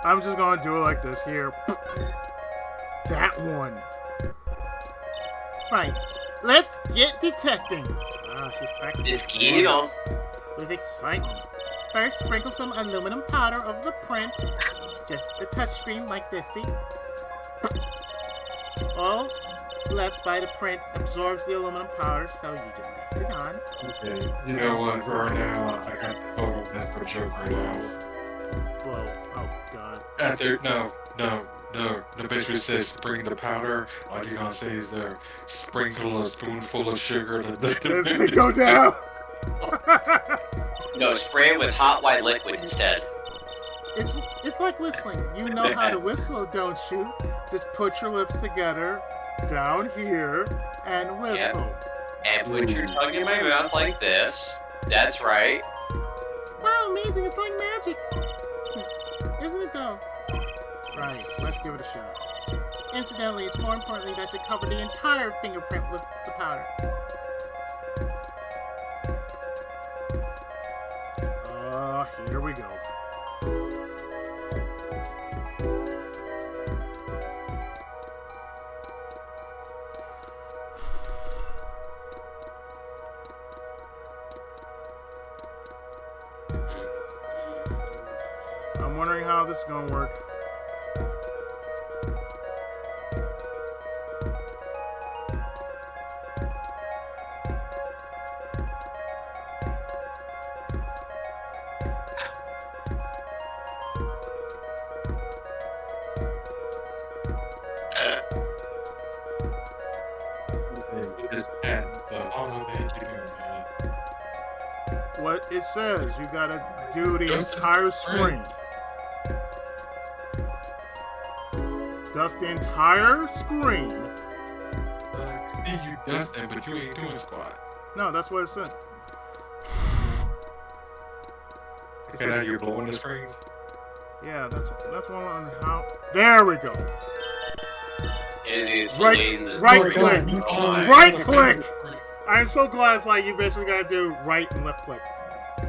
I'm just gonna do it like this here. That one. Right. Let's get detecting. Ah, she's practicing. It's key on. With excitement. First, sprinkle some aluminum powder over the print. Just the touchscreen like this, see? Oh, left by the print absorbs the aluminum powder, so you just test it on. Okay, you know what? For right now, I got the total Mr. Joke right now. Whoa, oh god. No. The picture says spring the powder. All you're gonna say is there, sprinkle a spoonful of sugar to Let's go down. No, spray it with hot white liquid instead. It's like whistling. You know how to whistle, don't you? Just put your lips together, down here, and whistle. Yep. And put your tongue in my mouth like this. That's right. Wow, amazing. It's like magic. Isn't it though? Right, let's give it a shot. Incidentally, it's more importantly that you cover the entire fingerprint with the powder. Here we go. I'm wondering how this is gonna work. What it says, you gotta do the entire screen. Dust the entire screen. See you dusting, but you ain't doing squat. No, that's what it said. Okay, now you're blowing the screen. Yeah, that's one on how. There we go. Right click. Right click. I'm so glad it's like you basically gotta do right and left click.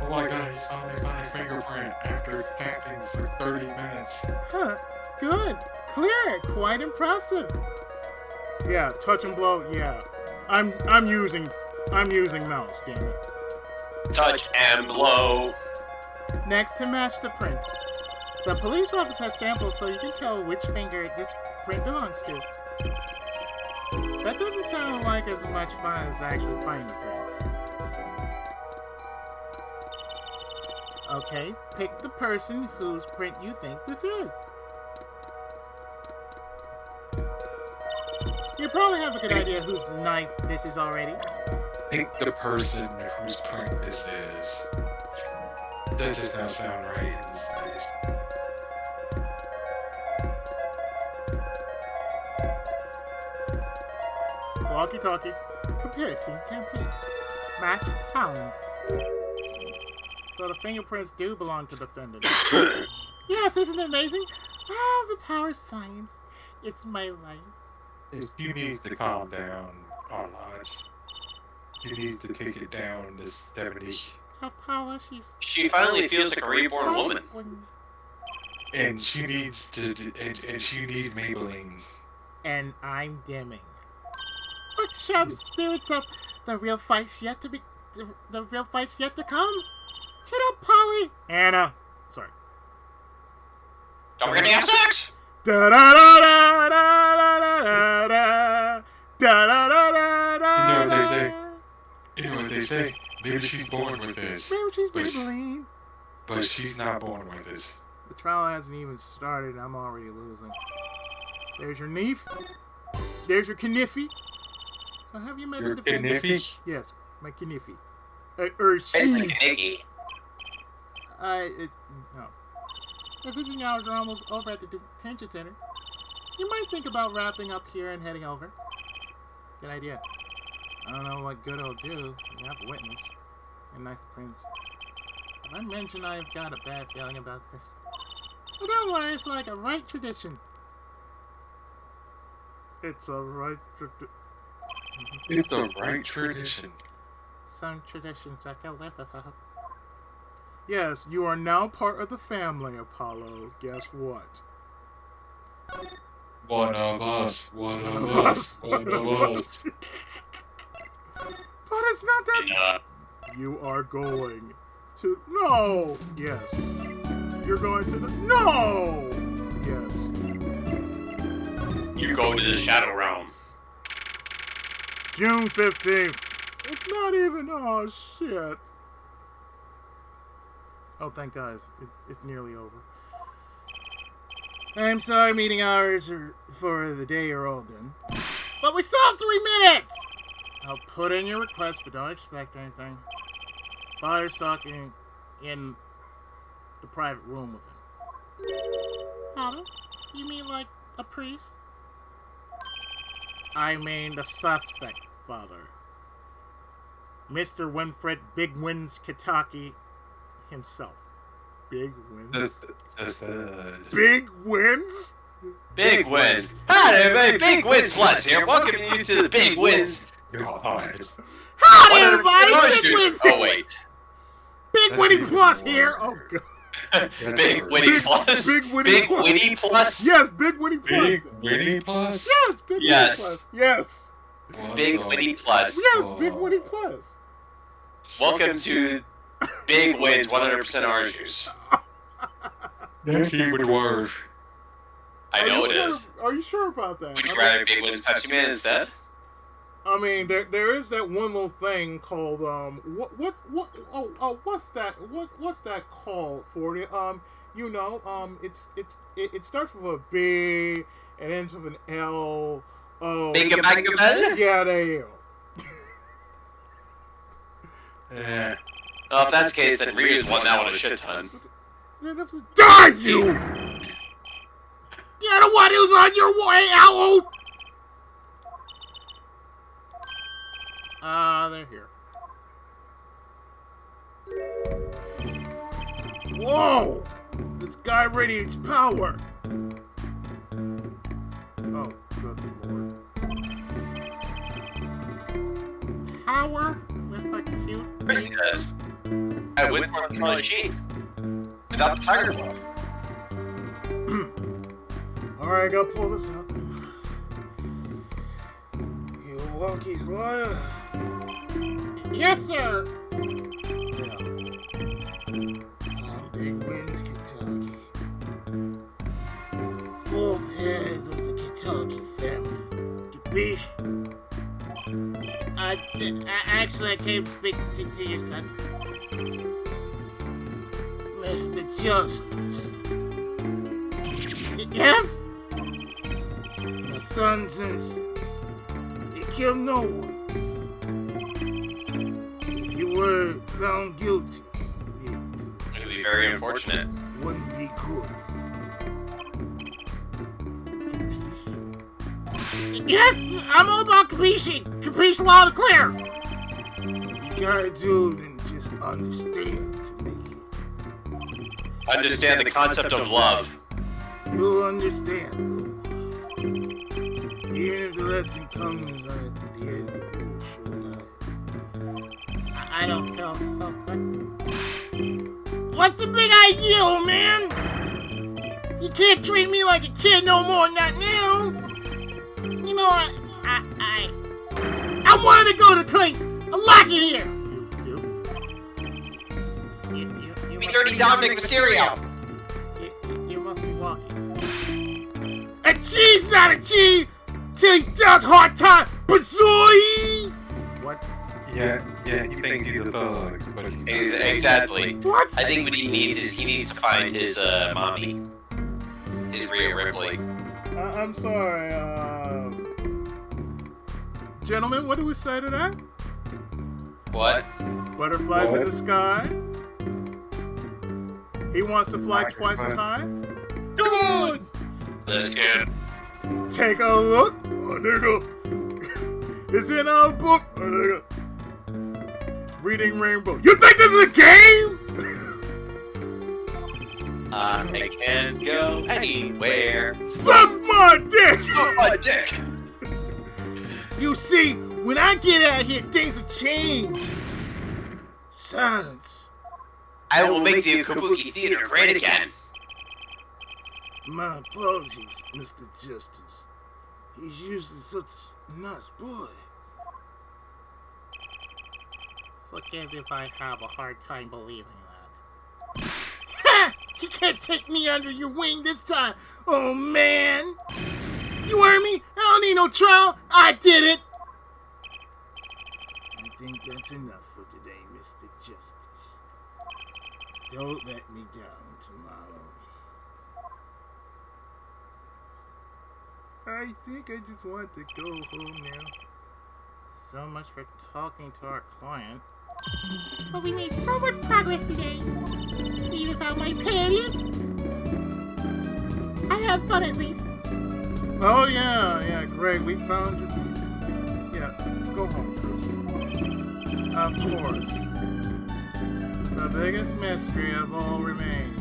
Oh my god, you finally found a fingerprint after tapping for 30 minutes. Huh, good. Clear, quite impressive. Yeah, touch and blow, yeah. I'm using mouse, damn it. Touch and blow. Next, to match the print. The police office has samples so you can tell which finger this print belongs to. That doesn't sound like as much fun as actually finding the print. Okay, pick the person whose print you think this is. You probably have a good idea whose knife this is already. Pick the person whose print this is. That does not sound right in this face. Walkie-talkie. Comparison complete. Match found. So the fingerprints do belong to the defendant. Yes, isn't it amazing? Ah, the power of science. It's my life. He needs to calm down, Arlodge. He needs to take it down to 70. Apollo, She finally feels like a reborn woman. And she needs to, and she needs Maybelline. And I'm dimming. But sharp spirits up. The real fight's yet to be. The real fight's yet to come. Shut up, Polly. Anna. Sorry. Don't forget to have sex. Da da da da da da da da da da da. You know what they say? You know what they say? Maybe she's born with this. Maybe she's Maybelline. But she's not born with this. The trial hasn't even started. I'm already losing. There's your Neef. There's your Kniffy. So have you met Your the defendant? Kniffy? Yes, my Kniffy. Hey, No. The visiting hours are almost over at the detention center. You might think about wrapping up here and heading over. Good idea. I don't know what good it'll do. We have a witness. And knife prints. Have I mentioned I've got a bad feeling about this? But don't worry, it's like a right tradition. It's a right tradition. It's the right tradition. Some traditions I can live without. Yes, you are now part of the family, Apollo. Guess what? One of us. One of us. One of us. But it's not that. You are going to. No! Yes. You're going to the. No! Yes. You go to the Shadow Realm. June 15th. It's not even, oh shit. Oh, thank God, it's nearly over. I'm sorry, meeting hours for the day are all done. But we still have 3 minutes! I'll put in your request, but don't expect anything. Father's talking in the private room with him. Father? You mean like a priest? I mean the suspect, Father. Mr. Winfred Big Wins Kitaki himself. Big Wins? Big Wins? Big Wins. Hi there, everybody. Big Wins Plus here. Welcome you to the Big Wins. Howdy, everybody! Big Wins! Oh, wait. Big Winnie Plus here! Oh, God. Big Winnie Plus? Big Winnie Plus? Yes, Big Winnie Plus. Big Winnie Plus? Yes, Big Winnie Plus. Yes. Big Winnie Plus. Yes, Big Winnie Plus. Welcome to Big Wins 100% orange juice. That's even worse. I know it is. Are you sure about that? Would you rather Big Wins Pepsi Man instead? I mean, there is that one little thing called what's that called for it? It starts with a B and ends with an L. Oh, Big-a-bang-a-bell? Yeah, there you go. Yeah. Well, if that's the case, then Ryu's won that one a shit ton. Die, you! You're the one who's on your way out! They're here. Whoa! This guy radiates power! Oh, good lord. Power with a cute... Of course he does. I went for the machine. Without the tiger claw. Alright, gotta pull this out then. You walkie's liar. Yes, sir! Yeah. I'm Big Wins, Kentucky. 4th heads of the Kentucky family. Capiche? Actually, I came to speak to your son. Mr. Justice. Yes? My son's innocent. He killed no one. If you were found guilty, It would be very unfortunate. wouldn't be good. Yes, I'm all about capiche. Capiche loud and clear. You gotta do than just understand to make it. Understand the concept of love. You'll understand, though. Even if the lesson comes at the end of your life. I don't feel so good. What's the big ideal, man? You can't treat me like a kid no more, not now. You know, I wanted to go to clean. I'm locking here. You dirty Dominic Mysterio. You must be walking. A cheese, not a cheese, till he does hard time, Bazoy! What? Yeah, he thinks he's a thug, but he's not. Exactly. What? I think what he needs is he needs to find his mommy. His Rhea Ripley. I'm sorry, gentlemen, what do we say to that? What? Butterflies in What? the sky? He wants to fly twice as high? Come on! This kid. Take a look, oh nigga. It's in our book, oh nigga. Reading Rainbow. You think this is a game? I can go anywhere. Suck my dick! Oh, my dick! You see, when I get out here, things will change. Silence. I will make the Kabuki Theater great again. My apologies, Mr. Justice. He's usually such a nice boy. Forgive if I have a hard time believing that. Ha! You can't take me under your wing this time. Oh, man. You heard me? I don't need no trial. I did it. think that's enough for today, Mr. Justice. Don't let me down tomorrow. I think I just want to go home now. So much for talking to our client. But we made so much progress today. Even without my panties. I had fun at least. Oh yeah, great. We found you. Yeah, go home, Chris. Of course. The biggest mystery of all remains.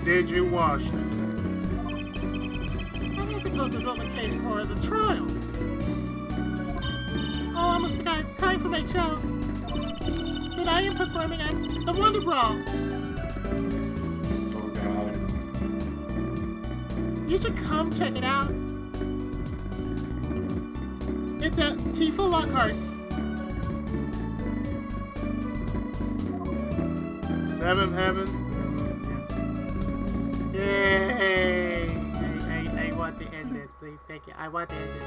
Did you wash them? I was supposed to build a case for the trial. Oh, I almost forgot. It's time for my show. That I am performing at the Wonder Brawl. Oh God. You should come check it out. It's at Tifa Lockhart's. Seventh Heaven? Yay! I want to end this, please. Thank you. I want to end this.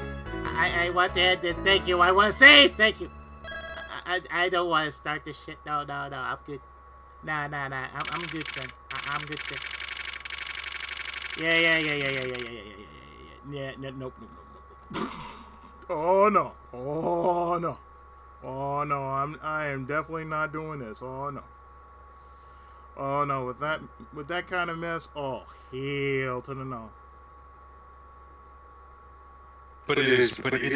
I want to end this. Thank you. I want to say thank you. I don't want to start this shit. No. I'm good. Nah. I'm good, son. I'm good, son. Yeah. Yeah. Nope. Oh no. I am definitely not doing this. Oh no. With that kind of mess. Oh, hell to the no. But it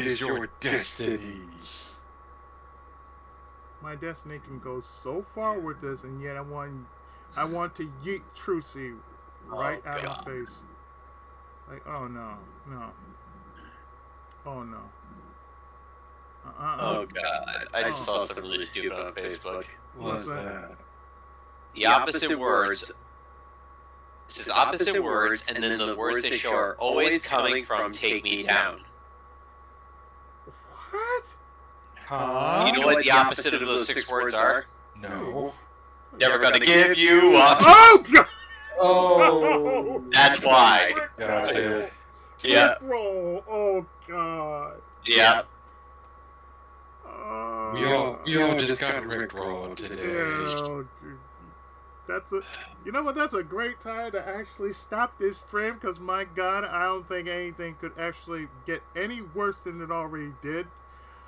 is your destiny. My destiny can go so far with this, and yet I want to yeet Trucy right out of the face. Like, oh no. Oh no. Oh god, I just saw something really stupid on Facebook. What's that? The opposite words. It says opposite words, and then the words they show are always coming from "Take Me Down." What? Huh? Do you know what the opposite of those 6 words are? No. Never gonna give you up. Oh god! Oh. That's why. Gotcha. Yeah. Roll. Oh god. Yeah. We all just got rickrolled today. Yeah, you know what? That's a great time to actually stop this stream, because my god, I don't think anything could actually get any worse than it already did.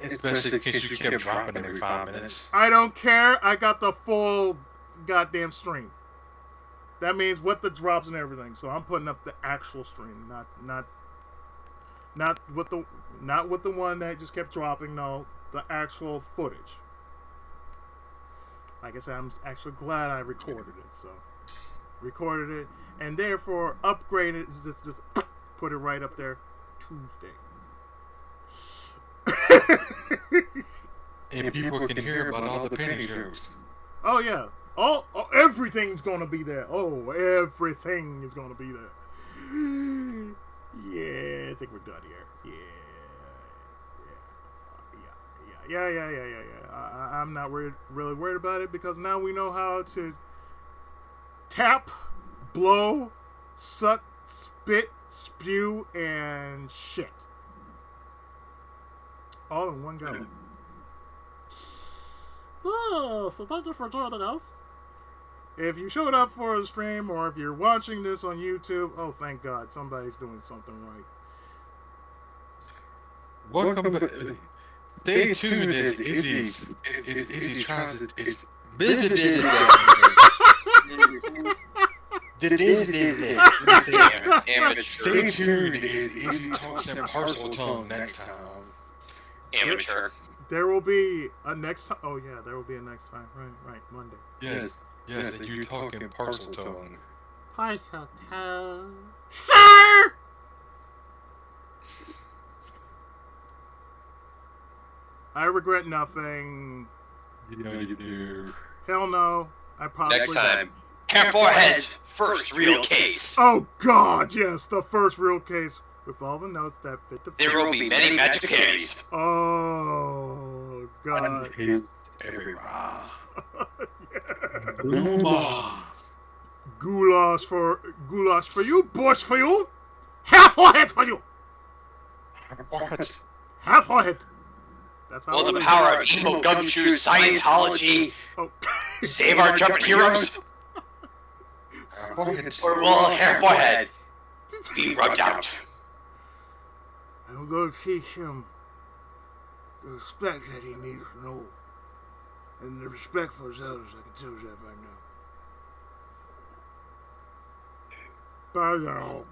Especially because you kept dropping every 5 minutes. I don't care. I got the full goddamn stream. That means with the drops and everything. So I'm putting up the actual stream, not with the one that just kept dropping. No, the actual footage. Like I said, I'm actually glad I recorded it. So recorded it and therefore upgraded. Just put it right up there. Tuesday. And people can hear about all the penny jokes. Oh yeah. Everything's gonna be there. Oh, everything is gonna be there. Yeah, I think we're done here. Yeah. I'm not really worried about it, because now we know how to tap, blow, suck, spit, spew, and shit. All in one go. Oh, so thank you for joining us. If you showed up for a stream, or if you're watching this on YouTube, oh, thank God, somebody's doing something right. Welcome back. Stay tuned as Izzy tries to... Stay tuned as Izzy talks in parcel tongue next time. Amateur. There will be a next time. Oh yeah, there will be a next time. Right, Monday. Yes, and you talk in parcel tongue. Parcel tongue. Sir! I regret nothing. You know you do. Hell no. I probably Next time. Hair Forehead's first real case. Oh God, yes, the first real case with all the notes that fit the. There will be many magic pennies. Oh God. Everywhere. Goulash for you, boys for you, hair forehead for you. What? Hair forehead. That's how. Will the it is. power of emo gumshoe Scientology Oh. save our trumpet heroes? Forehead. Or will her forehead be rubbed out? I'm gonna teach him the respect that he needs to know. And the respect for his elders, I can tell you that right now. Bye now.